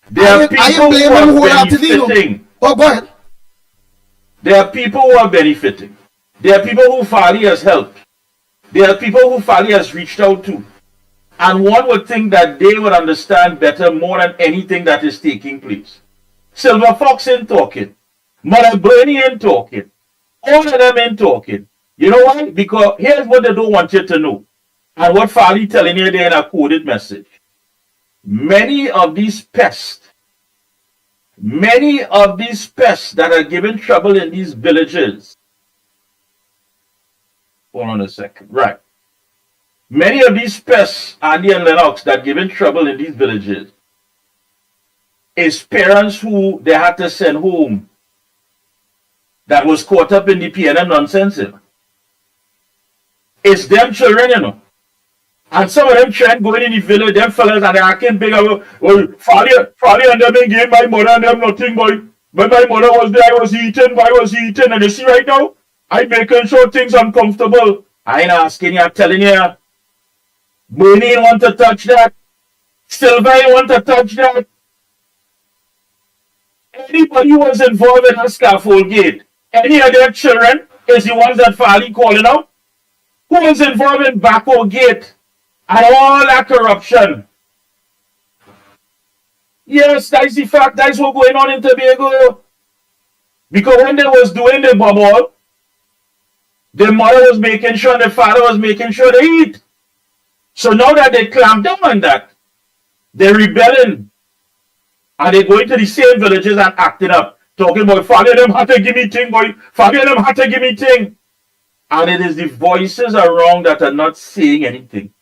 There are people who are benefiting. Oh, go ahead. There are people who are benefiting. There are people who Fali has helped. There are people who Fali has reached out to. And one would think that they would understand better more than anything that is taking place. Silver Fox ain't talking. Mother Bernie ain't talking. All of them ain't talking. You know why? Because here's what they don't want you to know. And what Fali telling you there in a coded message. Many of these pests that are giving trouble in these villages. Hold on a second. Right. Many of these pests, Andy and Lennox, that giving trouble in these villages is parents who they had to send home that was caught up in the PNM nonsense. It's them children, you know. And some of them children going in the village, them fellas, and they're acting big about, well, Fali and them ain't gave my mother and them nothing, boy. When my mother was there, I was eating. And you see right now, I'm making sure things uncomfortable. I ain't asking you, I'm telling you. Bernie ain't want to touch that. Silver ain't want to touch that. Anybody who was involved in a scaffold gate, any of their children is the ones that Fali calling out. Who was involved in Baco Gate and all that corruption? Yes, that's the fact. That's what's going on in Tobago. Because when they was doing the bubble, the mother was making sure and the father was making sure they eat. So now that they clamp down on that, they're rebelling. And they go into the same villages and acting up. Talking about, father them had to give me thing, boy. Father them had to give me thing. And it is the voices around that are not saying anything.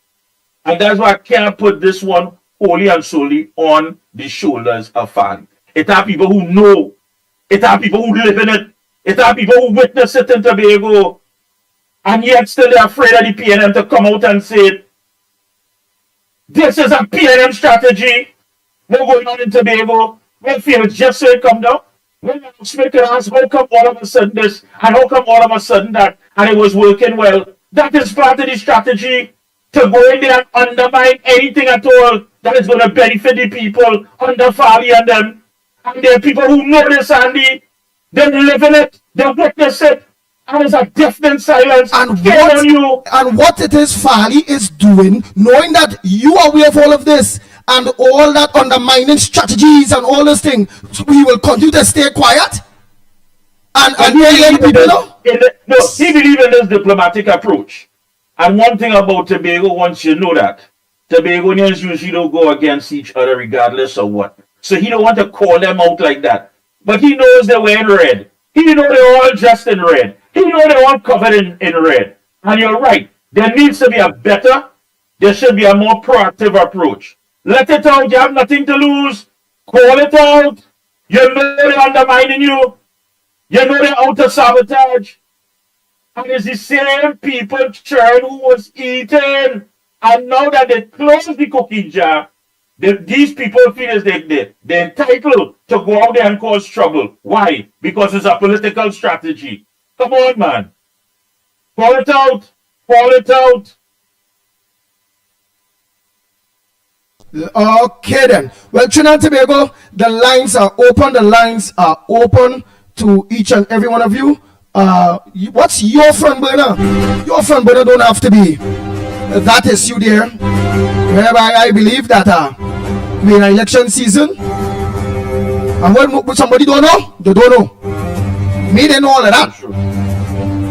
And that's why I can't put this one wholly and solely on the shoulders of family. It are people who know. It are people who live in it. It are people who witness it in Tobago. And yet still they're afraid of the PNM to come out and say, this is a PNM strategy. We're going on in Tobago. We feel just so it come down. When Smith can ask, how come all of a sudden this, and how come all of a sudden that, and it was working well. That is part of the strategy to go in there and undermine anything at all that is going to benefit the people under Farley and them. And there are people who know this, Andy. They live in it. They witness it. And it's a deafening silence. And what it is Farley is doing, knowing that you are aware of all of this, and all that undermining strategies and all those things, we will continue to stay quiet. And people know. No, he believes in this diplomatic approach. And one thing about Tobago, once you know that, Tobagonians usually don't go against each other regardless of what. So he don't want to call them out like that. But he knows they're wearing red. He knows they're all dressed in red. He knows they're all covered in red. And you're right. There needs to be there should be a more proactive approach. Let it out. You have nothing to lose. Call it out. You know they're undermining you. You know they're out to sabotage. And it's the same people, churn who was eating. And now that they closed the cookie jar, these people feel as they're entitled to go out there and cause trouble. Why? Because it's a political strategy. Come on, man. Call it out. Call it out. Okay then. Well, Trinidad and Tobago, the lines are open. The lines are open to each and every one of you. What's your front burner? Your front burner don't have to be that is you there. Whereby I believe that we're in election season. And when somebody don't know, they don't know. Me, they know all of that.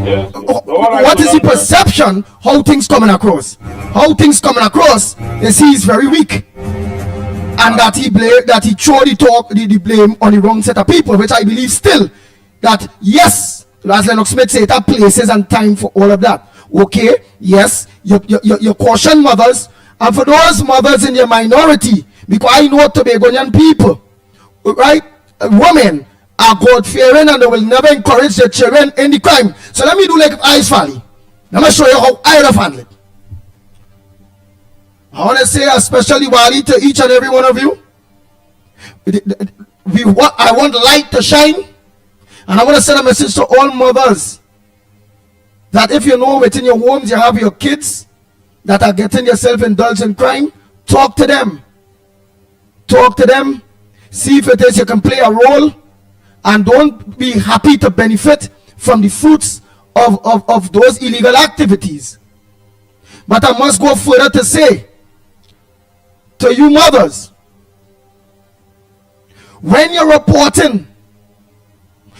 Yes. What is the perception? How things coming across? How things coming across is he's very weak, and that he throw the blame on the wrong set of people, which I believe still that yes, as Lennox Smith said, there are places and time for all of that. Okay, yes, you caution mothers, and for those mothers in your minority, because I know Tobagonian people, right, women are God-fearing and they will never encourage their children in the crime. So let me do like Ice Valley. Let me show you how I have handled it. I want to say especially Wally to each and every one of you. I want light to shine, and I want to send a message to all mothers that if you know within your homes you have your kids that are getting yourself indulged in crime, talk to them. Talk to them. See if it is you can play a role. And don't be happy to benefit from the fruits of those illegal activities. But I must go further to say to you mothers, when you're reporting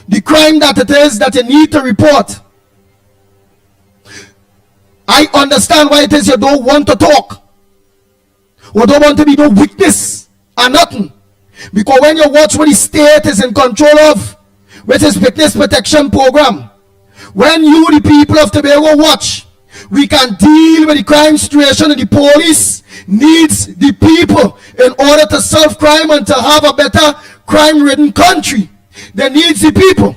the crime that it is that you need to report, I understand why it is you don't want to talk or don't want to be no witness or nothing. Because when you watch what the state is in control of, which is witness protection program, when you, the people of Tobago, watch, we can deal with the crime situation, and the police needs the people in order to solve crime and to have a better crime-ridden country. They needs the people.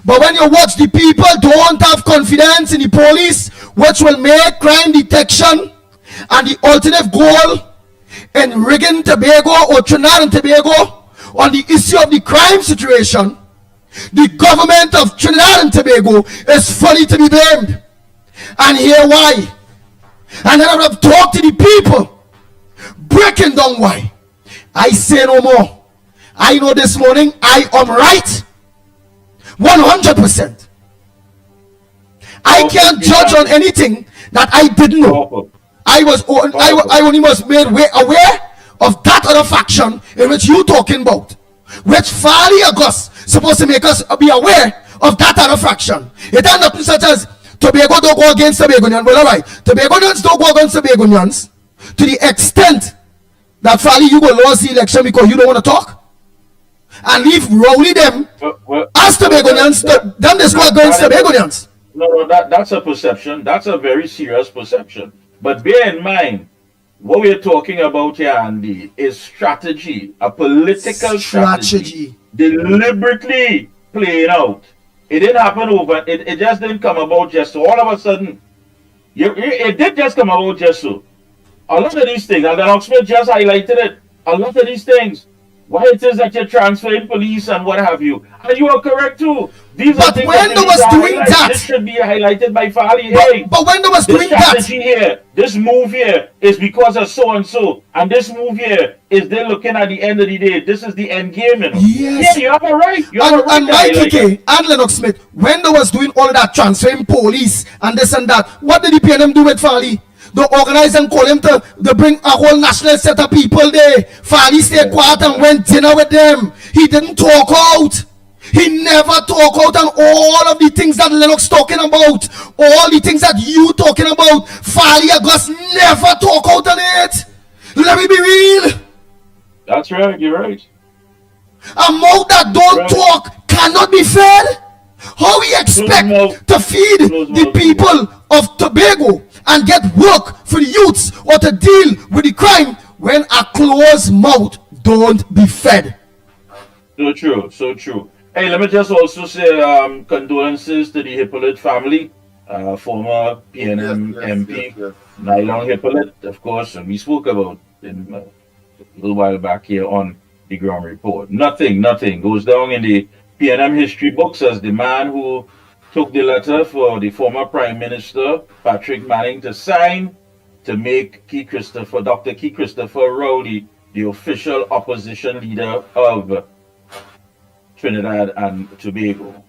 But when you watch, the people don't have confidence in the police, which will make crime detection and the ultimate goal in rigging Tobago or Trinidad and Tobago on the issue of the crime situation. The government of Trinidad and Tobago is fully to be blamed. And here why. And then I have talked to the people, breaking down why. I say no more. I know this morning I am right 100%. I can't judge on anything that I didn't know. I only was made aware of that other faction in which you talking about. which Farley August supposed to make us be aware of that other fraction. It ended up such as Tobago don't go against Tobagonians. Well, all right, Tobagonians don't go against Tobagonians to the extent that Farley you go lose the election because you don't want to talk and leave Rowley them as Tobagonians. Them they go against Tobagonians. No, that's a perception. That's a very serious perception. But bear in mind, what we're talking about here, Andy, is strategy, a political strategy deliberately playing out. It didn't happen over. It just didn't come about just so. All of a sudden, it did just come about just so. A lot of these things, and Lennox Smith just highlighted it. A lot of these things, why it is that you're transferring police and what have you, and you are correct too. These but are things when that they was doing that, this should be highlighted by Farley. But when they was doing that, here, this move here is because of so and so, and this move here is they're looking at the end of the day. This is the end game, you know? Yes. Yeah, you have a right. And Mikey and Lennox Smith, when they was doing all of that transferring police and this and that, what did the PNM do with Farley? They organize and call him to bring a whole national set of people there. Farley stayed quiet and went dinner with them. He didn't talk out. He never talk out on all of the things that Lennox talking about. All the things that you talking about. Farley August never talk out on it. Let me be real. That's right, you're right. A mouth that don't talk cannot be fed. How we expect to feed the people of Tobago and get work for the youths or to deal with the crime when a closed mouth don't be fed? So true, so true. Hey, let me just also say condolences to the Hippolyte family, former PNM MP, Nylon Hippolyte, of course, and we spoke about him a little while back here on the ground report. Nothing goes down in the PNM history books as the man who took the letter for the former Prime Minister, Patrick Manning, to sign to make Dr. Key Christopher Rowley the official opposition leader of Trinidad and Tobago.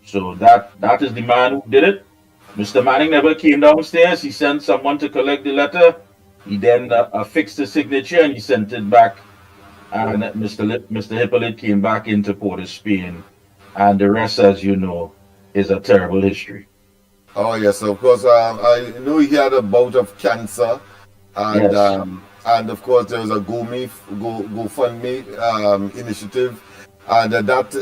So that is the man who did it. Mr. Manning never came downstairs. He sent someone to collect the letter. He then affixed the signature and he sent it back. And Mr. Hippolyte came back into Port of Spain. And the rest, as you know, is a terrible history. Oh yes, of course. I know he had a bout of cancer, and Yes. And of course there was a GoFundMe initiative, and that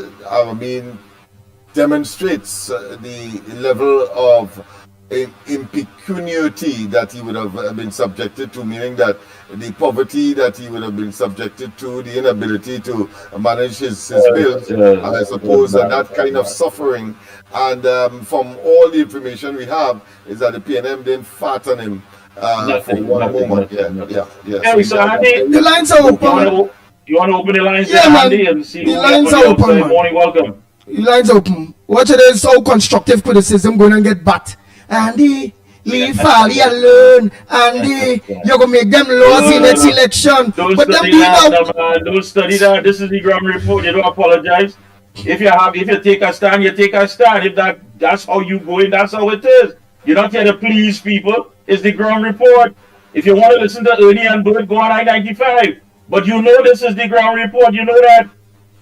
demonstrates the level of impecuniosity that he would have been subjected to, meaning that the poverty that he would have been subjected to, the inability to manage his bills, I suppose, and that kind of suffering. And from all the information we have, is that the PNM didn't fatten him for one moment. Hey, so Andy, The lines are open. you want to open the lines Yeah, there, man. Andy, and see The who lines we are have open, on the man. morning welcome. The lines open. Watch it is so constructive criticism going and get bat. Andy, leave Farley alone. Andy, you're gonna make them lose in next election. Don't But them study doing that, out. man. Don't study that. This is the ground report. You don't apologize. If you take a stand, you take a stand. If that's how you going, that's how it is. You're not here to please people. It's the ground report. If you want to listen to Ernie and Bert, go on I-95. But you know this is the ground report. You know that.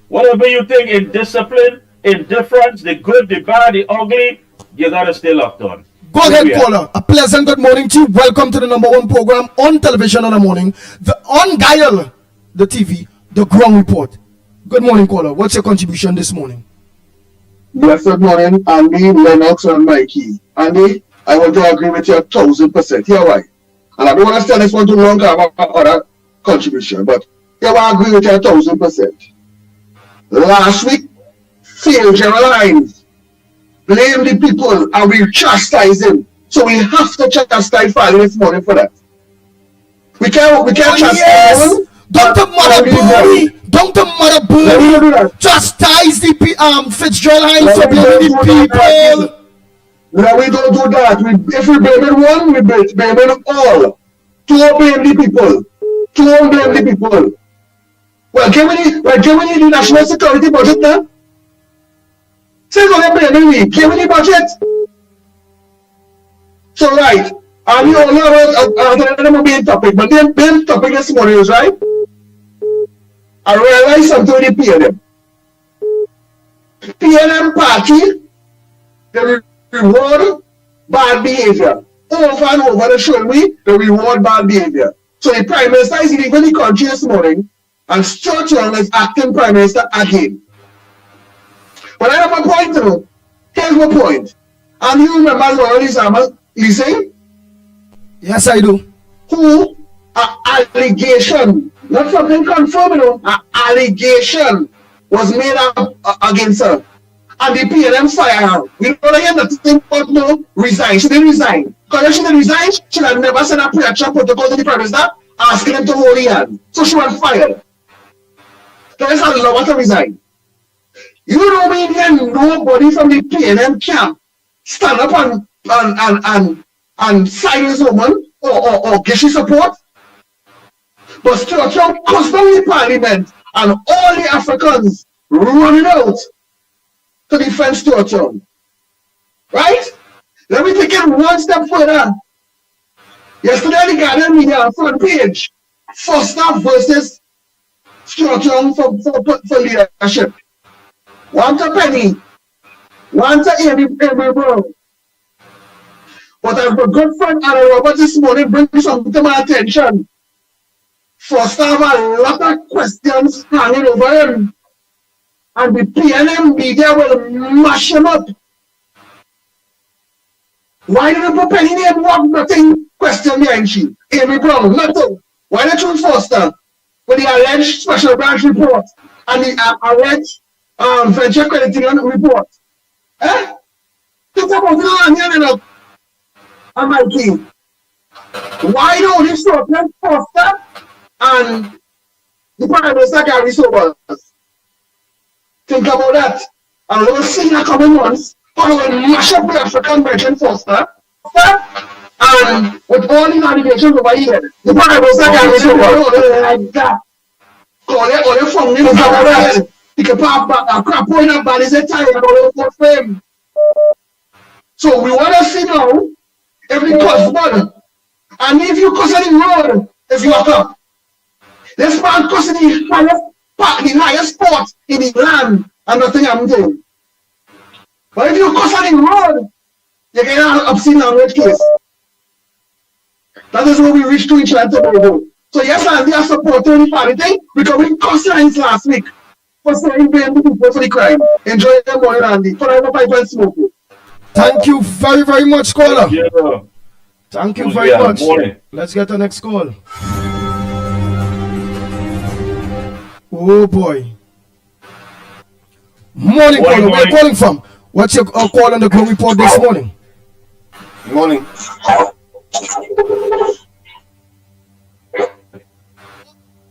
Whatever you think in discipline, in difference, the good, the bad, the ugly, you gotta stay locked on. Go ahead, caller. A pleasant good morning to you. Welcome to the #1 program on television in the morning. On Dial, the TV, the ground report. Good morning, caller. What's your contribution this morning? Blessed morning, Andy, Lennox, and Mikey. Andy, I want to agree with you 1,000%. You're right. And I don't want to stand this one too long. I have other contribution, but yeah, I agree with you 1,000%. Last week, failed General Hines. Blame the people and we chastise him. So we have to chastise Farley this morning for that. We can't chastise him. Dr. Mother Burry chastise the Fitzgerald Hines for blaming the people. No, we don't do that. If we blame one, we blame all. Don't blame the people. Don't blame the people. Well, give me the national security budget now. Say go and blame me. Give me the budget. So right, and you all know about the main topic, but the main topic this morning is right. I realized something with the PNM. PNM party, they reward bad behavior. Over and over, they show me they reward bad behavior. So the Prime Minister is leaving the country this morning, and Stuart Young is acting Prime Minister again. But I have a point though. Here's my point. And you remember Laura Lizzie? Yes, I do. Who an allegation, not something confirmed, an allegation was made up against her. And the PNM fire her. We don't hear nothing but no resign. She didn't resign. Because if she didn't resign, she had never sent a pre-action protocol to the Prime Minister asking him to hold the hand. So she was fired. So let's allow her to resign. You don't mean here nobody from the PNM camp stand up and silence woman or give she support? But Stuart Young customary parliament and all the Africans running out to defend Stuart Young. Right? Let me take it one step further. Yesterday, the Guardian media front page, Foster versus Stuart Young for leadership. One to Penny, one to Amy Brown. But as my good friend Anna Robert this morning brings something to my attention. Foster have a lot of questions hanging over him. And the PNM media will mash him up. Why did they put Penny name walk nothing question behind she? Amy Brown, nothing. Why did you Foster with the alleged special branch report and the alleged venture credit union report? Eh? Talk about the and Mikey. Why don't you stop them Foster and the Prime Minister Gary Sobers? Think about that. And we'll see in the coming months how we will mash up the African Virgin Foster and with all these allegations over here, the Prime Minister Gary Sobers like that. Call it all the funding is about that. You can pop a crap point up and it's a time and all the fame. So we want to see now if the husband, and if you cross any road, if you walk up, this man crossing the highest spot in the land, and nothing I'm doing. But if you cross any road, you get an obscene language case. That is where we reach to each other today. So yes, and they are supporting the party thing because we crossed lines last week for saying blame the people for the crime. Enjoy your morning, Andy. Forever pipe and smoke. Thank you very, very much, caller. Yeah. Thank you very much. Let's get the next call. Oh boy. Morning, caller. Where are you calling from? What's your call on the Glow Report this morning? Morning.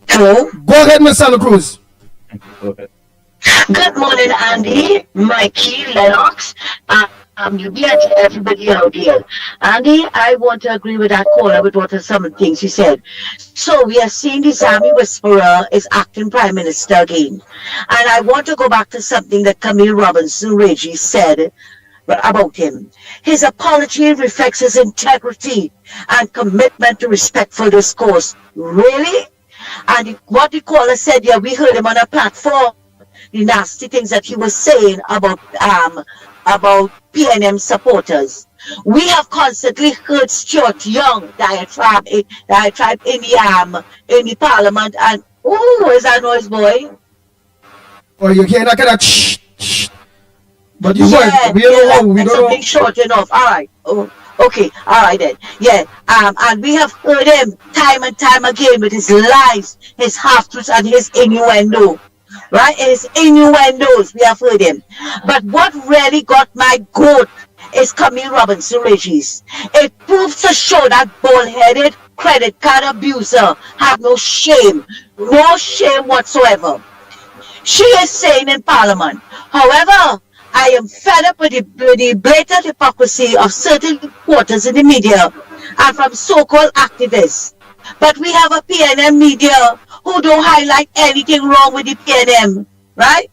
Hello? Go ahead, Miss Santa Cruz. Okay. Good morning, Andy, Mikey, Lennox, you be at everybody out there. Andy, I want to agree with that caller with what are some of the things he said. So we are seeing the Zami Whisperer is acting Prime Minister again. And I want to go back to something that Camille Robinson-Reggie said about him. His apology reflects his integrity and commitment to respectful discourse. Really? And what the caller said, yeah, we heard him on a platform. The nasty things that he was saying about PNM supporters. We have constantly heard Stuart Young diatribe in the parliament, and is that noise, boy? Oh, you hear that kind of shh. But you we don't know. Something short enough. All right. Oh, okay. All right then. Yeah. And we have heard him time and time again with his lies, his half-truths, and his innuendo. Right? His innuendos, we have heard him. But what really got my goat is Camille Robinson-Reggie's. It proves to show that bald-headed credit card abuser have no shame whatsoever. She is saying in Parliament, however, I am fed up with the blatant hypocrisy of certain quarters in the media and from so-called activists. But we have a PNM media who don't highlight anything wrong with the PNM, right?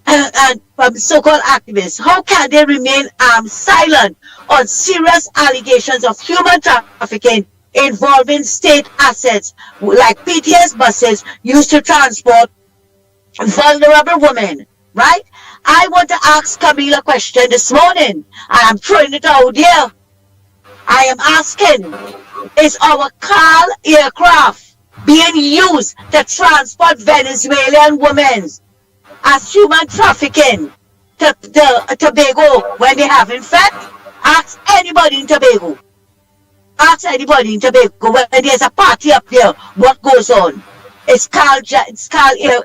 And from so-called activists, how can they remain silent on serious allegations of human trafficking involving state assets like PTS buses used to transport vulnerable women, right? I want to ask Camille a question this morning, and I'm throwing it out here. I am asking, is our Carl aircraft being used to transport Venezuelan women as human trafficking to Tobago when they haven't fed? Ask anybody in Tobago. Ask anybody in Tobago when there's a party up here, what goes on? It's Carl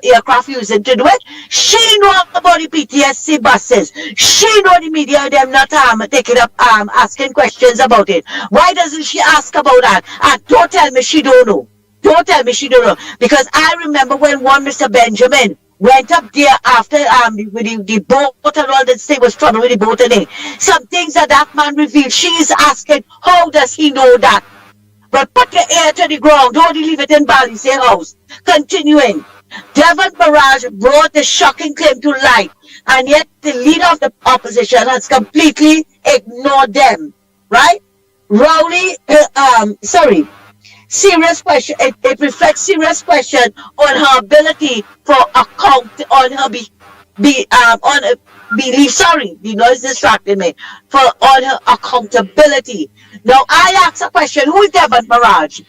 aircraft using to do it. She know about the PTSC buses. She know the media them not taking up asking questions about it. Why doesn't she ask about that? And don't tell me she don't know. Don't tell me she don't know. Because I remember when one Mr. Benjamin went up there after with the boat and all that thing was trouble with the boat and it. Some things that man revealed. She is asking, how does he know that? But put your ear to the ground. Don't leave it in Bali's house. Continuing. Devon Barrage brought the shocking claim to light, and yet the leader of the opposition has completely ignored them. Right? Rowley, serious question. It reflects serious question on her ability for account on her belief. Sorry, the noise distracted me. On her accountability. Now I ask a question: who is Devon Barrage?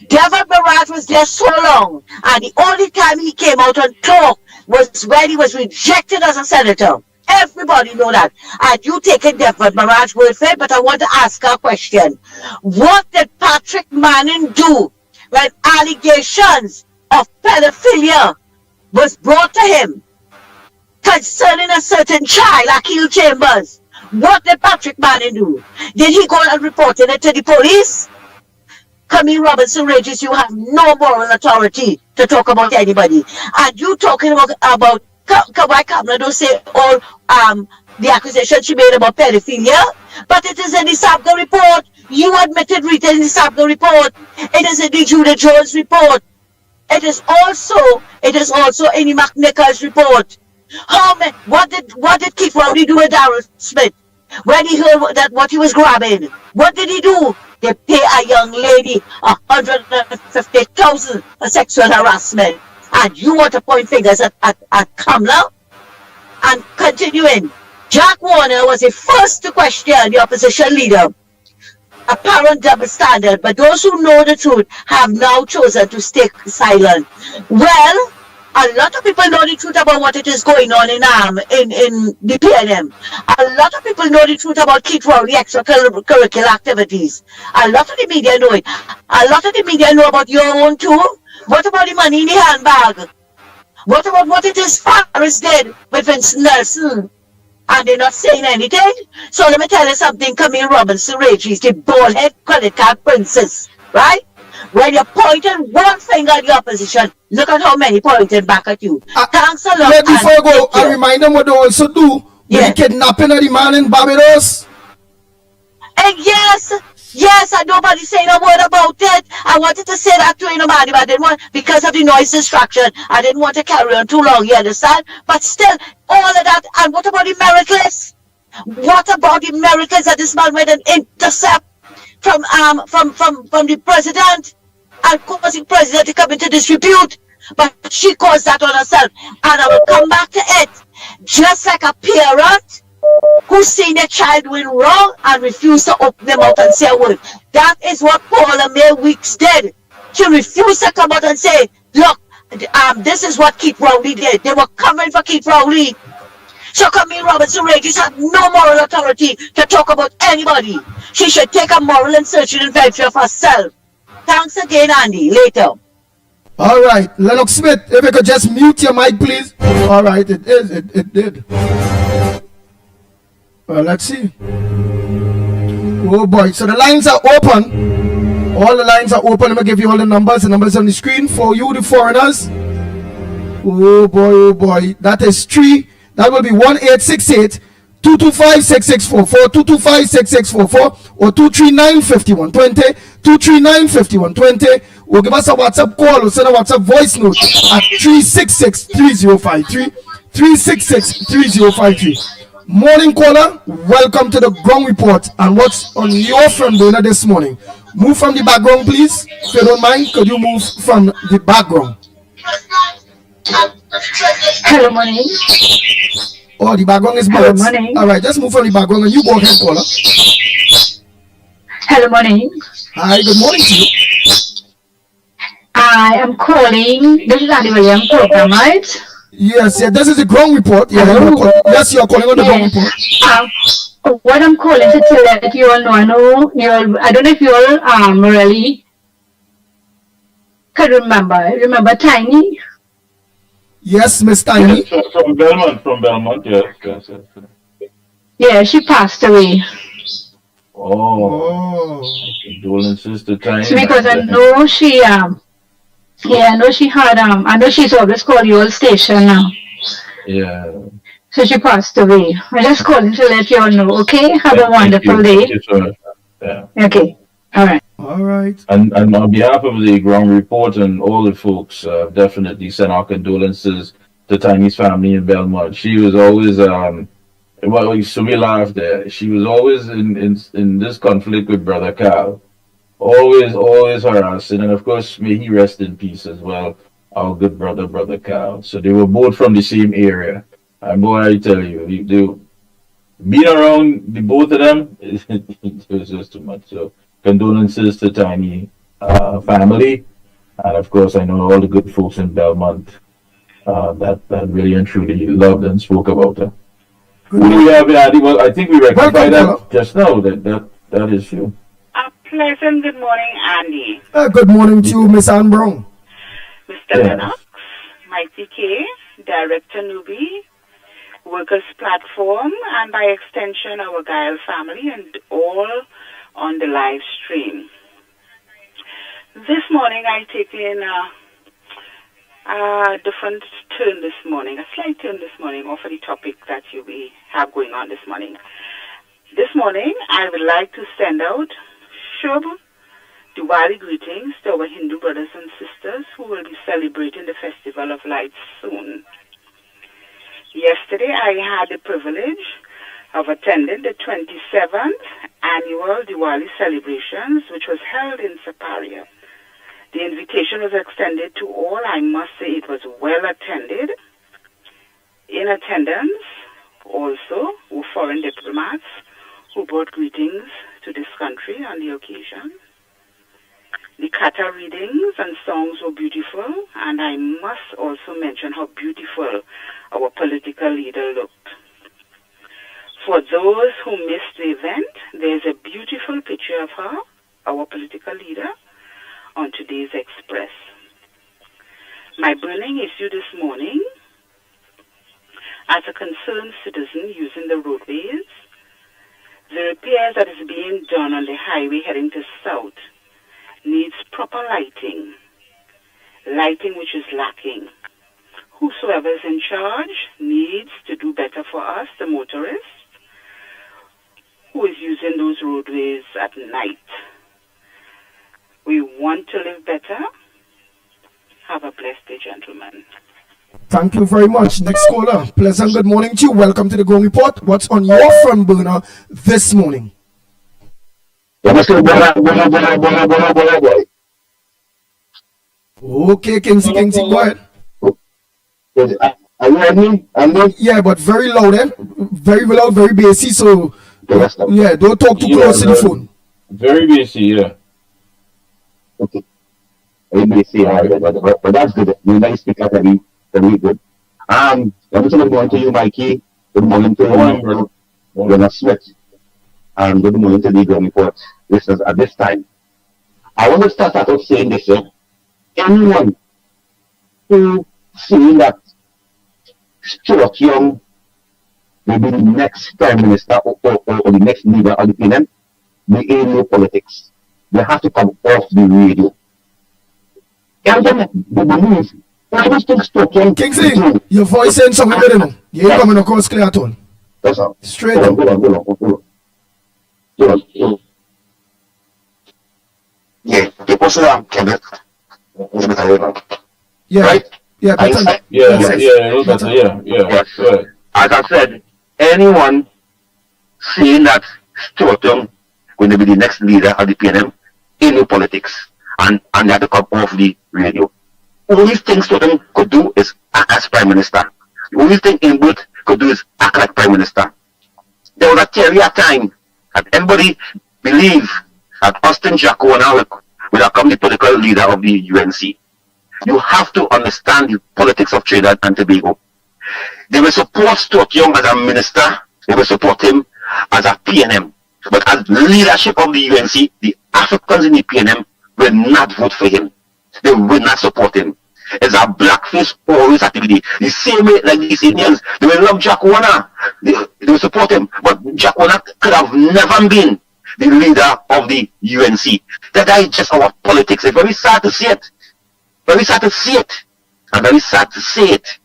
Devon Barrage was there so long, and the only time he came out and talked was when he was rejected as a senator. Everybody know that. And you take a Devon Barrage word for it, but I want to ask a question. What did Patrick Manning do when allegations of pedophilia was brought to him concerning a certain child, Akil Chambers? What did Patrick Manning do? Did he go and report it to the police? Camille Robinson Regis, you have no moral authority to talk about anybody. And you talking about why Kamala don't say all the accusation she made about pedophilia? But it is in the Sabga report. You admitted Rita in the Sabga report. It is in the Judah Jones report. It is also in the McNichols report. What did Keith Rowley do with Darrell Smith when he heard that what he was grabbing? What did he do? They pay a young lady $150,000 for sexual harassment, and you want to point fingers at Kamala? And continuing, Jack Warner was the first to question the opposition leader. Apparent double standard, but those who know the truth have now chosen to stay silent. Well, a lot of people know the truth about what it is going on in the PNM. A lot of people know the truth about Keith Rowley extracurricular activities. A lot of the media know it. A lot of the media know about your own too. What about the money in the handbag? What about what it is Farris did with Vince Nelson? And they're not saying anything? So let me tell you something, Camille Robinson Regis, the bald-head credit card princess, right? When you're pointing one finger at the opposition, look at how many pointed back at you. Thanks a lot. Yeah, before I go, I remind them what they also do with the kidnapping of the man in Barbados. And yes, and nobody saying a word about it. I wanted to say that to you, man, but I didn't want, because of the noise distraction, I didn't want to carry on too long, you understand? But still, all of that, and what about the miracles? What about the miracles that this man made an intercept from the president and causing president to come into disrepute? But she caused that on herself, and I will come back to it. Just like a parent who seen a child doing wrong and refused to open them out and say a word. That is what Paula May Weeks did. She refused to come out and say, look, this is what Keith Rowley did. They were coming for Keith Rowley. So Camille Robinson Regis had no moral authority to talk about anybody. She should take a moral and searching inventory of herself. Thanks again, Andy. Later. All right, Lennox Smith, if you could just mute your mic, please. All right, it did. Well, let's see. Oh boy, so the lines are open. All the lines are open. I'm gonna give you all the numbers on the screen for you, the foreigners. Oh boy. That is 3. That will be 1868 225 6644, 225 6644, or 239 5120, 239 5120. Or give us a WhatsApp call or send a WhatsApp voice note at 366 3053, 366 3053. Morning caller, welcome to the ground report and what's on your front burner this morning. Move from the background, please. If you don't mind, could you move from the background? Hello, morning. Oh, the background is Hello, birds. morning. All right, just move from the background and you go ahead, caller. Hello, morning. Hi, good morning to you. I am calling. This is Andy Williams program, right? Yes, this is the ground report. Yeah, yes, you're calling on the ground report. What I'm calling to let you all know, I don't know if you all really can remember. Remember Tiny? Yes, Miss Tiny. Yes, from Belmont, yes. Yeah, she passed away. Oh. Condolences to Tiny. Because I know she I know she had I know she's always called you all station now. Yeah. So she passed away. I'm just calling to let you all know, okay? Have a wonderful day. Thank you so much. Yeah. Okay. All right. All right. And on behalf of the ground report and all the folks, definitely send our condolences to Tiny's family in Belmont. She was always so we laughed there. She was always in this conflict with Brother Carl. Always harassing, and of course, may he rest in peace as well. Our good brother Carl. So they were both from the same area. And boy, I tell you, being around the both of them, it was just too much. So condolences to Tiny family, and of course, I know all the good folks in Belmont that really and truly loved and spoke about her. Who do we have, Andy? Well, I think we rectified that just now. That is you. Pleasant good morning, Andy. Good morning to you, Miss Ann Brown. Mr. Lennox, Mikey K, Director Newbie, Workers Platform, and by extension our Guile family, and all on the live stream. This morning I take in a different turn this morning, a slight turn this morning off of the topic that we have going on this morning. This morning I would like to send out Shubh Diwali greetings to our Hindu brothers and sisters who will be celebrating the Festival of Lights soon. Yesterday I had the privilege of attending the 27th annual Diwali celebrations, which was held in Saparia. The invitation was extended to all. I must say it was well attended. In attendance also were foreign diplomats who brought greetings to this country on the occasion. The kata readings and songs were beautiful, and I must also mention how beautiful our political leader looked. For those who missed the event, there's a beautiful picture of her, our political leader, on today's Express. My burning issue this morning, as a concerned citizen using the roadways, the repairs that is being done on the highway heading to south needs proper lighting which is lacking. Whosoever is in charge needs to do better for us, the motorists, who is using those roadways at night. We want to live better. Have a blessed day, gentlemen. Thank you very much. Next caller. Pleasant good morning to you. Welcome to the Ground Report. What's on your front burner this morning? Okay, Kingsy, go ahead. Are you hearing me? Yeah, but very loud, very loud, very bassy. So, yeah, don't talk too close to the phone. Very bassy, yeah. Okay. Very bassy, but that's good. You nice speaker, very good. Good morning to you, Mikey. Good morning to you, Lennox Smith. And good morning to the Ground Report listeners at this time. I want to start out saying this. Anyone who seeing that Stuart Young will be the next Prime Minister or the next leader of the PNM, they ain't no politics. They have to come off the radio. And then the belief, I just think Stuart Young. Kingsley, your voice ain't something better now. You ain't coming across clear at all. That's all. Straight up. Hold on. Yeah, the person I'm Kenneth. Yeah. Right? Yeah, better. Yeah. As I said, anyone saying that Stuart Young going to be the next leader of the PNM in the politics and they had to come off the radio. The only thing Stuart Young could do is act as Prime Minister. The only thing Ingrid could do is act like Prime Minister. There was a theory at time that everybody believed that Austin Jacona will become the political leader of the UNC. You have to understand the politics of Trinidad and Tobago. They will support Stuart Young as a minister. They will support him as a PNM. But as leadership of the UNC, the Africans in the PNM will not vote for him. They will not support him. It's a blackface always activity. The same way like these Indians, they will love Jack Warner. They will support him. But Jack Warner could have never been the leader of the UNC. That is just our politics. It's very sad to see it. Very sad to see it. And very sad to say it.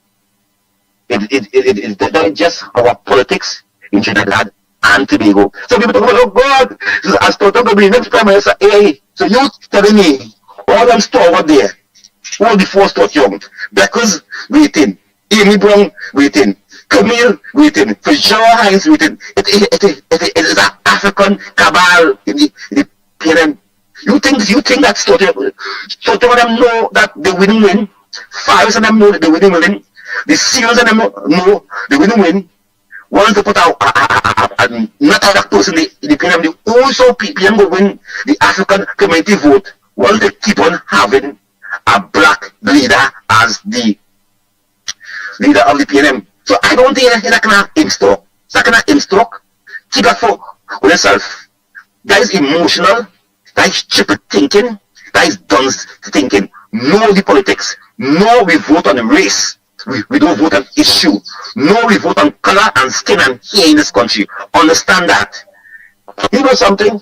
That is just our politics in Trinidad and Tobago. So people talk about, oh God, I thought going to be next Prime Minister. Hey, so you telling me all them store over there, all the four Stuart Young, Beckers waiting, Amy Brown waiting, Camille waiting, Fitzgerald Hines waiting. It is an African cabal in the PNM. You think that Stuart Young know that they will win? Fives of them know that they will win. The seals of them know they will win. Once they put out not a black person in the PNM, they also PNM will win the African community vote. Once they keep on having a black leader as the leader of the PNM. So I don't think that kind of instruct. So that kind of instruct. Keep that for yourself. That is emotional. That is stupid thinking. That is dumb thinking. Know the politics. No, we vote on race. We don't vote on issue. No, we vote on color and skin and hair in this country. Understand that. You know something?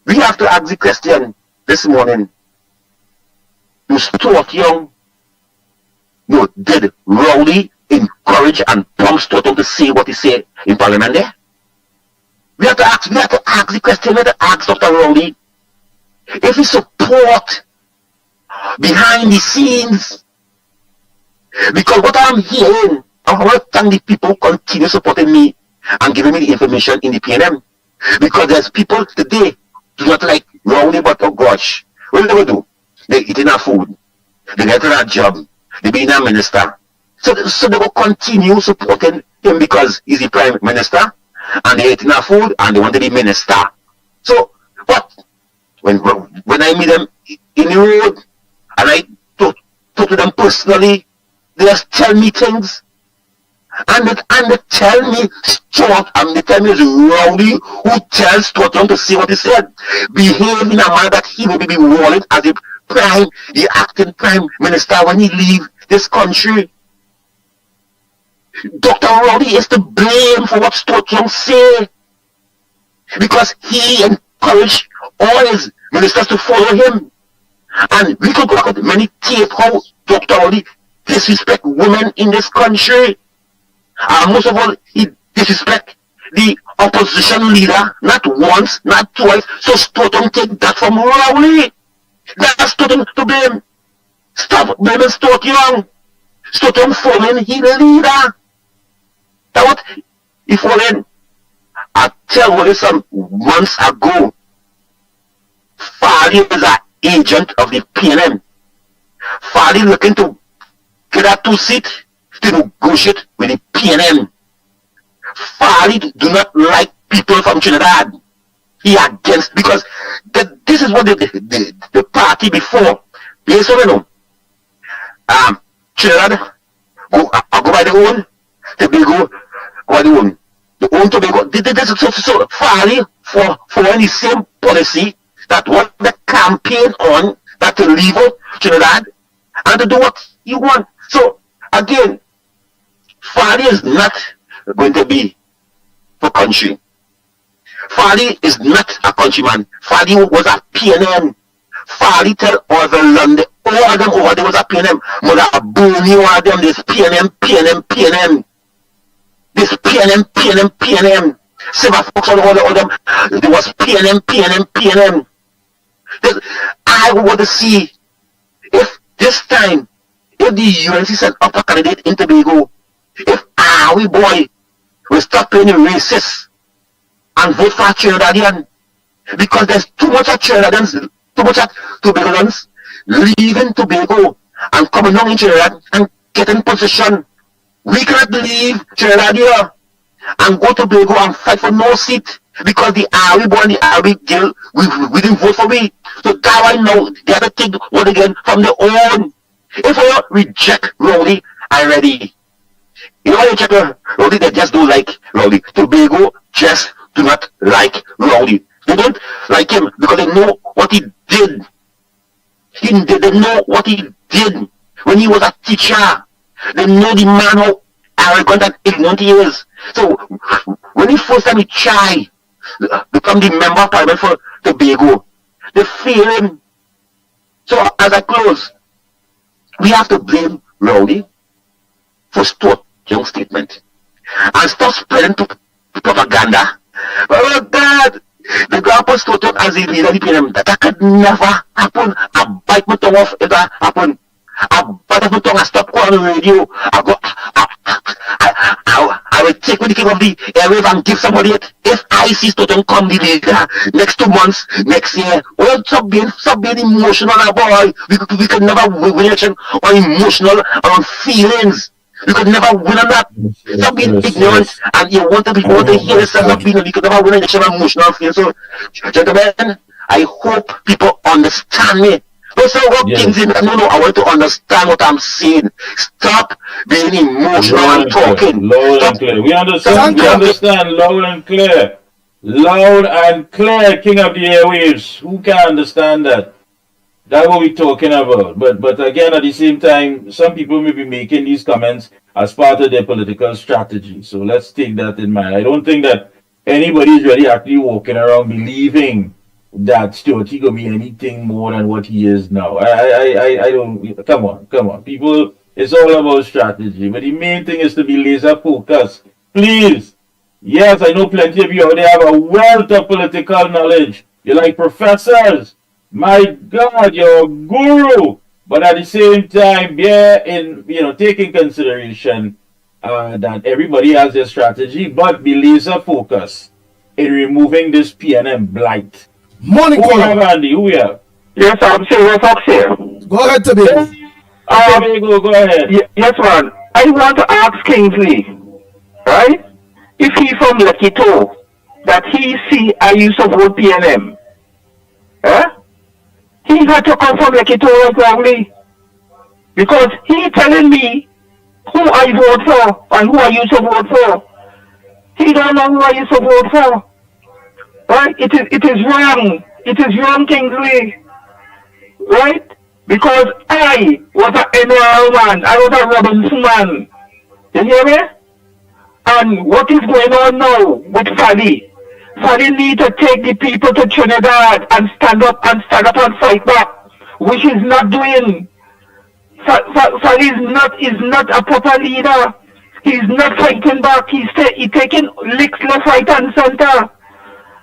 We have to ask the question this morning. Do Stuart Young did Rowley encourage and prompt Stuart Young to say what he said in Parliament there? We have to ask the question, we have to ask Dr. Rowley if he support behind the scenes. Because what I'm hearing, I want to thank the people who continue supporting me and giving me the information in the PNM. Because there's people today do not like Rowley, but oh gosh, what do they do? They eating our food, they get a job, they being a minister. So they will continue supporting him because he's the Prime Minister and they eating our food and they want to be minister. So, but when I meet them in the road and I talk to them personally, they just tell me things. And they tell me Stuart, and they tell me it's Rowley who tells Stuart Young to say what he said. Behave in a manner that he will be rewarded as the acting Prime Minister when he leave this country. Dr. Rowley is to blame for what Stuart Young say. Because he encouraged all his ministers to follow him. And we could go back with many tape how Dr. Rowley disrespect women in this country. And most of all, he disrespect the opposition leader, not once, not twice. So Stuart Young take that from Rowley. That's Stuart Young to blame. Stop blaming Stuart Young. Stuart Young falling, he the leader. That's what he falling. I tell you some months ago, Farley is an agent of the PNM. Farley looking to get a 2-seat to negotiate with the PNM. Farley do not like people from Trinidad. He against, because this is what the party before. Yes or no? Trinidad go by their own, Tobago go by their own. The own Tobago. So Farley for the same policy that what the campaign on, that to leave out Trinidad and to do what you want. So again, Farley is not going to be for country. Farley is not a countryman. Farley was a PNM. Farley tell all the London, all of them over there was a PNM. Mother Booney, all of them, this PNM. This PNM. Silver Fox, all of them, there was PNM. I want to see if this time, if the UNC sent up a candidate in Tobago If we boy will stop playing the racist and vote for Trinidadian, because there's too much of Trinidadians, too much of Tobagonians leaving Tobago and coming down in Trinidad and getting position. We cannot leave Trinidad here and go to Tobago and fight for no seat because the we born the Arabic deal, we didn't vote for me. So that why now they have to take what again from their own. If I reject Rowley already, you know why they check Rowley? They just don't like Rowley. Tobago just do not like Rowley. They don't like him because they know what he did. They know what he did when he was a teacher. They know the man how arrogant and ignorant he is. So when the first time he tried become the member of parliament for Tobago, they feel him. So as I close, we have to blame Rowley for Stuart Young's statement and stop spreading propaganda. Oh God, the grandpa Stuart Young as a leader of the PNM, that could never happen. I bite my tongue off if that happen. I bite my tongue and stop calling on the radio. I will take the king of the airwave and give somebody it. If I see Stuart Young come the leader next 2 months, next year, well, stop being emotional, boy. We could never win election on emotional, on feelings. You could never win on that. Stop being ignorant and you want to hear yourself not being, you could never win an election on emotional feelings. So, gentlemen, I hope people understand me. Don't say what things in. No, I want to understand what I'm saying. Stop being emotional and talking. Loud and clear. We understand loud and clear. Loud and clear, King of the Airwaves. Who can understand that? That's what we're talking about. But again, at the same time, some people may be making these comments as part of their political strategy. So let's take that in mind. I don't think that anybody is really actually walking around believing that Stuart he gonna be anything more than what he is now. I don't. Come on. People, it's all about strategy. But the main thing is to be laser focused. Please. Yes, I know plenty of you out there have a wealth of political knowledge. You're like professors. My God, you're a guru. But at the same time, take in consideration that everybody has their strategy, but be laser focused in removing this PNM blight. Morning, who we have, Andy? Who we have? Yes, I'm Silver Fox here. Go ahead, Tobago. Go ahead. Yes, man. I want to ask Kingsley, right? If he from Lekito, that he see I used to vote PNM. He had to come from Lekito probably. Because he telling me who I vote for and who I used to vote for. He don't know who I used to vote for. Right? It is wrong. It is wrong, Kingsley. Right? Because I was an NRL man. I was a Robinson man. You hear me? And what is going on now with Fally? Fally need to take the people to Trinidad and stand up and fight back, which he's not doing. Fally is not a proper leader. He's not fighting back. He's taking licks left, right, and center.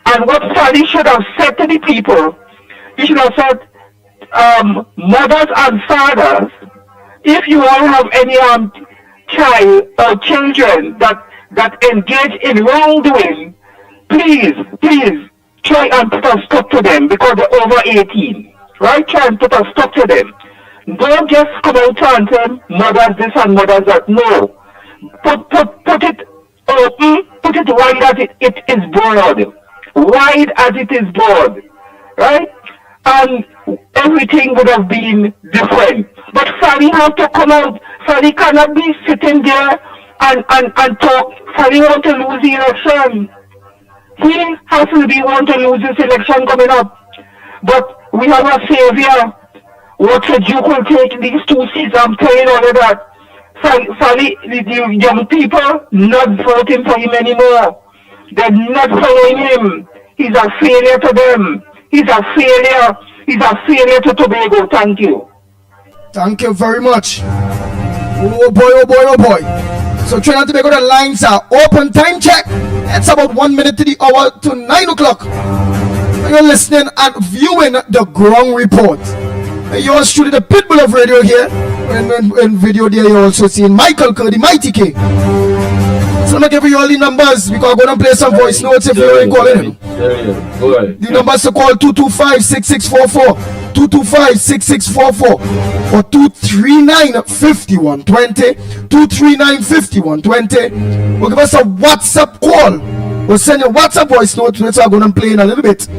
And what Fally should have said to the people, he should have said, mothers and fathers, if you all have any child or children that engage in wrongdoing, please try and put a stop to them because they're over 18. Right? Try and put a stop to them. Don't just come out and say mothers this and mothers that. No. Put it open, put it wide as it is broad. Wide as it is broad. Right? And everything would have been different. But Fally have to come out. Fally cannot be sitting there and talk. Fally want to lose the election. He has to be one to lose this election coming up. But we have a savior. What the Duke will take these 2 seats, I'm telling all of that. Fally, the young people not voting for him anymore. They're not following him. He's a failure to them. He's a failure. He's a failure to Tobago. Thank you. Thank you very much. Oh boy. So Trinidad and Tobago, the lines are open. Time check. It's about 1 minute to the hour to 9 o'clock. You're listening and viewing the Ground Report. Yours truly, the Pitbull of Radio here. in video there you also seen Michael Kerr, the Mighty K. So I'm gonna give you all the numbers because I'm gonna play some voice notes if you ain't calling him. The numbers to call 225-6644, 225-6644 or 239-5120, 239-5120. We'll give us a WhatsApp call. We'll send your WhatsApp voice note, which I'm gonna play in a little bit,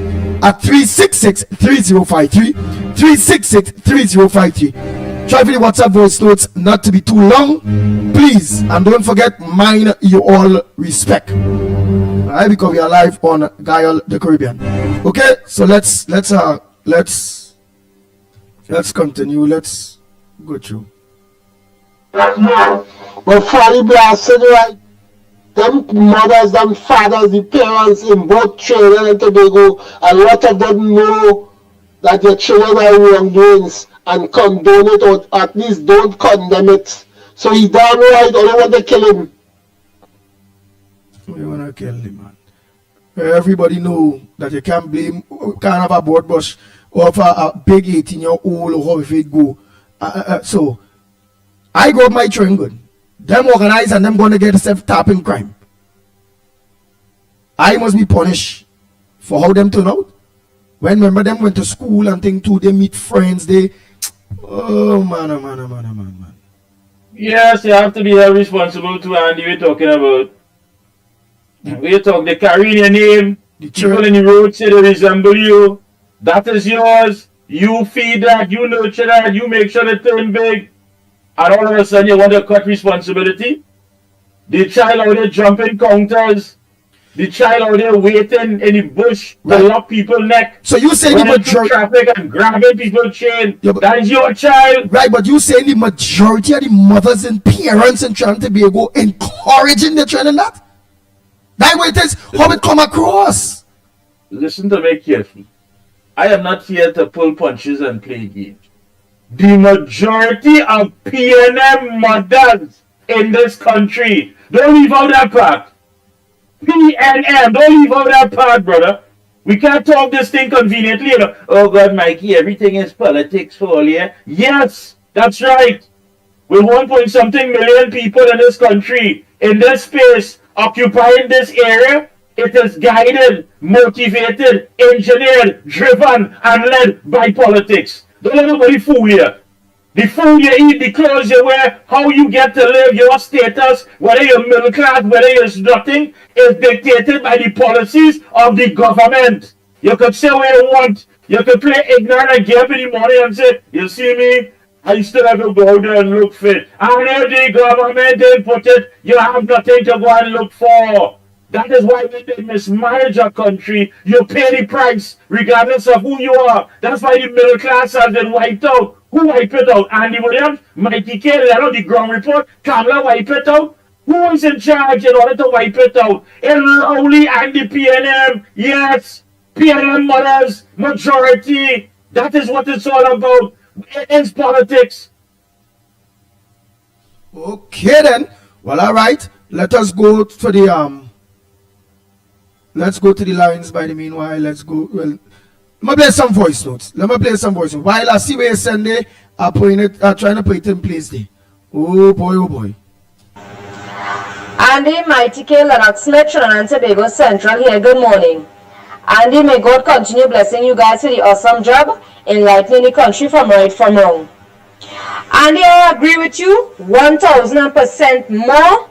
at 366-3053, 366-3053. Try for the WhatsApp voice notes not to be too long, please, and don't forget mine you all respect. Alright, because we are live on Guile the Caribbean. Okay, so let's continue. Let's go through. But Fatty blasted, right? Them mothers, them fathers, the parents in both Trinidad and Tobago, a lot of them know that their children are wrongdoings and condone it, or at least don't condemn it. So he damn right, only want to kill him. We want to kill him, man. Everybody know that you can't blame, can't have a board brush of a big 18-year-old or how it go. So I got my train good. Them organize and them going to get themselves tapping crime. I must be punished for how them turn out. When remember them went to school and thing too, they meet friends, they man. Yes, you have to be held responsible too, Andy. We're talking about. They carry your name. The people in the road say they resemble you. That is yours. You feed that, you nurture that, you make sure they turn big. And all of a sudden you want to cut responsibility. The child out there jumping counters. The child out there waiting in the bush to lock people's neck. So you say the majority traffic and grabbing people's chain. That is your child. Right, but you say the majority of the mothers and parents in Trinidad and Tobago encouraging the trend in that? That way it is how it come across. Listen to me carefully. I am not here to pull punches and play games. The majority of PNM mothers in this country, don't leave out that part. PNM, don't leave out that part, brother. We can't talk this thing conveniently. You know. Oh God, Mikey, everything is politics for all, yeah? Yes, that's right. With 1.something million people in this country, in this space, occupying this area, it is guided, motivated, engineered, driven, and led by politics. Don't let nobody fool you. The food you eat, the clothes you wear, how you get to live, your status, whether you're middle class, whether you're nothing, is dictated by the policies of the government. You could say what you want. You could play ignorant and get up in the morning and say, you see me, I still have to go out there and look fit. And if the government didn't put it, you have nothing to go and look for. That is why when they mismanage a country, you pay the price, regardless of who you are. That's why the middle class has been wiped out. Who wiped it out? Andy Williams, Mikey K, Lennox, the ground report, Kamala wipe it out. Who is in charge in order to wipe it out? In Rowley and the PNM. Yes, PNM mothers, majority. That is what it's all about. It's politics. Okay then. Well, all right. Let us go for the Let's go to the lines by the meanwhile. Let's go. Well, let me play some voice notes. While I see where you send it, I'm trying to put it in place there. Oh boy. Andy, Mighty K, Lennox Smith, Trinidad and Tobago Central here. Good morning. Andy, may God continue blessing you guys for the awesome job enlightening the country from right from wrong. Andy, I agree with you 1000% more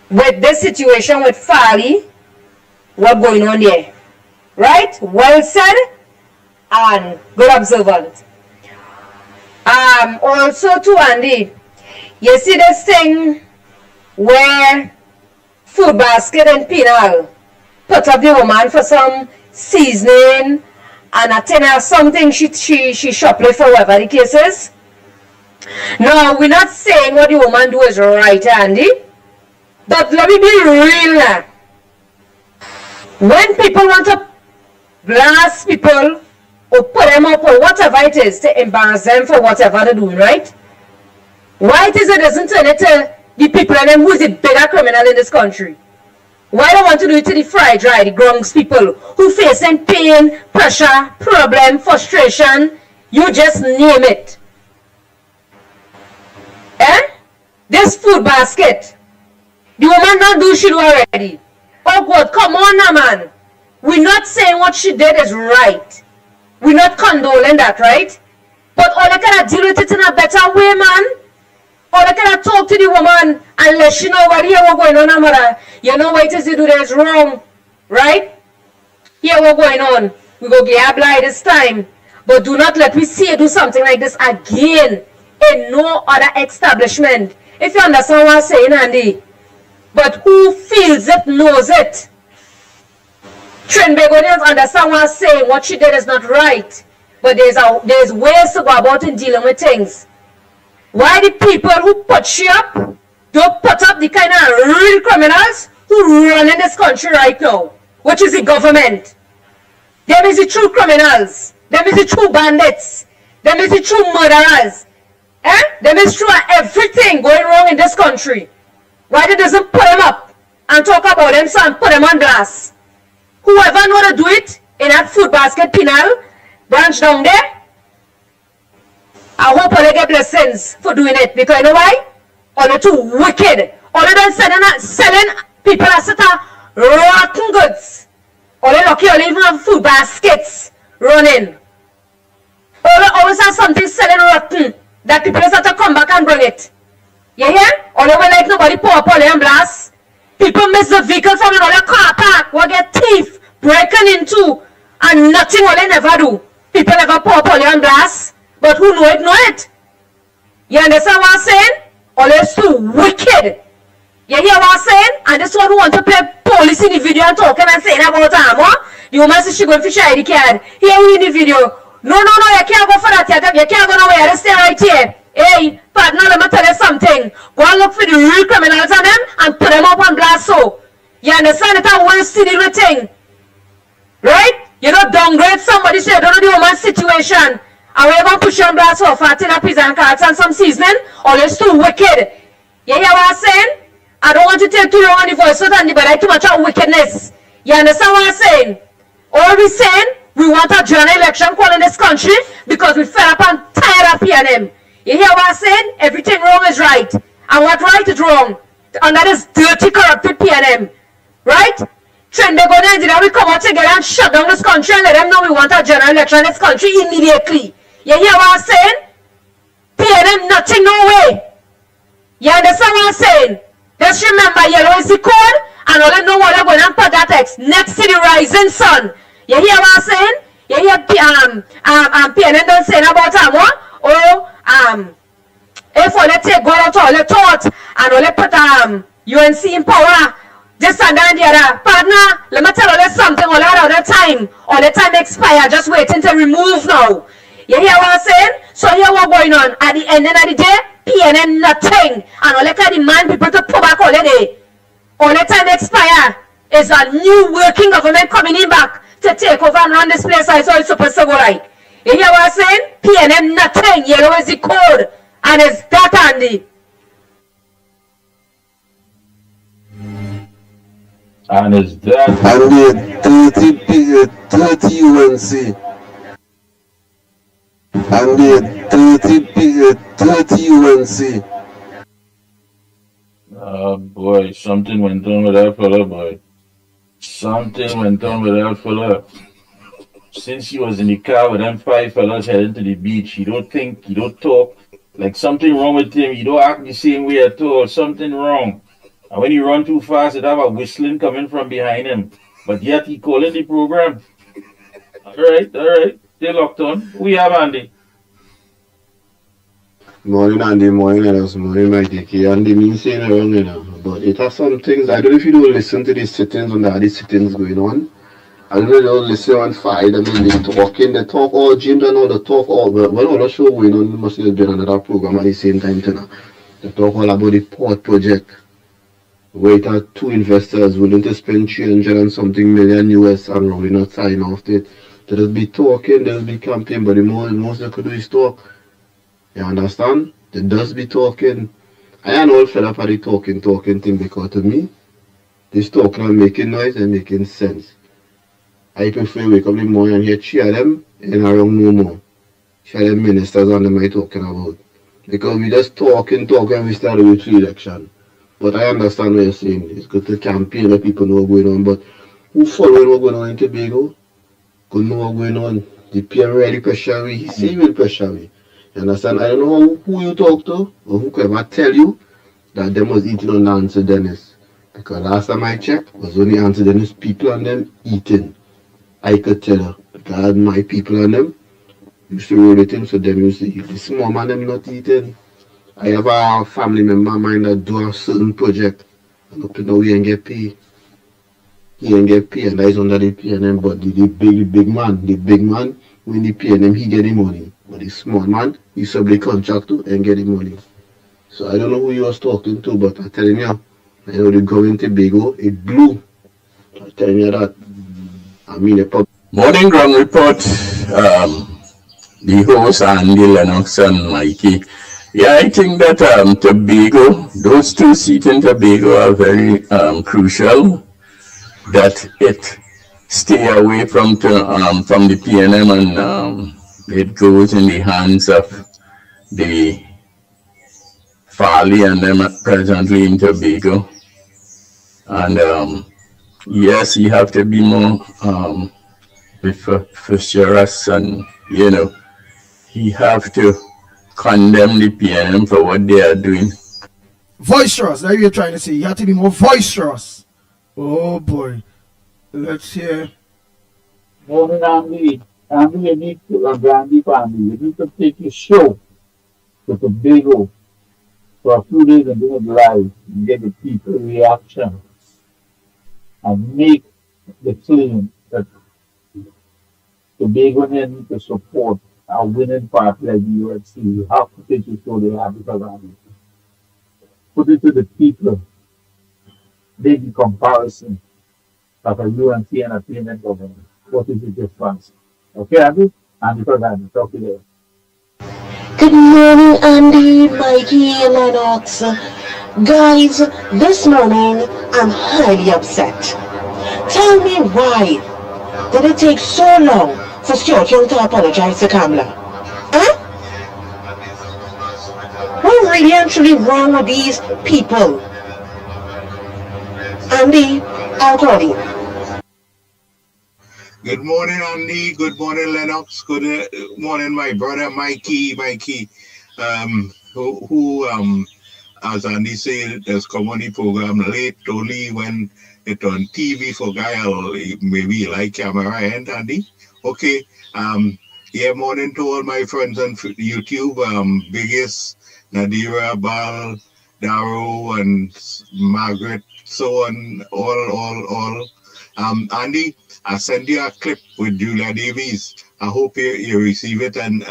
with this situation with Fali. What's going on there? Right? Well said and good observant. Also to Andy, you see this thing where Food Basket and Penal put up the woman for some seasoning and a tin or something she shoplift for whatever the case is. No, we're not saying what the woman do is right, Andy. But let me be real now. When people want to blast people or put them up or whatever it is to embarrass them for whatever they're doing, right? Why it is it doesn't turn it to the people and them who's the bigger criminal in this country? Why don't want to do it to the fried dry, the grungs people who facing pain, pressure, problem, frustration? You just name it. Eh? This food basket. The woman not do she do already. Oh God, come on now, man. We're not saying what she did is right. We're not condoling that, right? But all I can deal with it in a better way, man. All I can talk to the woman and let she know what here what's going on, Amara. You know what it is you do that is wrong, right? Here what's going on. We go get a blind this time. But do not let me see you do something like this again in no other establishment. If you understand what I'm saying, Andy. But who feels it knows it. Trinbagonians understand what I'm saying. What she did is not right. But there's ways to go about in dealing with things. Why the people who put you up don't put up the kind of real criminals who run in this country right now, which is the government. Them is the true criminals. Them is the true bandits. Them is the true murderers. Them is true everything going wrong in this country. Why they doesn't put them up and talk about them so and put them on blast? Whoever know to do it in that food basket penal branch down there, I hope they get blessings for doing it. Because you know why? All they too wicked. All they done selling people that sit rotten goods. All they lucky all they even have food baskets running. All they always have something selling rotten that people just have to come back and bring it. You hear? All they will like nobody pour up all them blast. People miss the vehicle from another car park. Will get thief breaking into and nothing will they never do. People never pour up all them blast. But who know it, know it. You understand what I'm saying? All is too wicked. You hear what I'm saying? And this one who want to play police in the video and talking and saying about armor. The woman says she going to fish ID card. Here we in the video. No, you can't go for that yet. You can't go nowhere. Just stay right here. Hey, partner, let me tell you something. Go and look for the real criminals on them and put them up on blast so. You understand? It's a worst thing. Right? You don't downgrade somebody so you don't know the woman's situation. And we're going to push on blast off and take a pizza and carrots and some seasoning. Or it's too wicked. You hear what I'm saying? I don't want to take too long on the voice, but I too much of wickedness. You understand what I'm saying? All we're saying, we want a general election call in this country because we fed up and tired of PNM. You hear what I'm saying? Everything wrong is right. And what right is wrong. And that is dirty, corrupted PNM. Right? Trinbagonians, Nigeria, we come out together and shut down this country and let them know we want a general election in this country immediately. You hear what I'm saying? PNM, nothing, no way. You understand what I'm saying? Just remember, yellow is the code, and all you know what they're going to put that X next to the rising sun. You hear what I'm saying? You hear PNM don't say about what? Or if all they take go out all they thought and all they put UNC in power, this and that and the other. Partner, let me tell you something all the time expire, just waiting to remove now. You hear what I'm saying? So here what going on. At the end of the day, PNM nothing. And all they can demand people to pull back all the day. All the time expire is a new working government coming in back to take over and run this place. I saw it's supposed to go like. You hear what I'm saying? PNM nothing. Yellow is the code. And it's that handy. And it's that. And the 30 UNC. And the 30 UNC. Oh boy, something went on with that fella, boy. Something went on with that fella. Since he was in the car with them 5 fellas heading to the beach, he don't think, he don't talk. Like something wrong with him. He don't act the same way at all. Something wrong. And when he run too fast, it have a whistling coming from behind him. But yet he calling the program. Alright. Stay locked on. We have Andy. Morning Andy, morning Lennox, morning Mikey. Andy means saying around you know. But it has some things, I don't know if you don't listen to these sittings when there are these sittings going on. I don't know if you don't listen on Friday, I mean they talk all James and all the talk all, but when all the show going on, must have been another program at the same time too. They talk all about the port project. Where it had 2 investors willing to spend 300 and something million US and really not sign off it. They just be talking, they'll be campaigning, but the most they could do is talk. You understand? They just be talking. I am all fed up at the talking thing because to me, this talking and making noise and making sense. I prefer wake up in the morning and hear 3 of them and around no more. 3 of them ministers and them I talking about. Because we just talk and we start with election. But I understand what you're saying. It's good to campaign let people know what's going on. But who following what's going on in Tobago? Could know what's going on. The PM really pressure me. He say he will pressure me. You understand? I don't know who you talk to or who can ever tell you that them was eating on the Answer Dennis. Because last time I checked, was only Answer Dennis people and them eating. I could tell her. Because my people and them used to roll it in, so them used to eat. The small man them not eating. I have a family member of mine that do a certain project. And up to now he ain't get paid. He ain't get paid and that is under the PNM, but the big man, when the PNM he get the money. But the small man, he sub the contractor and get the money. So I don't know who you was talking to, but I'm telling you, I know the government Tobago, it blew. I'm telling you that. I mean the pub. Morning ground report. The host Andy, Lennox and Mikey. Yeah, I think that Tobago, those two seats in Tobago are very crucial. That it stay away from the PNM and it goes in the hands of the Farley and them presently in Tobago. And yes, you have to be more vociferous and, you know, he have to condemn the PNM for what they are doing. Boisterous, that's what you're trying to say. You have to be more boisterous. Oh boy. Let's hear. Morning, Andy. Andy, you need to, Brandy family, you need to take your show to Tobago for a few days and do it live and get the people reaction and make the claim that Tobago need to support a winning party like the UFC. You have to take your show there because put it to the people, make the comparison of a UNC and a PNM government. What is the difference? Okay, Andy? Andy, talk to you. Good morning, Andy, Mikey, and Lennox. Guys, this morning I'm highly upset. Tell me why did it take so long for Stuart Young to apologize to Kamala? Huh? What really and truly wrong with these people? Andy, I'll call you. Good morning, Andy. Good morning, Lennox. Good morning, my brother Mikey. Who as Andy said, has come on the program late only when it on TV for guy maybe like camera and Andy. Okay. Yeah, morning to all my friends on YouTube. Biggest Nadira, Bal, Darrow, and Margaret, so on, all. Andy, I sent you a clip with Julia Davies. I hope you receive it and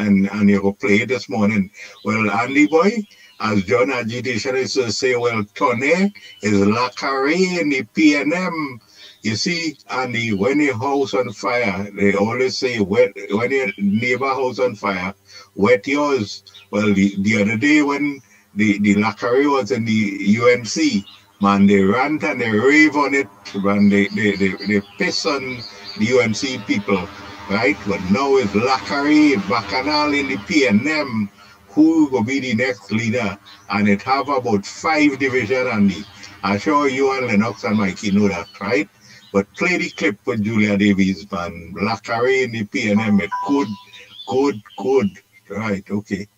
you will play it this morning. Well, Andy boy, as John Agitation is to say, well, Tony is Lacare in the PNM. You see, Andy, when your house on fire, they always say, when your neighbor house on fire, wet yours. Well, the other day when the Lacare was in the UNC, man, they rant and they rave on it, and they piss on the UNC people, right? But now it's Lacare, Bacchanal in the PNM, who will be the next leader, and it have about 5 divisions, Andy. I'm sure you and Lennox and Mikey know that, right? But play the clip with Julia Davies, man. Lacare in the PNM, it good. Right, okay.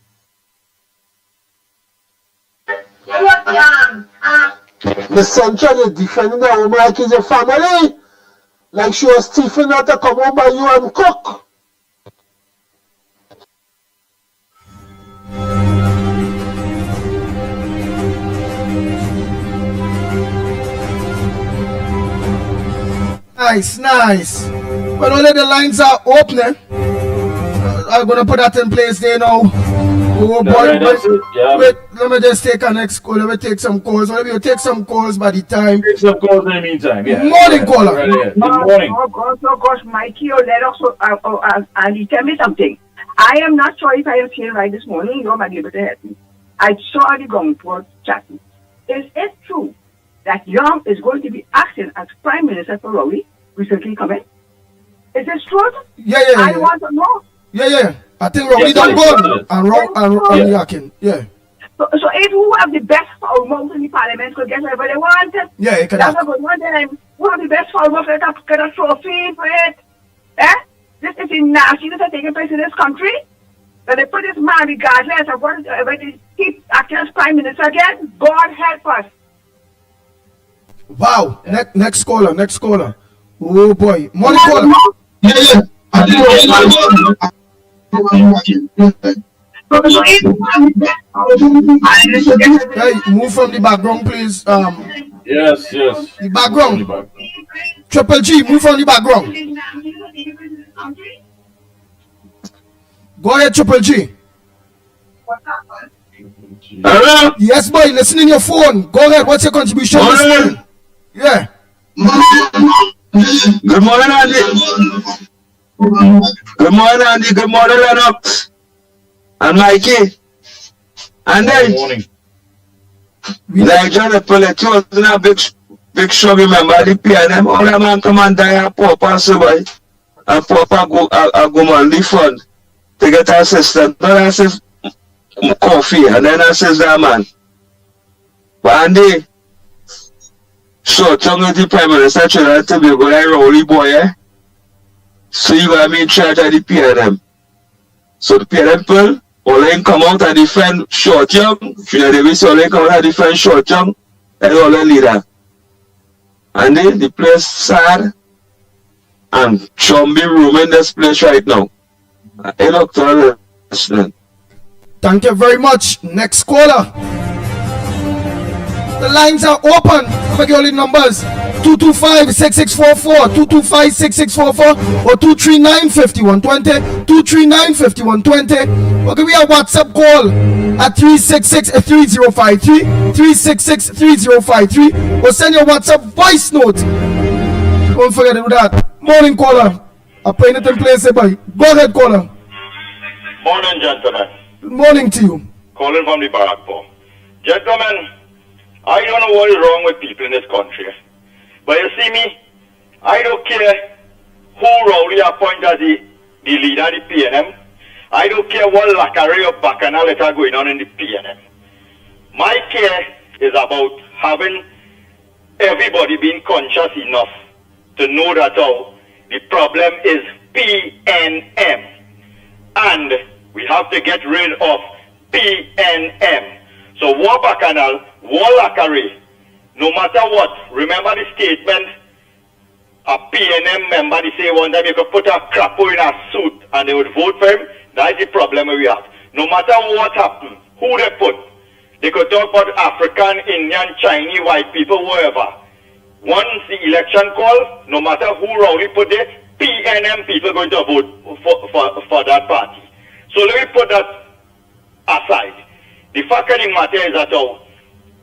The Central is defending the home like it's a family. Like she was Stephen not to come home by you and cook. Nice. Well, only the lines are opening. I'm gonna put that in place there now. Oh boy, wait, let me just take a next call. Let me take some calls. Let me take some calls by the time. Take some calls in the meantime. Yeah. Morning, caller. Right, good morning. Oh gosh, Mikey or Lennox, Andy, tell me something. I am not sure if I am saying right this morning. You might be able to help me. I saw the ground report chatting. Is it true that Young is going to be acting as Prime Minister for Rowley recently coming? Is this true? Yeah. I want to know. Yeah. I think Rowley done good and Yakin. Yeah. So if who have the best foul mouth in the parliament could get whatever they want. Yeah, it can That's a good one then. Who have the best foul mouth get a trophy for it? This is the nastiness that's taking place in this country. That they put this man regardless of whether he keep acting as prime minister again. God help us. Wow. Next caller. Oh boy. Morning caller. Yeah. Hey, move from the background, please. Yes. The background. Triple G, move from the background. Go ahead, Triple G. Hello? Yes, boy, listen in your phone. Go ahead, what's your contribution this morning? Yeah. Good morning, Andy. Good morning, Andy. Good morning, Lennox. And Mikey. And then, like John the Pellet was in a big show, remember the PNM. All the man come and die and Papa survive. And Papa go man the fund to get assistant. Not assist coffee. And then assist that man. But Andy, short tongue with the Prime Minister Trinidad to be a good Rowley boy, eh? So you gotta be in charge of the PNM. So the PNM people, all they come out and defend Short Young. Trinidad Davis, all they come out and defend Short Young. And all the leader. And then the place sad. And Chumby room in this place right now. Thank you very much. Next caller. The lines are open. Make your numbers 225-6644, 225-6644, or 239-5120, 239-5120. Okay, we have WhatsApp call at 366-3053, 366-3053, or send your WhatsApp voice note. Don't forget to do that. Morning caller. I'm playing it in place, boy. Go ahead, caller. Morning, gentlemen. Good morning to you. Calling from the Barakpo. Gentlemen, I don't know what is wrong with people in this country. But you see me, I don't care who Rowley appoint as the leader of the PNM. I don't care what lackery or bacchanal that are going on in the PNM. My care is about having everybody being conscious enough to know that the problem is PNM. And we have to get rid of PNM. So war bacchanal, war lackery, no matter what, remember the statement a PNM member, they say one time you could put a crapo in a suit and they would vote for him. That is the problem we have. No matter what happened, who they put, they could talk about African, Indian, Chinese, white people, whoever. Once the election call, no matter who Rowley put there, PNM people going to vote for that party. So let me put that aside. The fact of the matter is that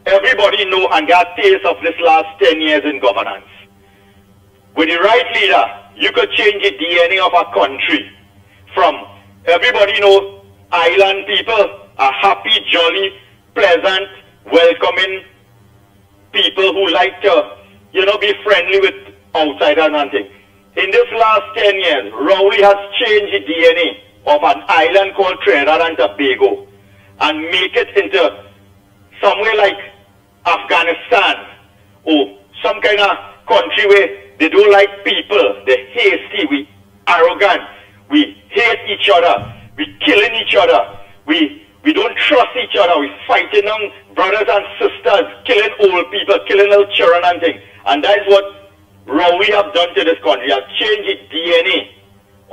everybody know and got taste of this last 10 years in governance. With the right leader, you could change the DNA of a country from everybody know island people are happy, jolly, pleasant, welcoming people who like to, be friendly with outsiders and things. In this last 10 years, Rowley has changed the DNA of an island called Trinidad and Tobago and make it into somewhere like Afghanistan or some kind of country where they don't like people, they're hasty, we arrogant, we hate each other, we killing each other, we don't trust each other, we fighting on brothers and sisters, killing old people, killing little children and things. And that is what Rowley have done to this country, have changed the DNA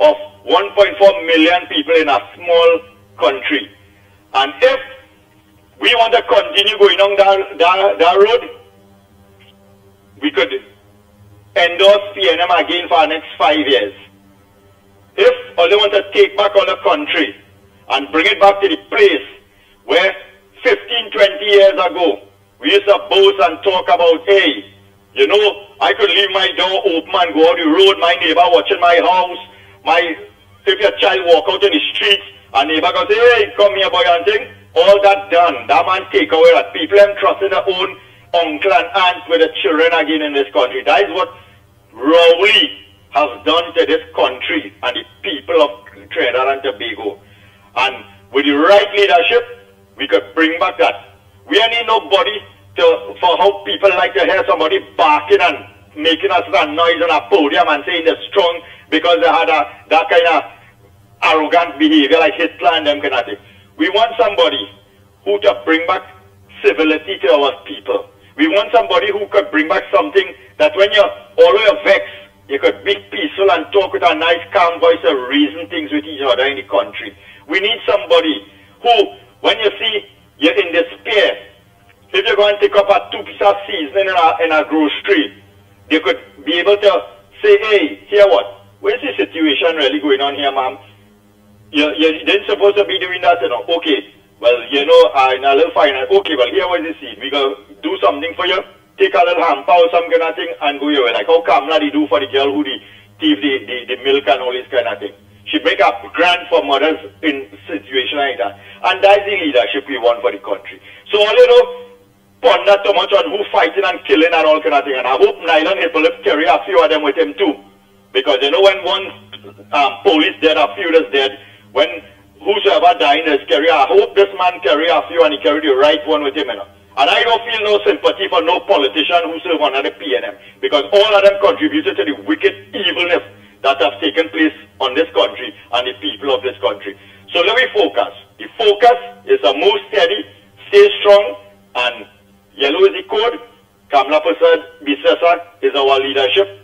of 1.4 million people in a small country. And if we want to continue going on that road, we could endorse PNM again for the next 5 years. If they want to take back all the country and bring it back to the place where 15, 20 years ago, we used to boast and talk about, hey, I could leave my door open and go out the road, my neighbor watching my house, if your child walk out in the streets, and neighbor go say, hey, come here boy and thing, all that done. That man take away that people them trusting their own uncle and aunt with the children again in this country. That is what Rowley has done to this country and the people of Trinidad and Tobago. And with the right leadership, we could bring back that. We don't need nobody for how people like to hear somebody barking and making us that noise on a podium and saying they're strong because they had that kind of arrogant behavior like Hitler and them kind of thing. We want somebody who to bring back civility to our people. We want somebody who could bring back something that when you're always vexed, you could be peaceful and talk with a nice calm voice and reason things with each other in the country. We need somebody who, when you see you're in despair, if you're going to take up a 2 piece of seasoning in a grocery, they could be able to say, hey, here what? Where's the situation really going on here, ma'am? You didn't supposed to be doing that, you know. Okay, well, you know, in a little finance. Okay, well, here was the seed. We go do something for you. Take a little hamper or some kind of thing and go your way. Like how Kamla they do for the girl who thief the milk and all this kind of thing. She break up grant for mothers in situation like that. And that's the leadership we want for the country. So all you know, ponder too much on who fighting and killing and all kind of thing. And I hope Nylon Hippolyp carry a few of them with him too. Because you know when one police dead, a few is dead. When whosoever dying is carry, I hope this man carry a few and he carry the right one with him, you know. And I don't feel no sympathy for no politician who serve under the PNM. Because all of them contributed to the wicked evilness that has taken place on this country and the people of this country. So let me focus. The focus is a more steady, stay strong, and yellow is the code. Kamla Prasad Bisesa is our leadership,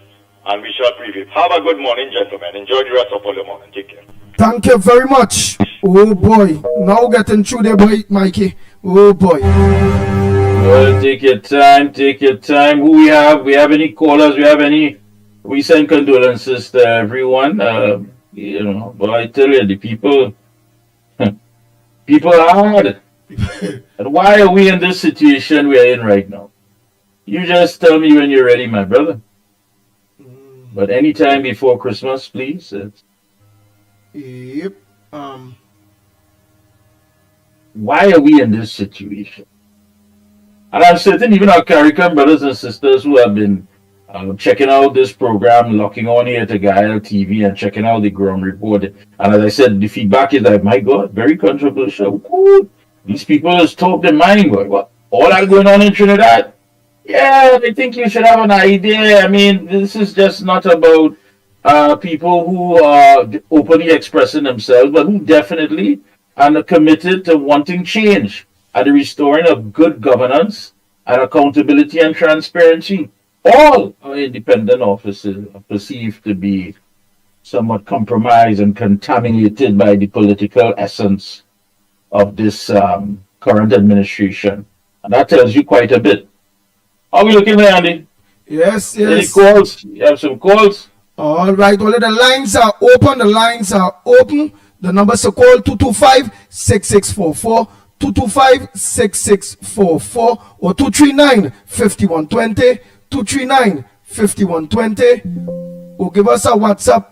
and we shall preview. Have a good morning, gentlemen. Enjoy the rest of all the morning. Take care. Thank you very much. Oh boy. Now getting through there, boy, Mikey. Oh boy. Well, take your time, take your time. Who we have? We have any callers? We send condolences to everyone. You know, but I tell you, the people are hard. And why are we in this situation we are in right now? You just tell me when you're ready, my brother. But anytime before Christmas, please. Yep. Why are we in this situation? And I'm certain even our Caricom brothers and sisters who have been checking out this program, locking on here to Gaia TV and checking out the ground report. And as I said, the feedback is like, my God, very controversial. Ooh, these people just talk their mind, boy. What? All that going on in Trinidad? Yeah, I think you should have an idea. I mean, this is just not about people who are openly expressing themselves, but who definitely are committed to wanting change and the restoring of good governance and accountability and transparency. All our independent offices are perceived to be somewhat compromised and contaminated by the political essence of this current administration. And that tells you quite a bit. Are we looking there, Andy? Yes. Any calls? You have some calls? All right. All of the lines are open. The numbers to call 225-6644, 225-6644 or 239-5120, 239-5120. Or give us a WhatsApp,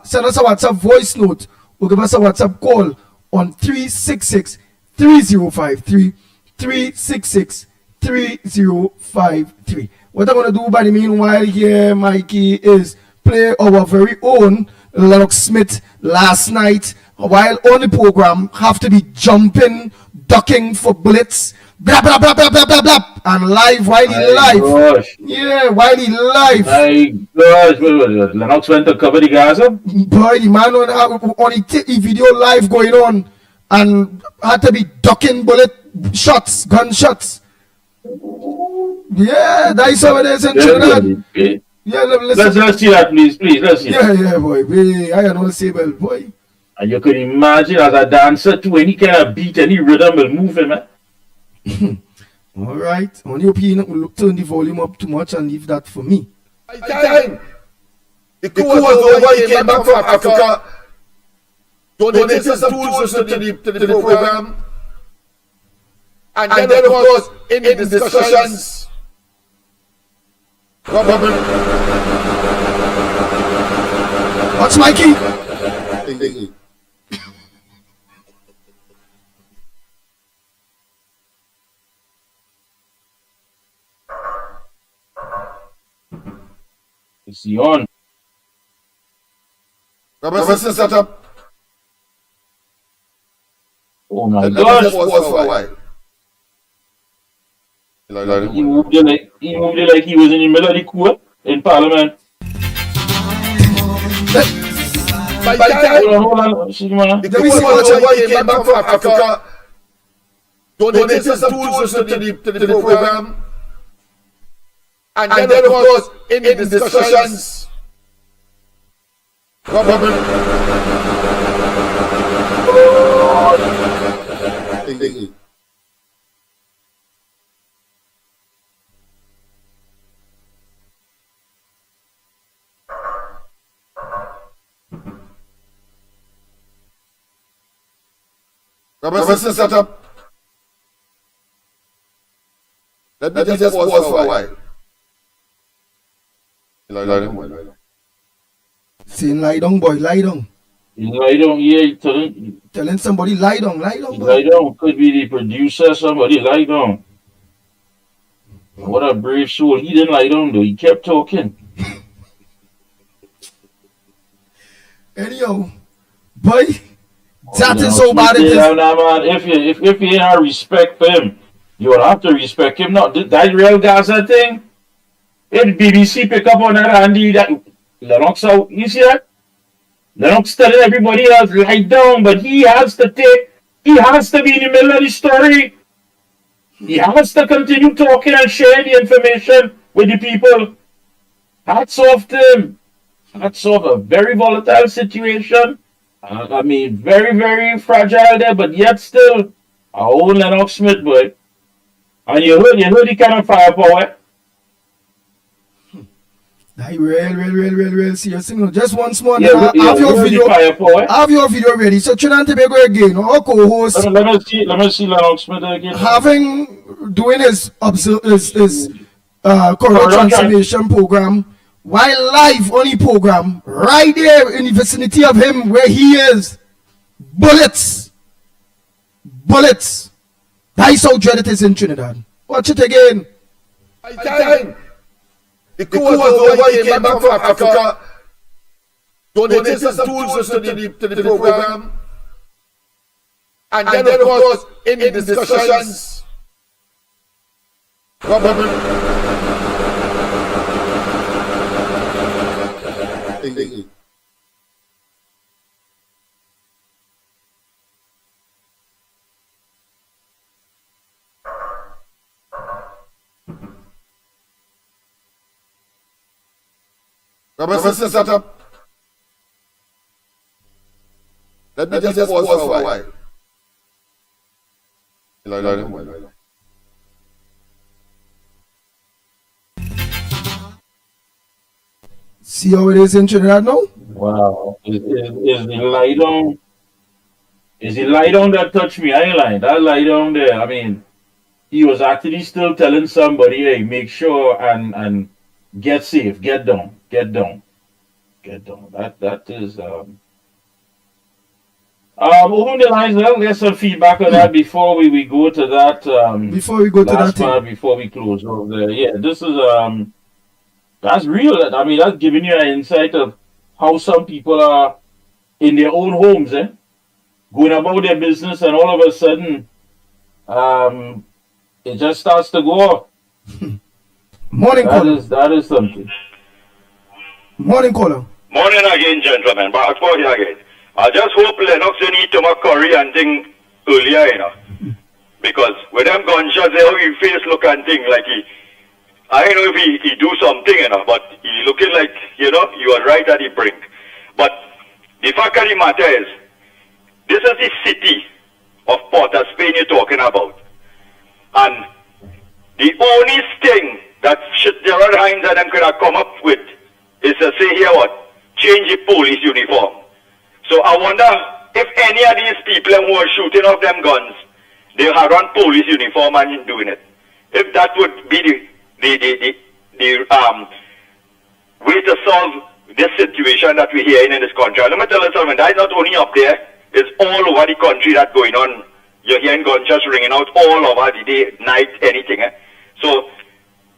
send us a WhatsApp voice note, or give us a WhatsApp call on 366-3053, 366-3053. What I'm going to do by the meanwhile here, Mikey, is play our very own Lennox Smith last night while on the program, have to be jumping, ducking for bullets, blah, blah, blah, blah, blah, blah, blah, and live while he live. Gosh. Yeah, while he live. My gosh, Lennox went to cover the Gaza? Boy, the man on the video live going on and had to be ducking bullet shots, gunshots. Yeah, that's how it is in Trinidad. Yeah, let's see that, please. Let's see that. Yeah, boy. I am not stable, boy. And you can imagine as a dancer too, any kind of beat, any rhythm will move him, man. All right. On your opinion, we'll turn the volume up too much and leave that for me. Time. The coup was over, he came back from Africa, donated some tools to the program. And then, of course, in the discussions, what's Mikey? Is he on? Robinson set up. Oh my Let me God! just pause for a while. He moved it like he was in the middle of the court in Parliament. By the time Hold on, the Kuwa came back from Africa, donated some tools to the program, and then of course in the discussions, Robinson set up. Let me just pause for a while. Saying lie down, boy, lie down. Lie down, yeah, telling somebody lie down, boy. Lie down, could be the producer, somebody lie down. What a brave soul. He didn't lie down though, he kept talking. Anyhow, boy, that is so bad it is. Man, if you have respect for him, you would have to respect him. Not that real Gaza thing. If BBC pick up on that Andy, that Lennox out, you see that? Lennox telling everybody else lie down, but he has to be in the middle of the story. He has to continue talking and sharing the information with the people. Hats off to him. Hats off, a very volatile situation. I mean, very, very fragile there, but yet still, our own Lennox Smith, boy. And you heard the kind of firepower. I real serious thing. Just once more, Yeah, have your video. Firepower. Have your video ready. So Trinidad and Tobago again, our co-host. Let me see Lennox Smith again. Doing his corridor transformation program while live on the program right there in the vicinity of him where he is. Bullets. That's how dread it is in Trinidad. Watch it again. The Kuwa came back from Africa, donated some tools to the program, and then of course in the discussions, Robinson set up. Let me just pause for a while. See how it is in Trinidad now? Wow. Is the lie down? Is the lie down that touched me? I ain't lying. That lie down there, I mean, he was actually still telling somebody, hey, make sure and get safe, get down. That is open the lines. Let's get some feedback on that before we go to that. Before we go to that part, before we close over there. Yeah, this is that's real. I mean, that's giving you an insight of how some people are in their own homes, going about their business, and all of a sudden, it just starts to go off. Morning, caller. That is something. Morning, caller. Morning again, gentlemen. Back for you again. I just hope Lennox didn't eat too much curry and thing earlier, because with them gunshots, how he face look and thing like I don't know if he do something, but he looking like, you are right at the brink. But the fact of the matter is, this is the city of Port of Spain you're talking about. And the only thing that Gerard Hines and them could have come up with is to say here what? Change the police uniform. So I wonder if any of these people who are shooting off them guns, they have on police uniform and doing it. If that would be the way to solve this situation that we're hearing in this country. Let me tell you something, that is not only up there, it's all over the country that's going on. You're hearing gunshots ringing out all over the day, night, anything. So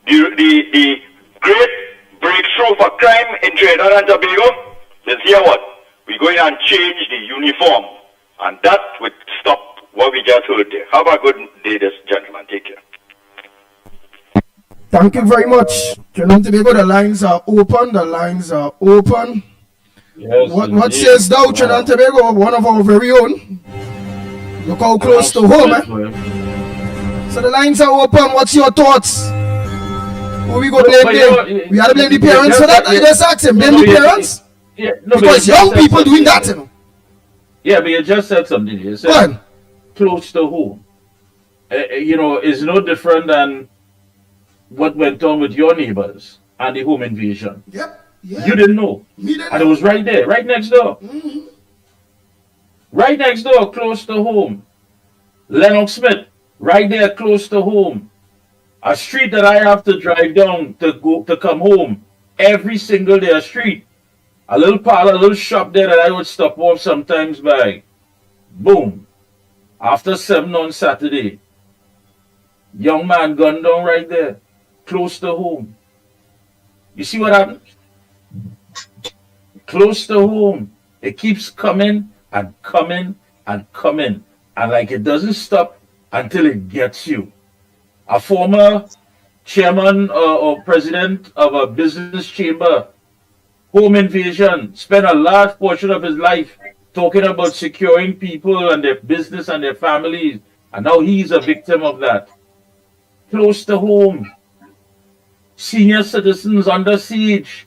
the great breakthrough for crime in Trinidad and Tobago is here what? We're going and change the uniform, and that would stop what we just heard there. Have a good day, this gentleman. Take care. Thank you very much. Trinidad and Tobago, the lines are open. The lines are open. Yes, What says thou, Trinidad and Tobago, one of our very own? Look how close to home, eh? So the lines are open. What's your thoughts? Who we go blame them? We gotta blame the parents for that. I just asked him, blame the parents? Because young people doing that, you know. Yeah, but you just said something. You said close to home. You know, it's no different than what went on with your neighbors and the home invasion. Yep. Yeah. You didn't know. Me didn't and it was right there, right next door. Mm-hmm. Right next door, close to home. Lennox Smith, right there, close to home. A street that I have to drive down to come home every single day. A street, a little parlor, a little shop there that I would stop off sometimes by. Boom. After 7 on Saturday, young man gunned down right there, close to home. You see what happens? Close to home. It keeps coming and coming and coming. And like it doesn't stop until it gets you. A former chairman or president of a business chamber, home invasion, spent a large portion of his life talking about securing people and their business and their families. And now he's a victim of that. Close to home. Senior citizens under siege.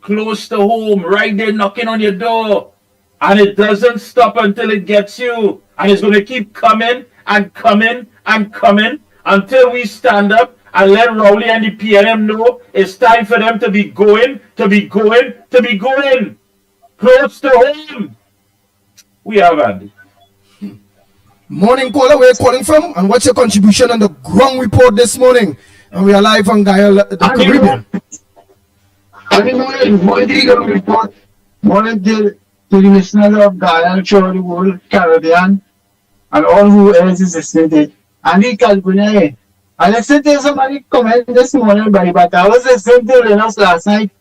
Close to home, right there knocking on your door. And it doesn't stop until it gets you. And it's going to keep coming and coming and coming until we stand up and let Rowley and the PNM know it's time for them to be going, to be going, to be going. Close to home. We have Andy. Morning caller, where are you calling from? And what's your contribution on the ground report this morning? And we are live on Gaia, the Caribbean. Morning ground report. Morning to the listeners of Gaia, throughout the world, Caribbean, and all who else is listening to it. Andy California. I listened to somebody comment this morning, but I was listening to Lennox last night,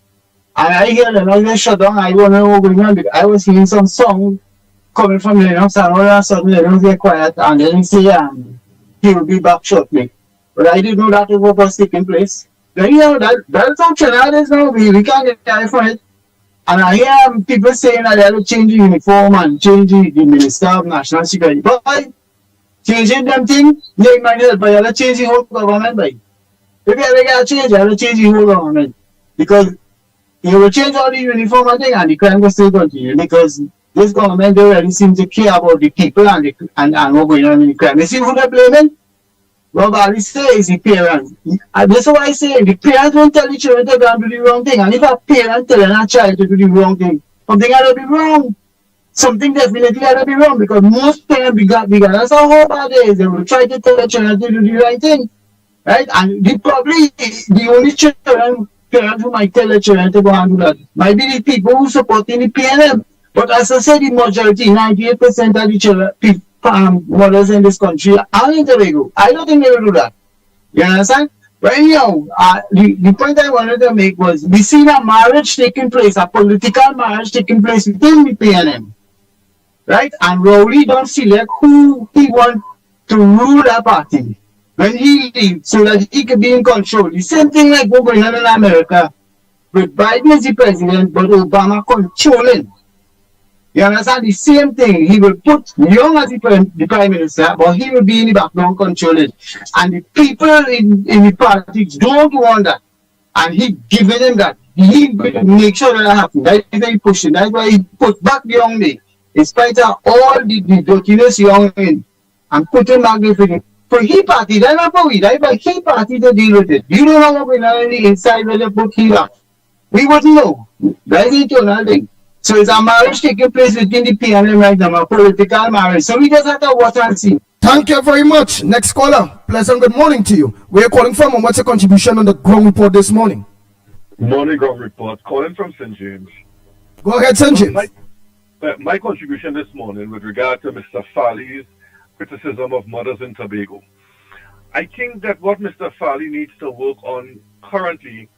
and I hear Lennox shut down. I don't know what's going on because I was hearing some song coming from Lennox, and all of a sudden Lennox get quiet, and then he say he will be back shortly. But I didn't know that what was taking place. Then you know that's how Trinidad is now. We can't get away from it. And I hear people saying that they have to change the uniform and change the Minister of National Security. But changing them things, they might help, but you have to change the whole government. But if you ever change, you have to change the whole government. Because you will change all the uniform and thing, and the crime will still continue. Because this government don't really seem to care about the people and what's going on in the crime. You see who they're blaming? What I say is the parents. And that's why I say the parents won't tell the children to go and do the wrong thing. And if a parent telling a child to do the wrong thing, something has to be wrong. Something definitely has to be wrong because most parents regardless of how bad it is, they will try to tell the children to do the right thing. Right? And probably the only parents who might tell the children to go and do that might be the people who supporting the PNM. But as I said, the majority, 98% of the children, mothers in this country are in Tobago. I don't think they will do that. You understand? But anyhow, the point I wanted to make was we see a marriage taking place, a political marriage taking place within the PNM. Right? And Rowley don't select who he wants to rule that party when he leaves so that he can be in control. The same thing like what's going on in America with Biden as the president, but Obama controlling. You understand? The same thing. He will put Young as the prime minister, but he will be in the background controlling. And the people in the parties don't want that. And he giving them that. He will make sure that happens. That's why he pushing. That's why he put back the Young day. In spite of all the dirtiness Young in. And put him back there for his party. That's not for we. That's for his party to deal with it. You don't know what's going on in the inside where they put him up. We wouldn't know. That's the internal thing. So it's a marriage taking place within the PNM right now, a political marriage. So we just have to watch and see. Thank you very much. Next caller. Pleasant good morning to you. Where are you calling from and what's your contribution on the ground report this morning? Morning ground report. Calling from St. James. Go ahead, St. James. My contribution this morning with regard to Mr. Farley's criticism of mothers in Tobago. I think that what Mr. Farley needs to work on currently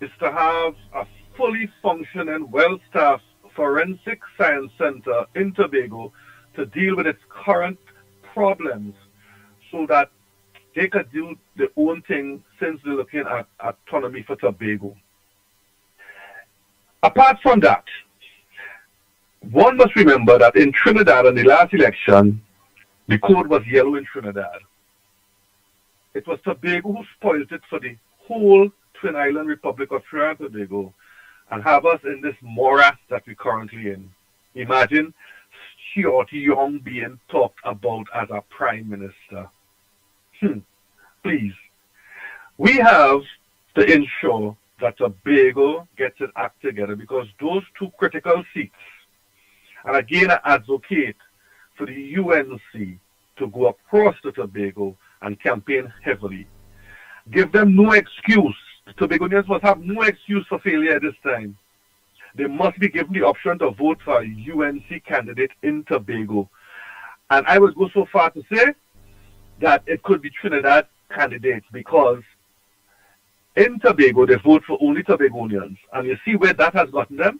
is to have a fully functioning, well-staffed forensic science center in Tobago to deal with its current problems so that they could do their own thing since they're looking at autonomy for Tobago. Apart from that, one must remember that in Trinidad in the last election, the code was yellow in Trinidad. It was Tobago who spoiled it for the whole Twin Island Republic of Trinidad and Tobago and have us in this morass that we're currently in. Imagine Stuart Young being talked about as a prime minister. Please. We have to ensure that Tobago gets its act together because those two critical seats, and again I advocate for the UNC to go across to Tobago and campaign heavily. Give them no excuse. Tobagonians must have no excuse for failure this time. They must be given the option to vote for a UNC candidate in Tobago. And I would go so far to say that it could be Trinidad candidates because in Tobago they vote for only Tobagonians. And you see where that has gotten them?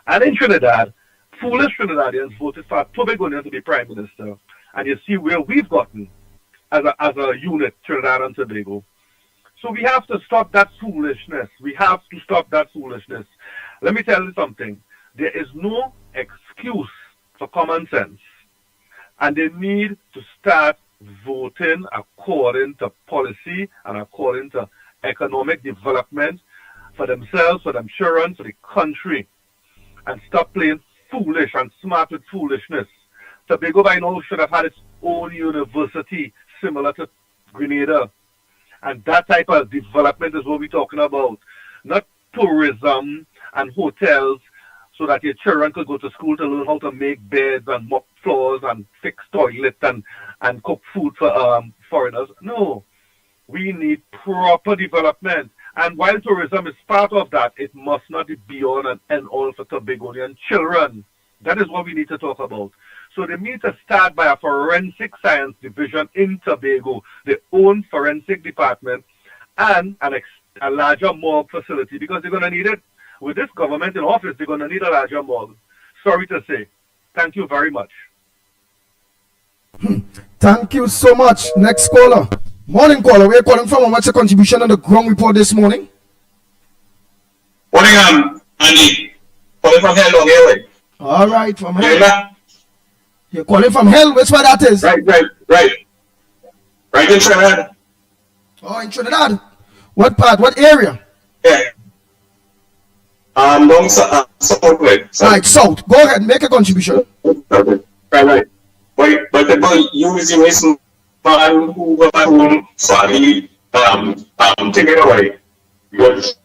And in Trinidad, foolish Trinidadians voted for Tobagonians to be prime minister. And you see where we've gotten as a unit, Trinidad and Tobago. So we have to stop that foolishness. We have to stop that foolishness. Let me tell you something. There is no excuse for common sense. And they need to start voting according to policy and according to economic development for themselves, for them children, for the country. And stop playing foolish and smart with foolishness. Tobago by now should have had its own university similar to Grenada. And that type of development is what we're talking about. Not tourism and hotels so that your children could go to school to learn how to make beds and mop floors and fix toilets and cook food for foreigners. No. We need proper development. And while tourism is part of that, it must not be beyond and end all for Tobagonian children. That is what we need to talk about. So they need to start by a forensic science division in Tobago, their own forensic department, and a larger morgue facility because they're going to need it. With this government in office, they're going to need a larger morgue. Sorry to say. Thank you very much. Thank you so much. Next caller. Morning caller. We're calling from. What's your contribution on the ground report this morning? Morning, Andy. Calling from Hell Long Airway. All right, from Hell. You're calling from Hell? Which where that is? Right in Trinidad. Oh, in Trinidad. What part? What area? Yeah. Down south. Right, south. Go ahead, make a contribution. Okay. Right. But people use the reason man who was home sorry, take it away. Because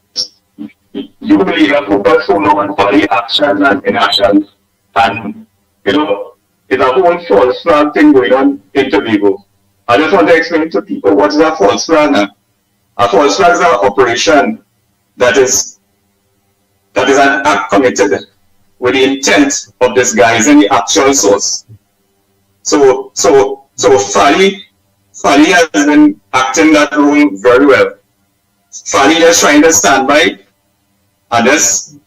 you believe that focus so long on body action and inaction. And, it's a whole false flag thing going on in Tobago. I just want to explain to people what is a false flag. A false flag is an operation that is an act committed with the intent of disguising the actual source. So Fali has been acting that role very well. Fali is trying to stand by and just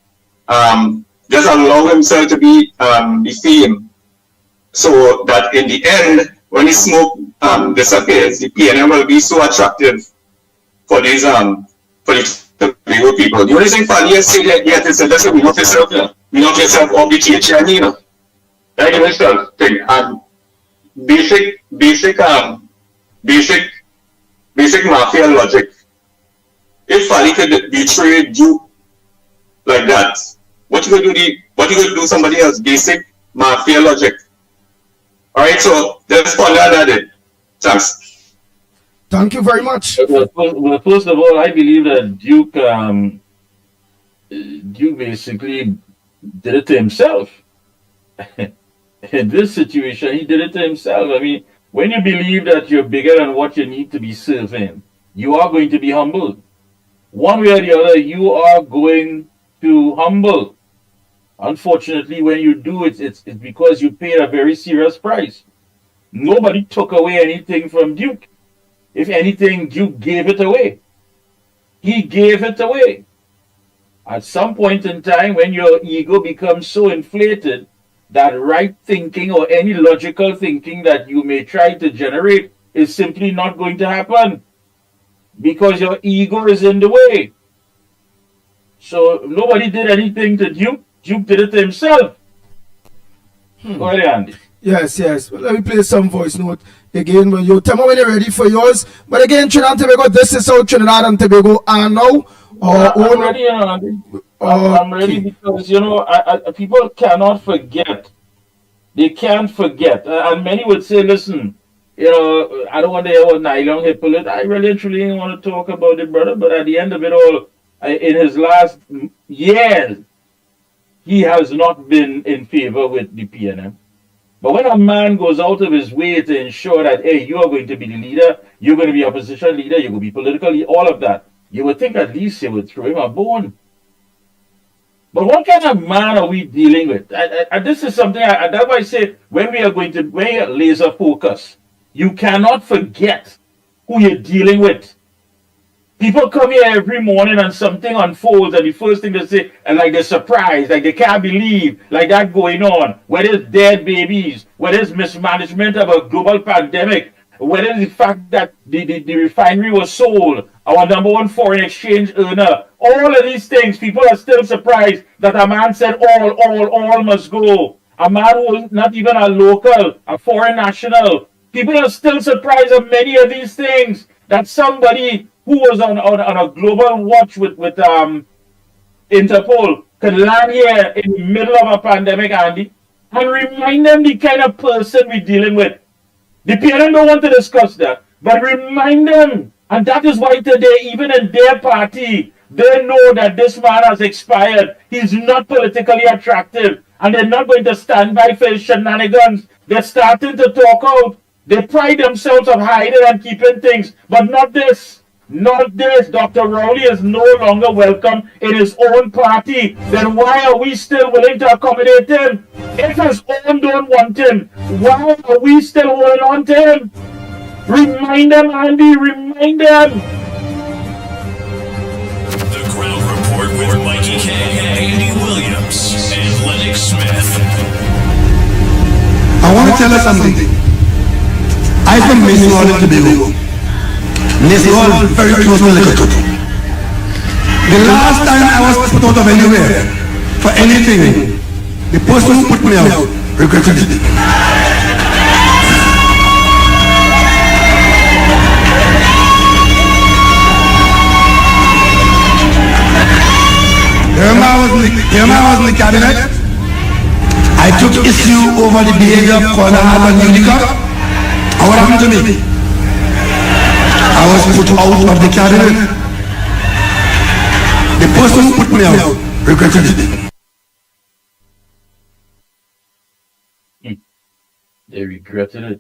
allow himself to be defamed. So that in the end, when the smoke disappears, the PNM will be so attractive for these for the Tobago people. The only thing Fali has said yet is that we not yourself or BTH, like yourself thing. And basic mafia logic. If Fali could betray you like that, what you could do somebody else? Basic mafia logic. Alright, so let's follow that. Thanks. Thank you very much. Well, first of all, I believe that Duke basically did it to himself. In this situation, he did it to himself. I mean, when you believe that you're bigger than what you need to be serving, you are going to be humbled. One way or the other, you are going to humble. Unfortunately, when you do it, it's because you paid a very serious price. Nobody took away anything from Duke. If anything, Duke gave it away. He gave it away. At some point in time, when your ego becomes so inflated that right thinking or any logical thinking that you may try to generate is simply not going to happen because your ego is in the way. So nobody did anything to Duke. Duke did it to himself. Go ahead, Andy. Yes, yes. Well, let me play some voice note again. When you tell me when you're ready for yours. But again, Trinidad and Tobago, this is how Trinidad and Tobago are now. I'm ready, Andy. I'm ready because, you know, people cannot forget. They can't forget. And many would say, listen, you know, I don't want to hear what Nylon Hippolyte. I really and truly want to talk about it, brother. But at the end of it all, in his last years, he has not been in favor with the PNM. But when a man goes out of his way to ensure that, hey, you are going to be the leader, you're going to be opposition leader, you're going to be political leader, all of that, you would think at least you would throw him a bone. But what kind of man are we dealing with? And this is something, that's why I say, when you're laser focus, you cannot forget who you're dealing with. People come here every morning and something unfolds, and the first thing they say, and like they're surprised, like they can't believe, like that going on. Whether it's dead babies, whether it's mismanagement of a global pandemic, whether it's the fact that the refinery was sold, our #1 foreign exchange earner, all of these things, people are still surprised that a man said all must go. A man who was not even a local, a foreign national. People are still surprised at many of these things, that somebody who was on a global watch with Interpol could land here in the middle of a pandemic, Andy, and remind them the kind of person we're dealing with. The PNM don't want to discuss that, but remind them. And that is why today, even in their party, they know that this man has expired. He's not politically attractive, and they're not going to stand by for his shenanigans. They're starting to talk out. They pride themselves on hiding and keeping things, but not this. Not this. Dr. Rowley is no longer welcome in his own party. Then why are we still willing to accommodate him? If his own don't want him, why are we still holding on to him? Remind them, Andy, remind them. The Ground Report with Mikey K, Andy Williams, and Lennox Smith. I want to tell you something. I'm from Mason Island, Tobago. Mason Island, very close to Lekotho. The last time I was put out of anywhere for anything, the person who put me out regretted it. Remember I was in the cabinet. I took issue over the behavior of Corner Hart and Utica. And what happened to me? I was put out of the cabinet. The person who put me out regretted it. They regretted it.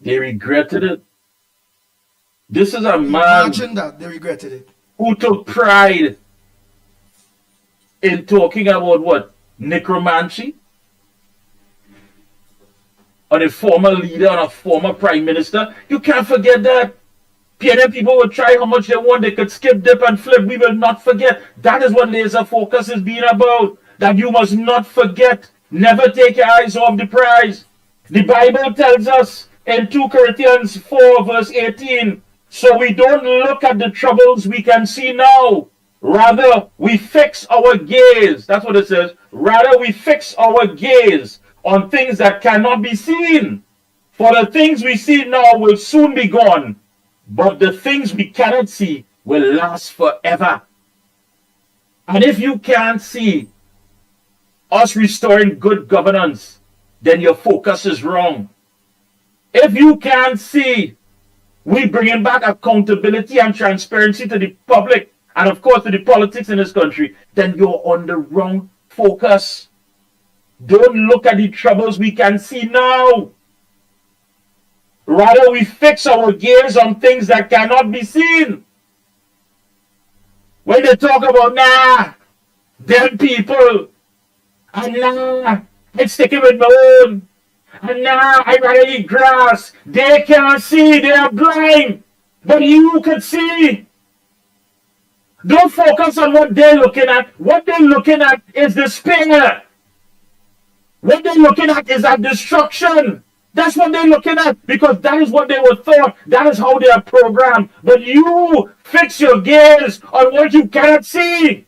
They regretted it. This is a man. Imagine that. They regretted it. Who took pride in talking about what? Necromancy? On a former leader, on a former prime minister. You can't forget that. PNM people will try how much they want. They could skip, dip, and flip. We will not forget. That is what laser focus is being about. That you must not forget. Never take your eyes off the prize. The Bible tells us in 2 Corinthians 4 verse 18, so we don't look at the troubles we can see now. Rather, we fix our gaze. That's what it says. Rather, we fix our gaze on things that cannot be seen. For the things we see now will soon be gone, but the things we cannot see will last forever. And if you can't see us restoring good governance, then your focus is wrong. If you can't see we bringing back accountability and transparency to the public, and of course to the politics in this country, then you're on the wrong focus. Don't look at the troubles we can see now. Rather, we fix our gaze on things that cannot be seen. When they talk about, nah, them people, and nah, I'm sticking with my own, and nah, I rather eat grass. They can't see, they are blind, but you can see. Don't focus on what they're looking at. What they're looking at is the spear. What they're looking at is at destruction. That's what they're looking at, because that is what they were taught. That is how they are programmed. But you fix your gaze on what you cannot see.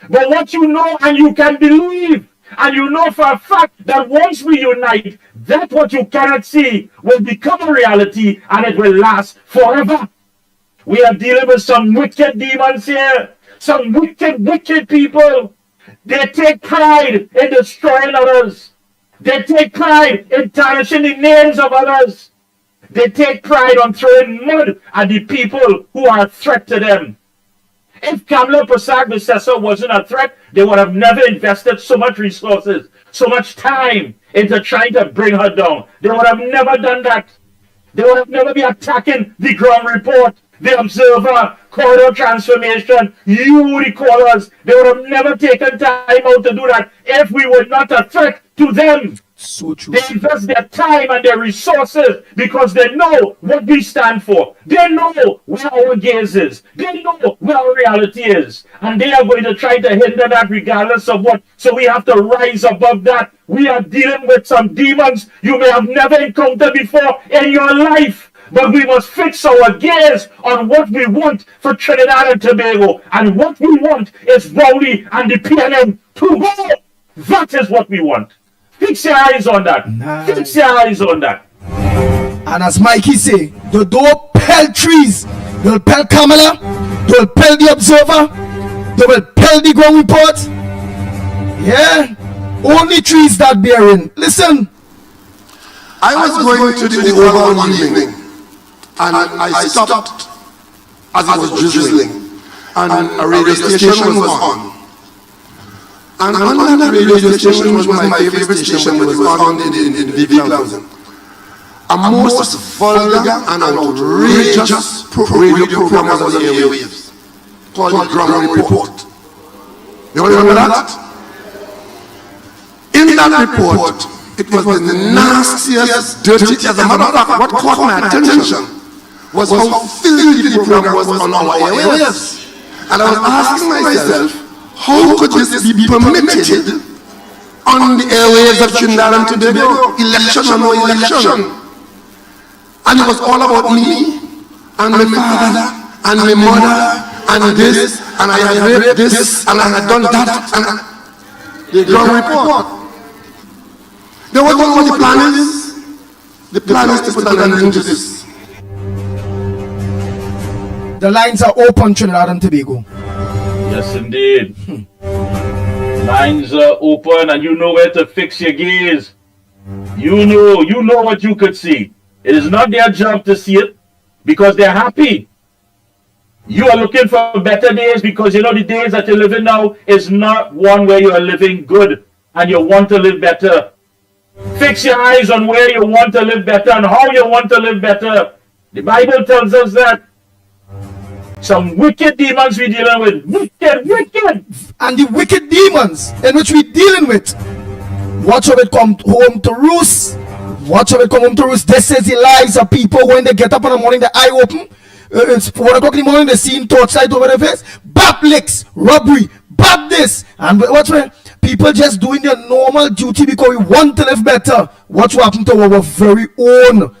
But what you know and you can believe. And you know for a fact that once we unite, that what you cannot see will become a reality and it will last forever. We are dealing with some wicked demons here. Some wicked people. They take pride in destroying others. They take pride in tarnishing the names of others. They take pride on throwing mud at the people who are a threat to them. If Kamala Prasad Bissessa wasn't a threat, they would have never invested so much resources, so much time into trying to bring her down. They would have never done that. They would have never been attacking the ground report, the observer, corridor transformation, you the callers. They would have never taken time out to do that if we were not a threat to them. So true. They invest their time and their resources because they know what we stand for. They know where our gaze is. They know where our reality is. And they are going to try to hinder that regardless of what. So we have to rise above that. We are dealing with some demons you may have never encountered before in your life. But we must fix our gaze on what we want for Trinidad and Tobago. And what we want is Rowley and the PNM to go. That is what we want. Fix your eyes on that. Nice. Fix your eyes on that. And as Mikey say, they don't pell trees. They'll pell Kamala. They'll pell the observer. They will pell the ground report. Yeah. Only trees that bearing. Listen. I was going to the oval one evening, and I stopped as it was drizzling, and a radio station was on. And on that radio station was my favorite station, was on in the V1000. A most vulgar and outrageous radio program was on the airwaves, called Ground Report. You remember that? In that report, it was the nastiest, dirty. As a matter of fact, what caught my attention was how filthy the program was on our airwaves. And I was asking myself, how could this be permitted on the airwaves of Trinidad and Tobago? Election or no election. And it was all about me, and my father, and my mother, and this, and I had raped this, and I had done that, and the ground report. Then what the plan is? The plan is to put an end to this. The lines are open, Trinidad and Tobago. Yes, indeed. Lines are open, and you know where to fix your gaze. You know what you could see. It is not their job to see it because they're happy. You are looking for better days because you know the days that you're living now is not one where you are living good and you want to live better. Fix your eyes on where you want to live better and how you want to live better. The Bible tells us that. Some wicked demons we're dealing with. Wicked. And the wicked demons in which we're dealing with. Watch how it come home to roost. Watch how it come home to roost. This is the lives of people when they get up in the morning, the eye open. It's 4 o'clock in the morning, they see torchlight over their face. Bap licks, robbery, bap this. And watch when people just doing their normal duty because we want to live better. Watch what happened to our very own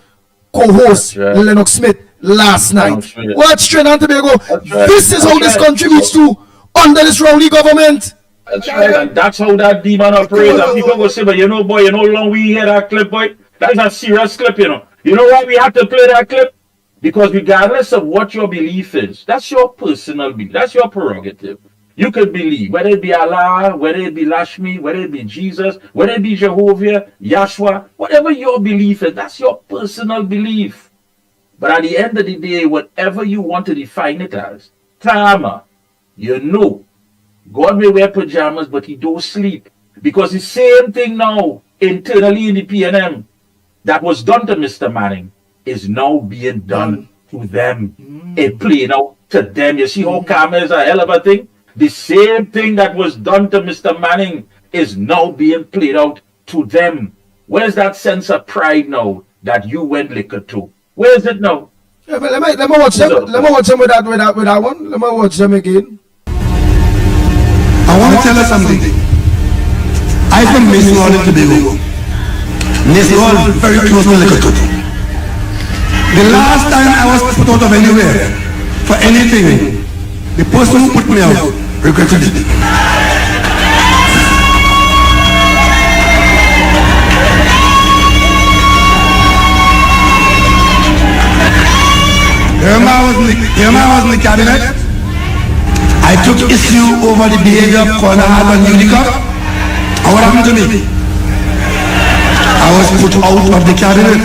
co-host, Lennox Smith, last night. Watch Trinidad and Tobago. This is how this country reached to under this rowdy government. That's right, and that's how that demon operates. And people will say, but you know, boy, you know how long we hear that clip, boy? That is a serious clip, you know. You know why we have to play that clip? Because regardless of what your belief is, that's your personal belief. That's your prerogative. You could believe, whether it be Allah, whether it be Lashmi, whether it be Jesus, whether it be Jehovah, Yahshua, whatever your belief is, that's your personal belief. But at the end of the day, whatever you want to define it as, Tama, you know, God may wear pajamas, but he don't sleep. Because the same thing now, internally in the PNM, that was done to Mr. Manning, is now being done to them. It playing out to them. You see how karma is a hell of a thing? The same thing that was done to Mr. Manning is now being played out to them. Where's that sense of pride now that you went liquor to? Where is it now? Yeah, but let me watch them. Let me watch them with that one. Let me watch them again. I want to tell you something. I I'm from National in Tobago. National very close to Licotot. The last time I was put out of anywhere for anything, the person who put me out regretted it. Remember I was in the cabinet. I took issue over the behavior of Corner Hard and Unica. And what happened to me? I was put out of the cabinet.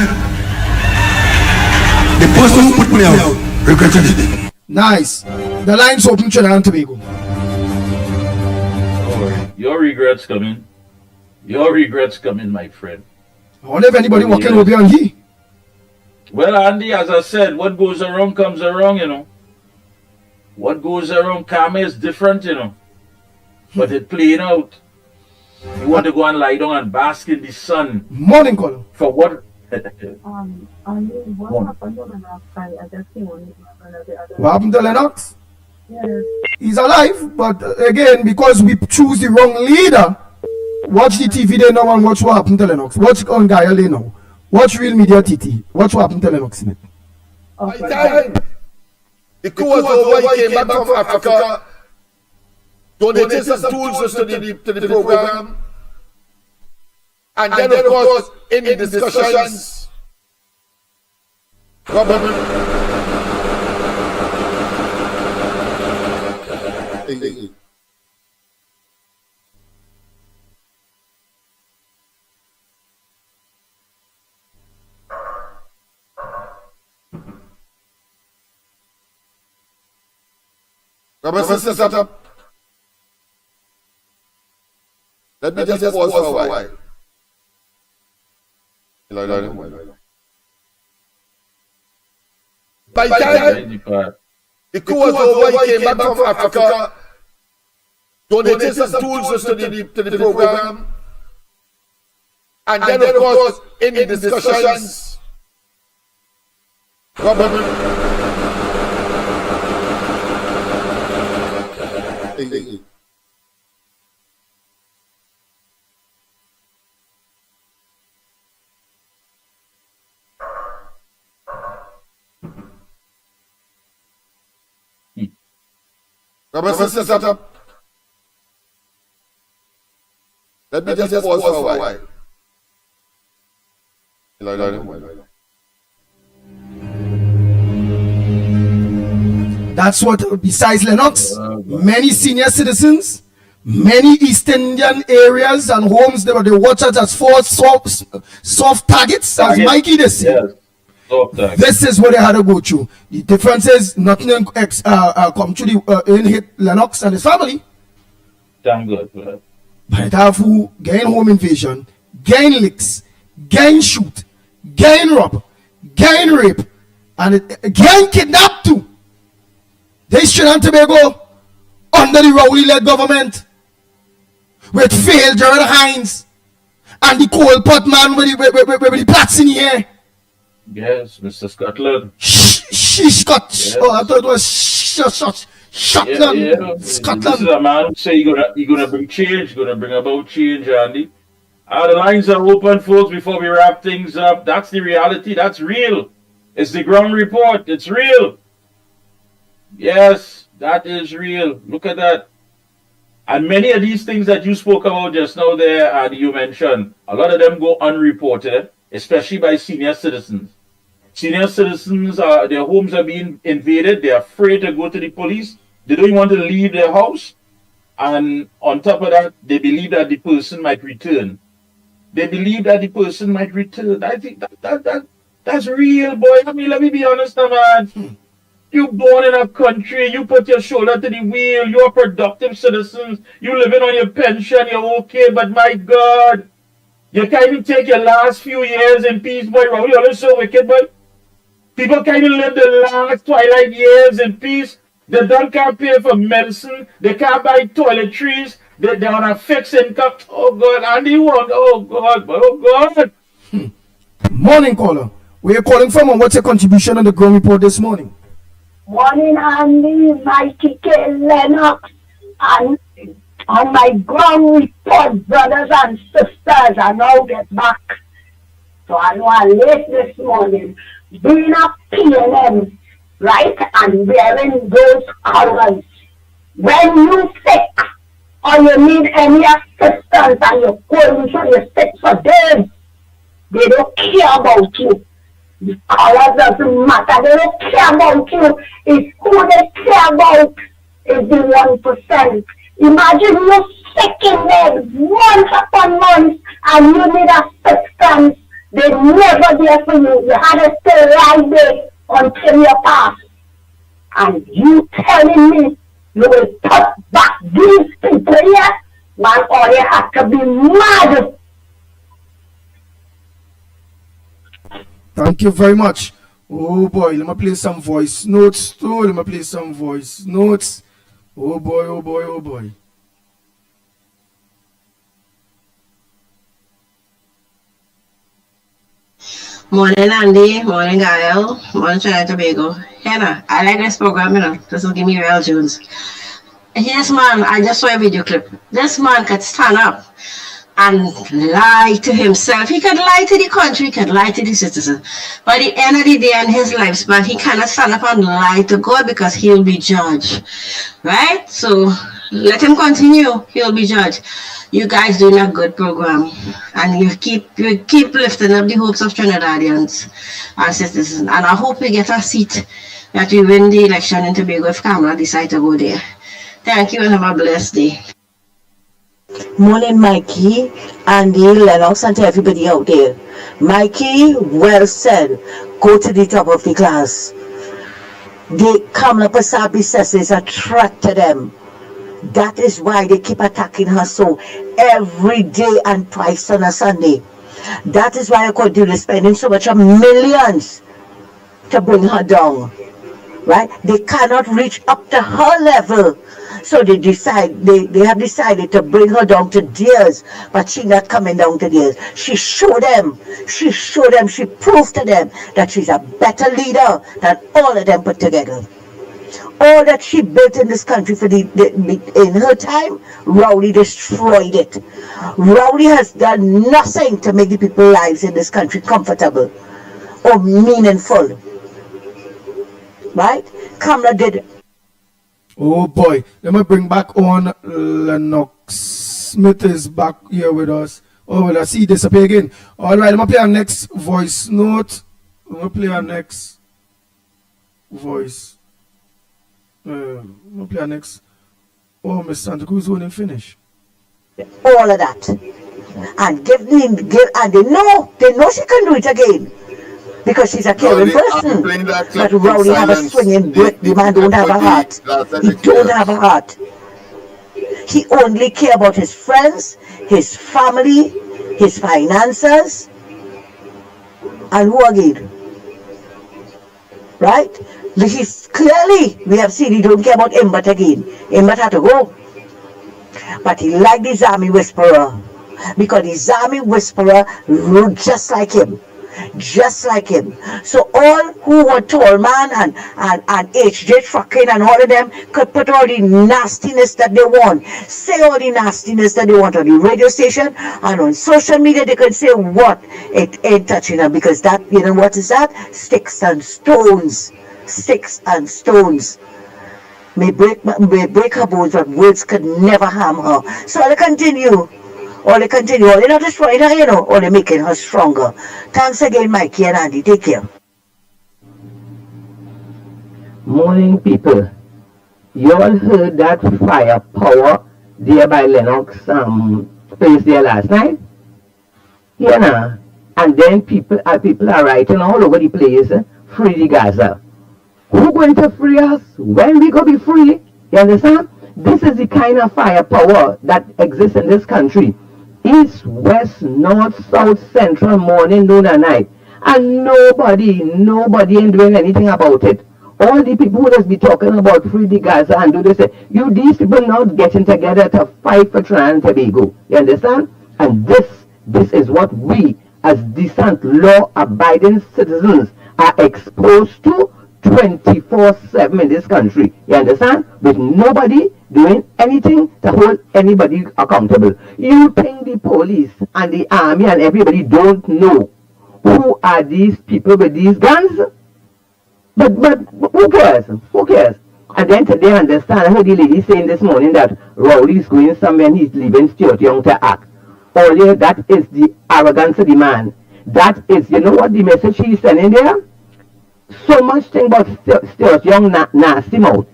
The person who put me out regretted it. Nice. The line's open, Trinidad and Tobago. Oh, your regrets coming. Your regrets coming, my friend. I wonder if anybody walking over on he. Well, Andy, as I said, what goes around comes around, you know. What goes around, karma is different, you know. But it playing out. You want to go and lie down and bask in the sun. Morning, caller. For what? Andy, what happened to Lennox? I just came on the other. What happened to Lennox? Yes. He's alive, but again, because we choose the wrong leader, watch the TV there now and watch what happened to Lennox. Watch on Gaia there now. Watch Real Media TT. Watch what happened to Lennox Smith. The coup was over, he came back from Africa, donated some tools to the program, and then of course, in the discussions, Robert, set up. Let me just pause for a while. By the time the coup was over, he came back from Africa, donated some tools to the program, and then of course, in the discussions, Robert. Robert, set up. Let me just pause for a while. That's what, besides Lennox, many senior citizens, many East Indian areas and homes, they watch us as four soft targets, as Mikey they say. Yes. This is what they had to go through. The difference is nothing come through the hit Lennox and his family. Thank God for that. But it have who gain home invasion, gain licks, gain shoot, gain rob, gain rape, and gain kidnap too. They Trinidad and Tobago under the Rowley-led government with failed Gerald Hines and the coal pot man with the plats in the air. Yes, Mr. Scotland. Scott. Yes. Oh, I thought it was Scotland. Yeah. Scotland. This is a man who say he gonna bring change, gonna bring about change, Andy. The lines are open, folks. Before we wrap things up, that's the reality. That's real. It's the ground report. It's real. Yes, that is real. Look at that. And many of these things that you spoke about just now there, and you mentioned, a lot of them go unreported, especially by senior citizens. Senior citizens, their homes are being invaded. They're afraid to go to the police. They don't want to leave their house. And on top of that, they believe that the person might return. They believe that the person might return. I think that's real, boy. I mean, let me be honest, man. You born in a country, you put your shoulder to the wheel, you're productive citizens, you living on your pension, you're okay, but my God, you can't even take your last few years in peace, boy. Raul, you're so wicked, boy. People can't even live the last twilight years in peace. They can't pay for medicine, they can't buy toiletries, they're on a fixed income. Oh God, and you want, oh God. Morning, caller. Where you calling from and what's your contribution on the ground report this morning? Morning, Andy, Mikey, Lennox, and And my ground report brothers and sisters are now get back. So I know I late this morning, being a PNM, right, and wearing those colors. When you sick or you need any assistance and you're going through your sick for days, they don't care about you. The color doesn't matter. They don't care about you. It's who they care about is the 1%. Imagine you sick in bed months upon months and you need assistance. They never there for you. You had to stay right there until you pass. And you telling me you will put back these people here? Man, or you have to be mad. Thank you very much. Oh boy, let me play some voice notes too. Let me play some voice notes. Oh boy, oh boy, oh boy. Morning, Andy. Morning, Gael. Morning, Trinidad Tobago. Hannah, I like this program, you know. This will give me real Jones. Yes, man, I just saw a video clip. This man could stand up and lie to himself. He could lie to the country, he could lie to the citizen. By the end of the day in his lifespan, he cannot stand up and lie to God because he'll be judged. Right? So let him continue. He'll be judged. You guys doing a good program, and you keep lifting up the hopes of Trinidadians and citizens. And I hope we get a seat that we win the election in Tobago if Kamala decide to go there. Thank you and have a blessed day. Morning, Mikey, Andy, Lennox, and to everybody out there. Mikey, well said. Go to the top of the class. The Kamala Pasabi says is a threat to them. That is why they keep attacking her so every day and twice on a Sunday. That is why I continue spending so much millions to bring her down. Right? They cannot reach up to her level. So they have decided to bring her down to theirs, but she's not coming down to theirs. She showed them, she proved to them that she's a better leader than all of them put together. All that she built in this country in her time, Rowley destroyed it. Rowley has done nothing to make the people's lives in this country comfortable or meaningful. Right? Kamala did. Oh boy, let me bring back on Lennox. Smith is back here with us. Oh, well, I see disappear again. All right, let me play our next voice note. Let me play our next voice. Let me play our next. Oh, Miss Santa Cruz wouldn't finish. All of that. And and they know she can do it again. Because she's a caring person. But Rowley have a swinging brick. The man don't have a heart. He don't have a heart. He only care about his friends, his family, his finances, and who again? Right? He's clearly, we have seen he don't care about Imbert again. Imbert had to go. But he liked the Zami Whisperer. Because the Zami Whisperer ruled just like him. Just like him. So all who were tall man and HJ trucking and all of them could put all the nastiness that they want, say all the nastiness that they want on the radio station and on social media. They could say what it ain't touching them, because that, you know what is that? Sticks and stones. Sticks and stones may break her bones, but words could never harm her. So they continue. Or they continue, or they're not destroying her, you know, or they're making her stronger. Thanks again, Mikey and Andy. Take care. Morning, people. You all heard that firepower there by Lennox place there last night? You know, and then people are writing all over the place, free the Gaza. Who going to free us? When we go be free? You understand? This is the kind of firepower that exists in this country. East, west, north, south, central, morning, noon, and night. And nobody ain't doing anything about it. All the people who just be talking about free the Gaza and do this, these people not getting together to fight for Trinidad and Tobago. You understand? And this is what we, as decent, law-abiding citizens, are exposed to 24/7 in this country. You understand? With nobody doing anything to hold anybody accountable. You think the police and the army and everybody don't know who are these people with these guns? But who cares? Who cares? And then today I understand, I heard the lady saying this morning that Rowley is going somewhere and he's leaving Stuart Young to act. Earlier, that is the arrogance of the man. That is, you know what the message he's sending there? So much thing about Stuart Young nasty mouth.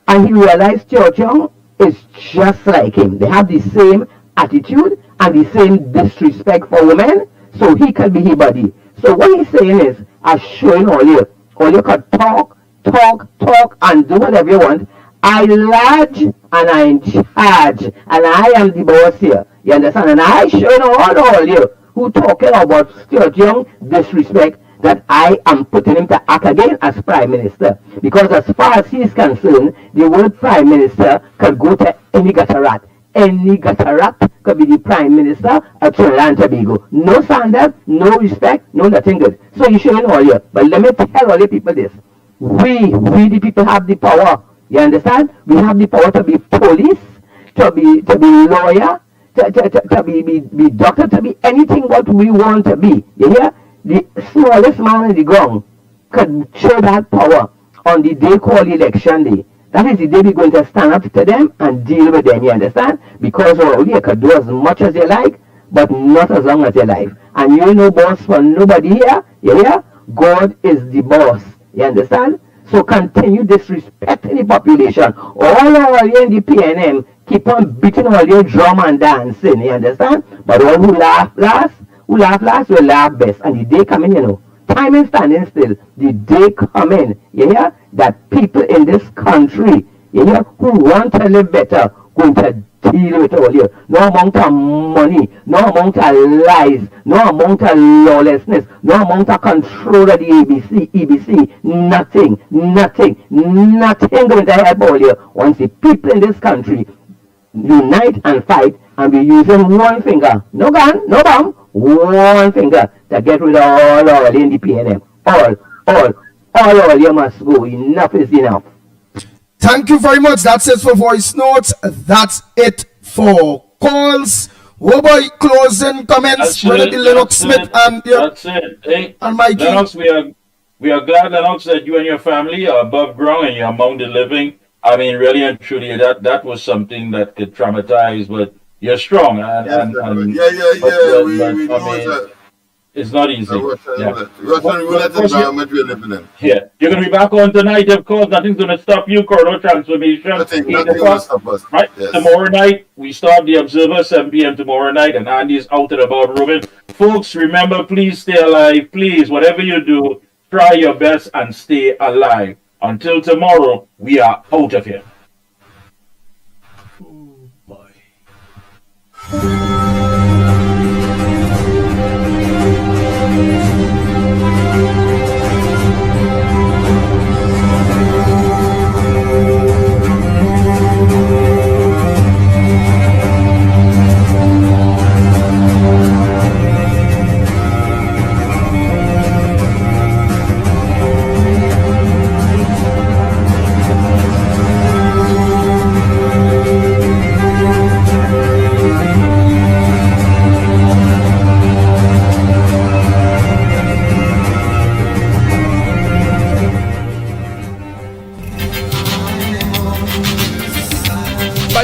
And he realized Stuart Young is just like him. They have the same attitude and the same disrespect for women, so he can be his buddy. So what he's saying is, I'm showing all you can talk, and do whatever you want. I large and I in charge, and I am the boss here. You understand? And I showing all you who talking about Stuart Young disrespect, that I am putting him to act again as Prime Minister. Because as far as he is concerned, the word Prime Minister could go to any gutter Any gutter could be the Prime Minister of Trinidad and Tobago. No standard, no respect, no nothing good. So he's showing all you. But let me tell all the people this. We the people have the power. You understand? We have the power to be police, to be lawyer, to be doctor, to be anything what we want to be. You hear? The smallest man in the ground could show that power on the day called election day. That is the day we're going to stand up to them and deal with them. You understand? Because you could do as much as you like, but not as long as you like. And you know boss for nobody here. You hear? God is the boss. You understand? So continue disrespecting the population. All you in the PNM keep on beating all your drum and dancing. You understand? But all who laugh last will laugh best. And the day coming, you know, time is standing still. The day coming, you hear, that people in this country, you hear, who want to live better, going to deal with all you. No amount of money, no amount of lies, no amount of lawlessness, no amount of control of the EBC, nothing going to help all you. Once the people in this country unite and fight, and be using one finger, no gun, no bomb, one finger to get rid of all in the PNM. All you must go. Enough is enough. Thank you very much. That's it for voice notes. That's it for calls. Oh boy, closing comments. Lennox Smith and that's it. Hey, and Mikey. Lennox, we are glad, Lennox, that you and your family are above ground and you're among the living. I mean, really and truly, that was something that could traumatize, but you're strong. It's not easy. Yeah, you're going to be back on tonight, of course. Nothing's going to stop you. Chrono Transformation. Nothing will stop us. Right? Yes. Tomorrow night, we start the Observer, 7 p.m. tomorrow night, and Andy's out and about roaming. Folks, remember, please stay alive. Please, whatever you do, try your best and stay alive. Until tomorrow, we are out of here. Oh, boy.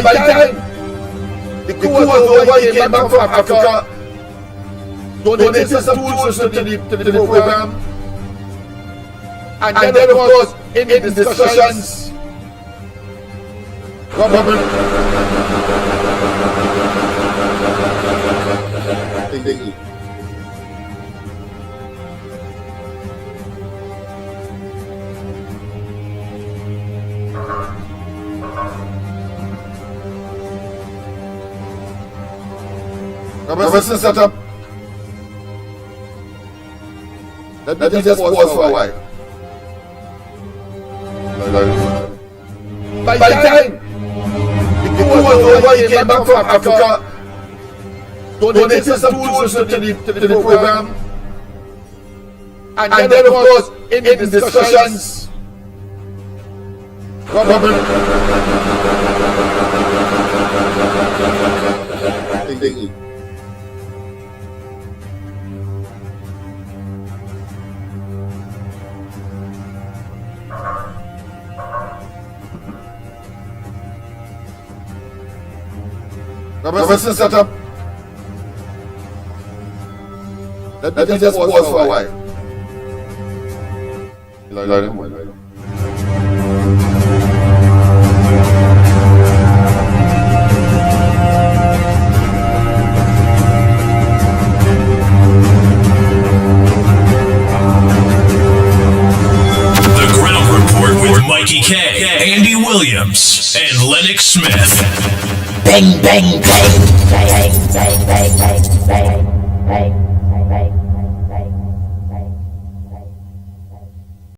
By the time the coup was over, he came back from Africa, donated some tools to the program, and then of course, in the discussions, Robinson set up. Let me just pause for a while. By the time the coup was over, he came back from Africa, donated some tools to the program, and then of course, in the discussions, Robinson, set up. Let me just pause for a while. The Ground Report with Mikey K, Andy Williams, and Lennox Smith. Bang, bang, bang, bang, bang, bang, bang, bang, bang, bang, bang.